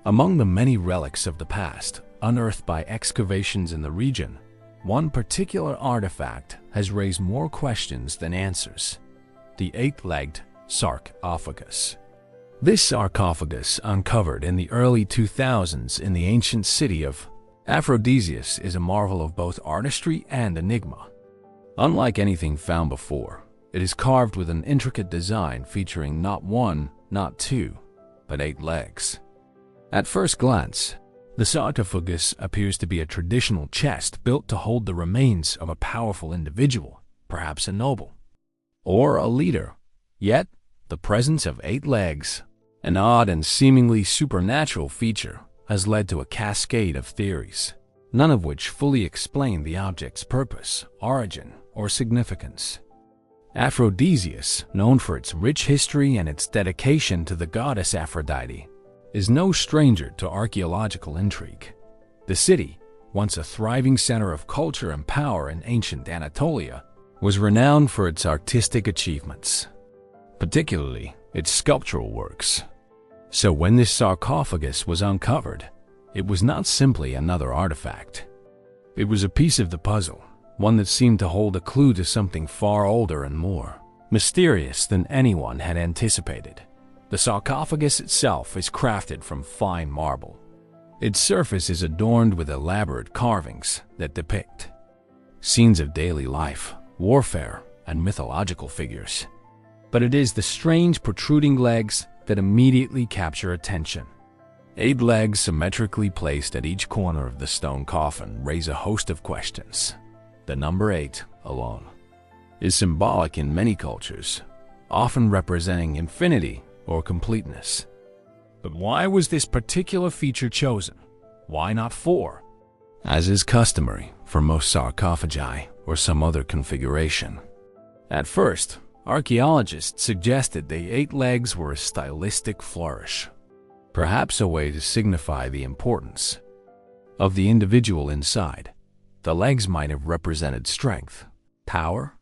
Among the many relics of the past unearthed by excavations in the region, one particular artifact has raised more questions than answers: the eight-legged sarcophagus. This sarcophagus, uncovered in the early 2000s in the ancient city of Aphrodisias, is a marvel of both artistry and enigma. Unlike anything found before, it is carved with an intricate design featuring not one, not two, but 8 legs. At first glance, the sarcophagus appears to be a traditional chest built to hold the remains of a powerful individual, perhaps a noble or a leader. Yet, the presence of 8 legs, an odd and seemingly supernatural feature, has led to a cascade of theories, none of which fully explain the object's purpose, origin, or significance. Aphrodisias, known for its rich history and its dedication to the goddess Aphrodite, is no stranger to archaeological intrigue. The city, once a thriving center of culture and power in ancient Anatolia, was renowned for its artistic achievements, particularly its sculptural works. So when this sarcophagus was uncovered, it was not simply another artifact. It was a piece of the puzzle, one that seemed to hold a clue to something far older and more mysterious than anyone had anticipated. The sarcophagus itself is crafted from fine marble. Its surface is adorned with elaborate carvings that depict scenes of daily life, warfare, and mythological figures. But it is the strange protruding legs that immediately capture attention. 8 legs symmetrically placed at each corner of the stone coffin raise a host of questions. The number 8 alone is symbolic in many cultures, often representing infinity or completeness. But why was this particular feature chosen? Why not 4, as is customary for most sarcophagi, or some other configuration? At first, archaeologists suggested the 8 legs were a stylistic flourish, perhaps a way to signify the importance of the individual inside. The legs might have represented strength, power,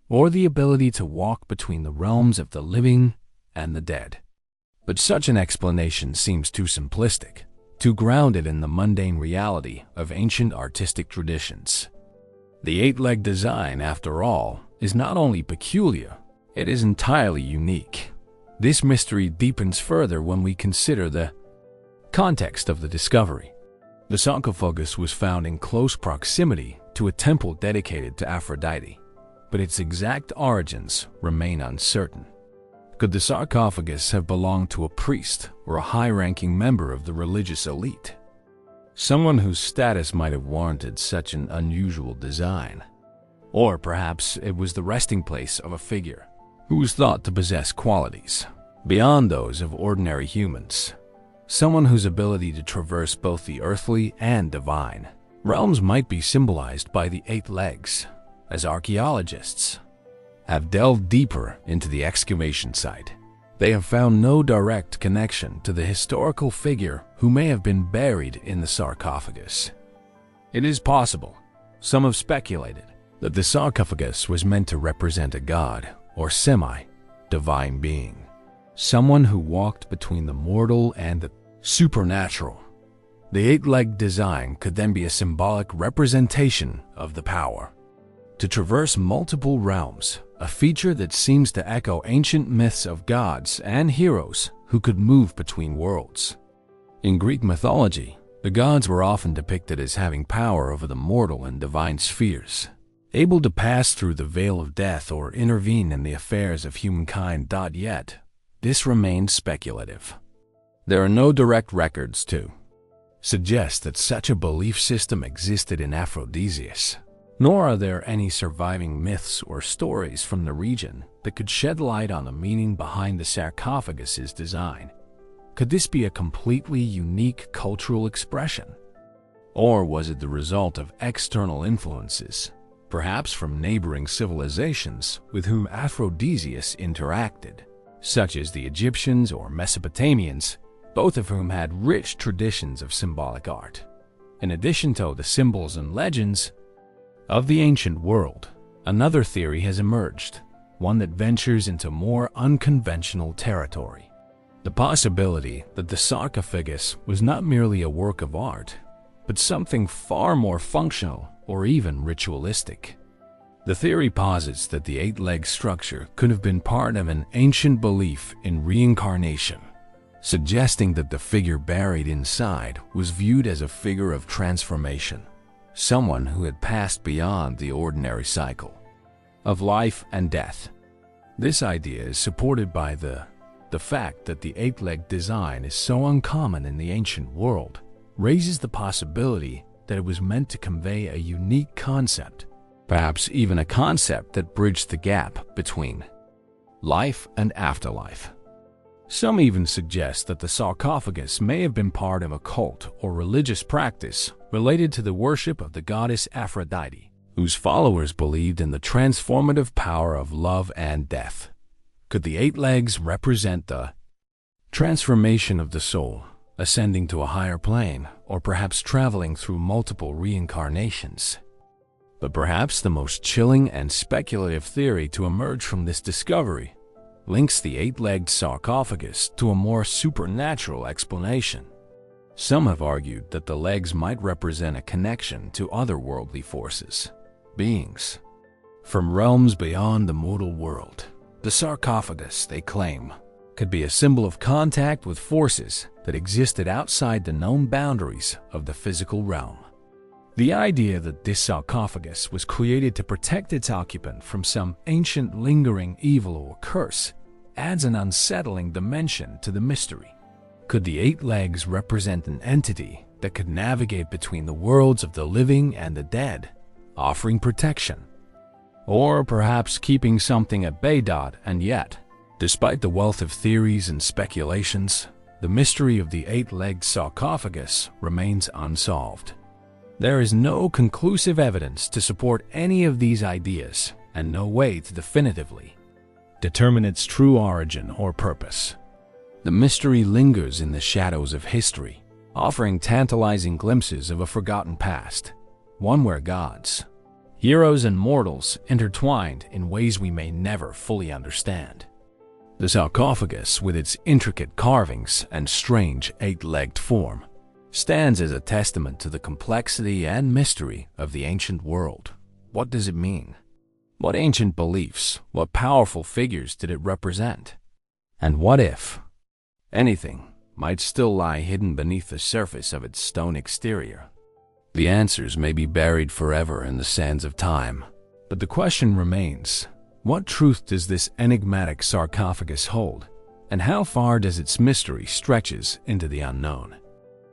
or the ability to walk between the realms of the living and the dead. But such an explanation seems too simplistic, too grounded in the mundane reality of ancient artistic traditions. The 8-leg design, after all, is not only peculiar, it is entirely unique. This mystery deepens further when we consider the context of the discovery. The sarcophagus was found in close proximity to a temple dedicated to Aphrodite, but its exact origins remain uncertain. Could the sarcophagus have belonged to a priest or a high-ranking member of the religious elite? Someone whose status might have warranted such an unusual design. Or perhaps it was the resting place of a figure who was thought to possess qualities beyond those of ordinary humans. Someone whose ability to traverse both the earthly and divine realms might be symbolized by the 8 legs. As archaeologists have delved deeper into the excavation site, they have found no direct connection to the historical figure who may have been buried in the sarcophagus. It is possible, some have speculated, that the sarcophagus was meant to represent a god or semi-divine being, someone who walked between the mortal and the supernatural. The 8-legged design could then be a symbolic representation of the power to traverse multiple realms, a feature that seems to echo ancient myths of gods and heroes who could move between worlds. In Greek mythology, the gods were often depicted as having power over the mortal and divine spheres, able to pass through the veil of death or intervene in the affairs of humankind. Yet, this remains speculative. There are no direct records to suggest that such a belief system existed in Aphrodisias, nor are there any surviving myths or stories from the region that could shed light on the meaning behind the sarcophagus's design. Could this be a completely unique cultural expression? Or was it the result of external influences, perhaps from neighboring civilizations with whom Aphrodisias interacted, such as the Egyptians or Mesopotamians, both of whom had rich traditions of symbolic art? In addition to the symbols and legends of the ancient world, another theory has emerged, one that ventures into more unconventional territory. The possibility that the sarcophagus was not merely a work of art, but something far more functional or even ritualistic. The theory posits that the eight-legged structure could have been part of an ancient belief in reincarnation, suggesting that the figure buried inside was viewed as a figure of transformation, someone who had passed beyond the ordinary cycle of life and death. This idea is supported by the fact that the eight-legged design is so uncommon in the ancient world, raises the possibility that it was meant to convey a unique concept, perhaps even a concept that bridged the gap between life and afterlife. Some even suggest that the sarcophagus may have been part of a cult or religious practice related to the worship of the goddess Aphrodite, whose followers believed in the transformative power of love and death. Could the eight legs represent the transformation of the soul, ascending to a higher plane, or perhaps traveling through multiple reincarnations? But perhaps the most chilling and speculative theory to emerge from this discovery links the eight-legged sarcophagus to a more supernatural explanation. Some have argued that the legs might represent a connection to otherworldly forces, beings from realms beyond the mortal world. The sarcophagus, they claim, could be a symbol of contact with forces that existed outside the known boundaries of the physical realm. The idea that this sarcophagus was created to protect its occupant from some ancient lingering evil or curse adds an unsettling dimension to the mystery. Could the eight legs represent an entity that could navigate between the worlds of the living and the dead, offering protection? Or perhaps keeping something at bay? And yet, despite the wealth of theories and speculations, the mystery of the eight-legged sarcophagus remains unsolved. There is no conclusive evidence to support any of these ideas, and no way to definitively determine its true origin or purpose. The mystery lingers in the shadows of history, offering tantalizing glimpses of a forgotten past, one where gods, heroes, and mortals intertwined in ways we may never fully understand. The sarcophagus, with its intricate carvings and strange eight-legged form, stands as a testament to the complexity and mystery of the ancient world. What does it mean? What ancient beliefs, what powerful figures did it represent? And what if anything might still lie hidden beneath the surface of its stone exterior? The answers may be buried forever in the sands of time, but the question remains: what truth does this enigmatic sarcophagus hold, and how far does its mystery stretches into the unknown?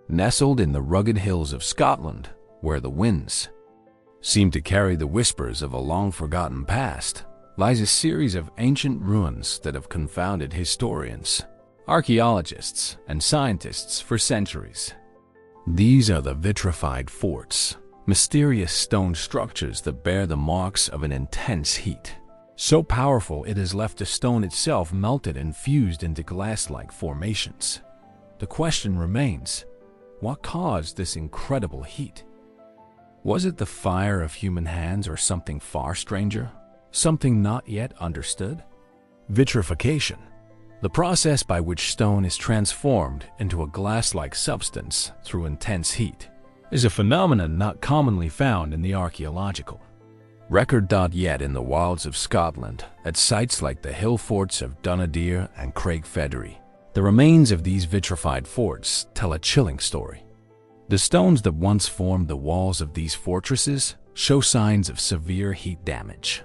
Nestled in the rugged hills of Scotland, where the winds seem to carry the whispers of a long-forgotten past, lies a series of ancient ruins that have confounded historians, archaeologists, and scientists for centuries. These are the vitrified forts, mysterious stone structures that bear the marks of an intense heat, so powerful it has left the stone itself melted and fused into glass-like formations. The question remains: what caused this incredible heat? Was it the fire of human hands or something far stranger, something not yet understood? Vitrification, the process by which stone is transformed into a glass-like substance through intense heat, is a phenomenon not commonly found in the archaeological record. Yet in the wilds of Scotland, at sites like the hill forts of Dunadir and Craigfedry, the remains of these vitrified forts tell a chilling story. The stones that once formed the walls of these fortresses show signs of severe heat damage.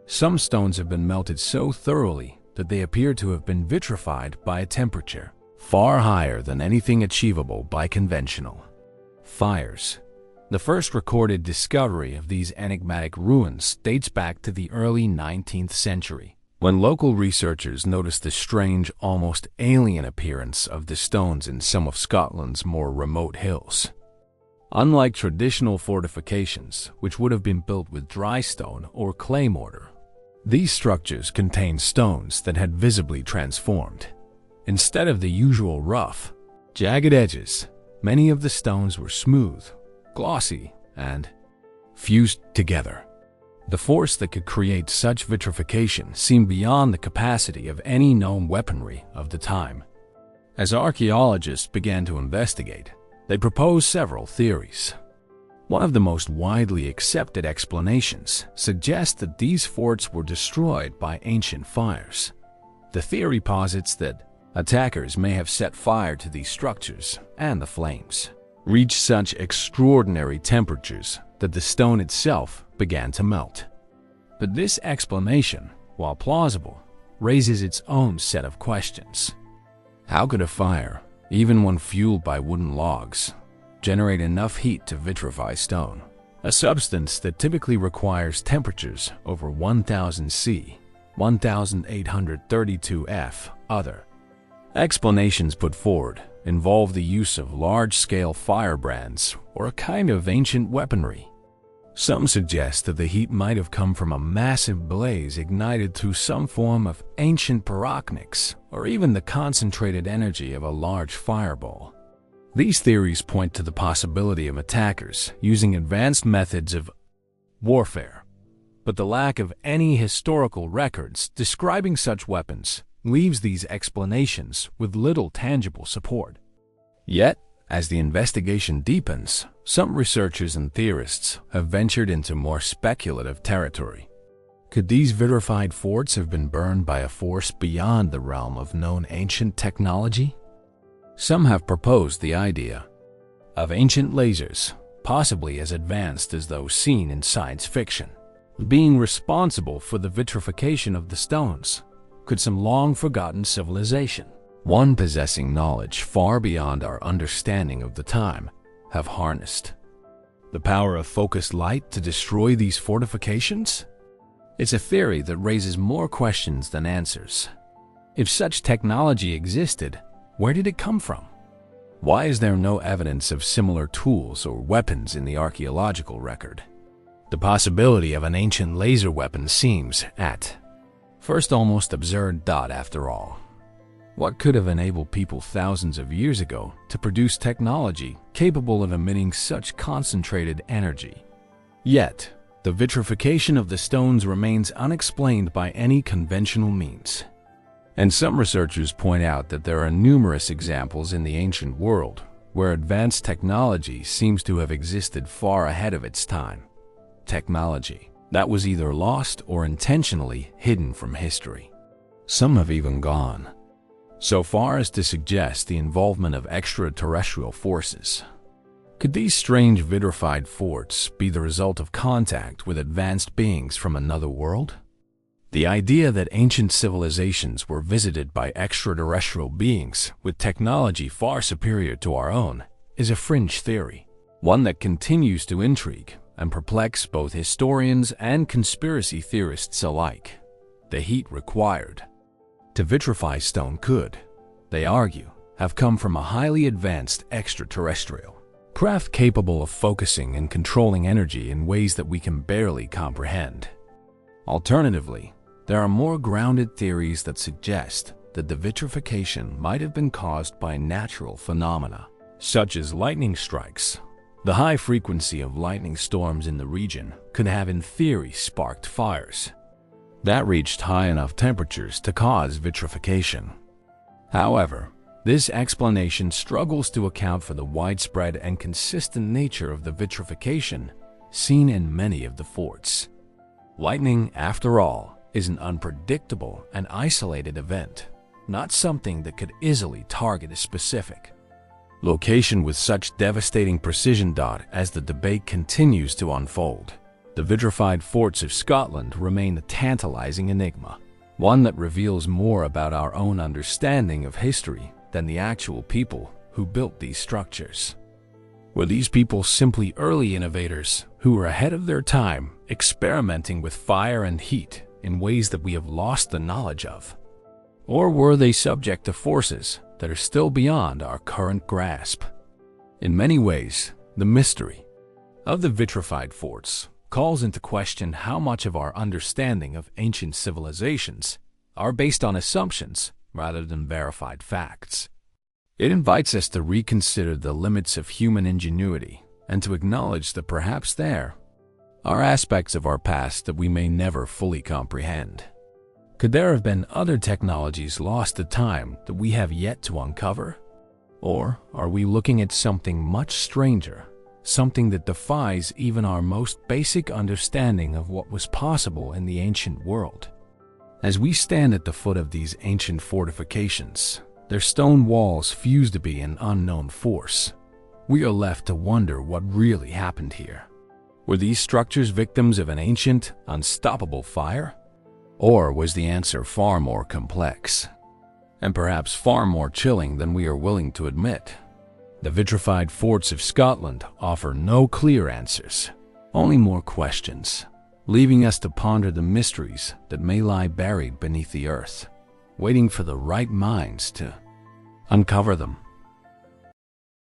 Some stones have been melted so thoroughly that they appear to have been vitrified by a temperature far higher than anything achievable by conventional fires. The first recorded discovery of these enigmatic ruins dates back to the early 19th century, When local researchers noticed the strange, almost alien appearance of the stones in some of Scotland's more remote hills. Unlike traditional fortifications, which would have been built with dry stone or clay mortar, these structures contained stones that had visibly transformed. Instead of the usual rough, jagged edges, many of the stones were smooth, glossy, and fused together. The force that could create such vitrification seemed beyond the capacity of any known weaponry of the time. As archaeologists began to investigate, they proposed several theories. One of the most widely accepted explanations suggests that these forts were destroyed by ancient fires. The theory posits that attackers may have set fire to these structures, and the flames reached such extraordinary temperatures that the stone itself began to melt. But this explanation, while plausible, raises its own set of questions. How could a fire, even one fueled by wooden logs, generate enough heat to vitrify stone, a substance that typically requires temperatures over 1000 C, 1832 F? Other explanations put forward involve the use of large-scale firebrands or a kind of ancient weaponry. Some suggest that the heat might have come from a massive blaze ignited through some form of ancient pyrotechnics, or even the concentrated energy of a large fireball. These theories point to the possibility of attackers using advanced methods of warfare, but the lack of any historical records describing such weapons leaves these explanations with little tangible support. Yet, as the investigation deepens, some researchers and theorists have ventured into more speculative territory. Could these vitrified forts have been burned by a force beyond the realm of known ancient technology? Some have proposed the idea of ancient lasers, possibly as advanced as those seen in science fiction, being responsible for the vitrification of the stones. Could some long-forgotten civilization, one possessing knowledge far beyond our understanding of the time, have harnessed the power of focused light to destroy these fortifications? It's a theory that raises more questions than answers. If such technology existed, where did it come from? Why is there no evidence of similar tools or weapons in the archaeological record? The possibility of an ancient laser weapon seems, at first, almost absurd. After all, what could have enabled people thousands of years ago to produce technology capable of emitting such concentrated energy? Yet, the vitrification of the stones remains unexplained by any conventional means. And some researchers point out that there are numerous examples in the ancient world where advanced technology seems to have existed far ahead of its time. Technology that was either lost or intentionally hidden from history. Some have even gone so far as to suggest the involvement of extraterrestrial forces. Could these strange vitrified forts be the result of contact with advanced beings from another world? The idea that ancient civilizations were visited by extraterrestrial beings with technology far superior to our own is a fringe theory, one that continues to intrigue and perplex both historians and conspiracy theorists alike. The heat required to vitrify stone could, they argue, have come from a highly advanced extraterrestrial craft capable of focusing and controlling energy in ways that we can barely comprehend. Alternatively, there are more grounded theories that suggest that the vitrification might have been caused by natural phenomena, such as lightning strikes. The high frequency of lightning storms in the region could have in theory sparked fires that reached high enough temperatures to cause vitrification. However, this explanation struggles to account for the widespread and consistent nature of the vitrification seen in many of the forts. Lightning, after all, is an unpredictable and isolated event, not something that could easily target a specific location with such devastating precision. As the debate continues to unfold, the vitrified forts of Scotland remain a tantalizing enigma, one that reveals more about our own understanding of history than the actual people who built these structures. Were these people simply early innovators who were ahead of their time, experimenting with fire and heat in ways that we have lost the knowledge of? Or were they subject to forces that are still beyond our current grasp? In many ways, the mystery of the vitrified forts calls into question how much of our understanding of ancient civilizations are based on assumptions rather than verified facts. It invites us to reconsider the limits of human ingenuity and to acknowledge that perhaps there are aspects of our past that we may never fully comprehend. Could there have been other technologies lost to time that we have yet to uncover? Or are we looking at something much stranger, something that defies even our most basic understanding of what was possible in the ancient world? As we stand at the foot of these ancient fortifications, their stone walls fuse to be an unknown force, we are left to wonder what really happened here. Were these structures victims of an ancient, unstoppable fire? Or was the answer far more complex, and perhaps far more chilling than we are willing to admit? The vitrified forts of Scotland offer no clear answers, only more questions, leaving us to ponder the mysteries that may lie buried beneath the earth, waiting for the right minds to uncover them.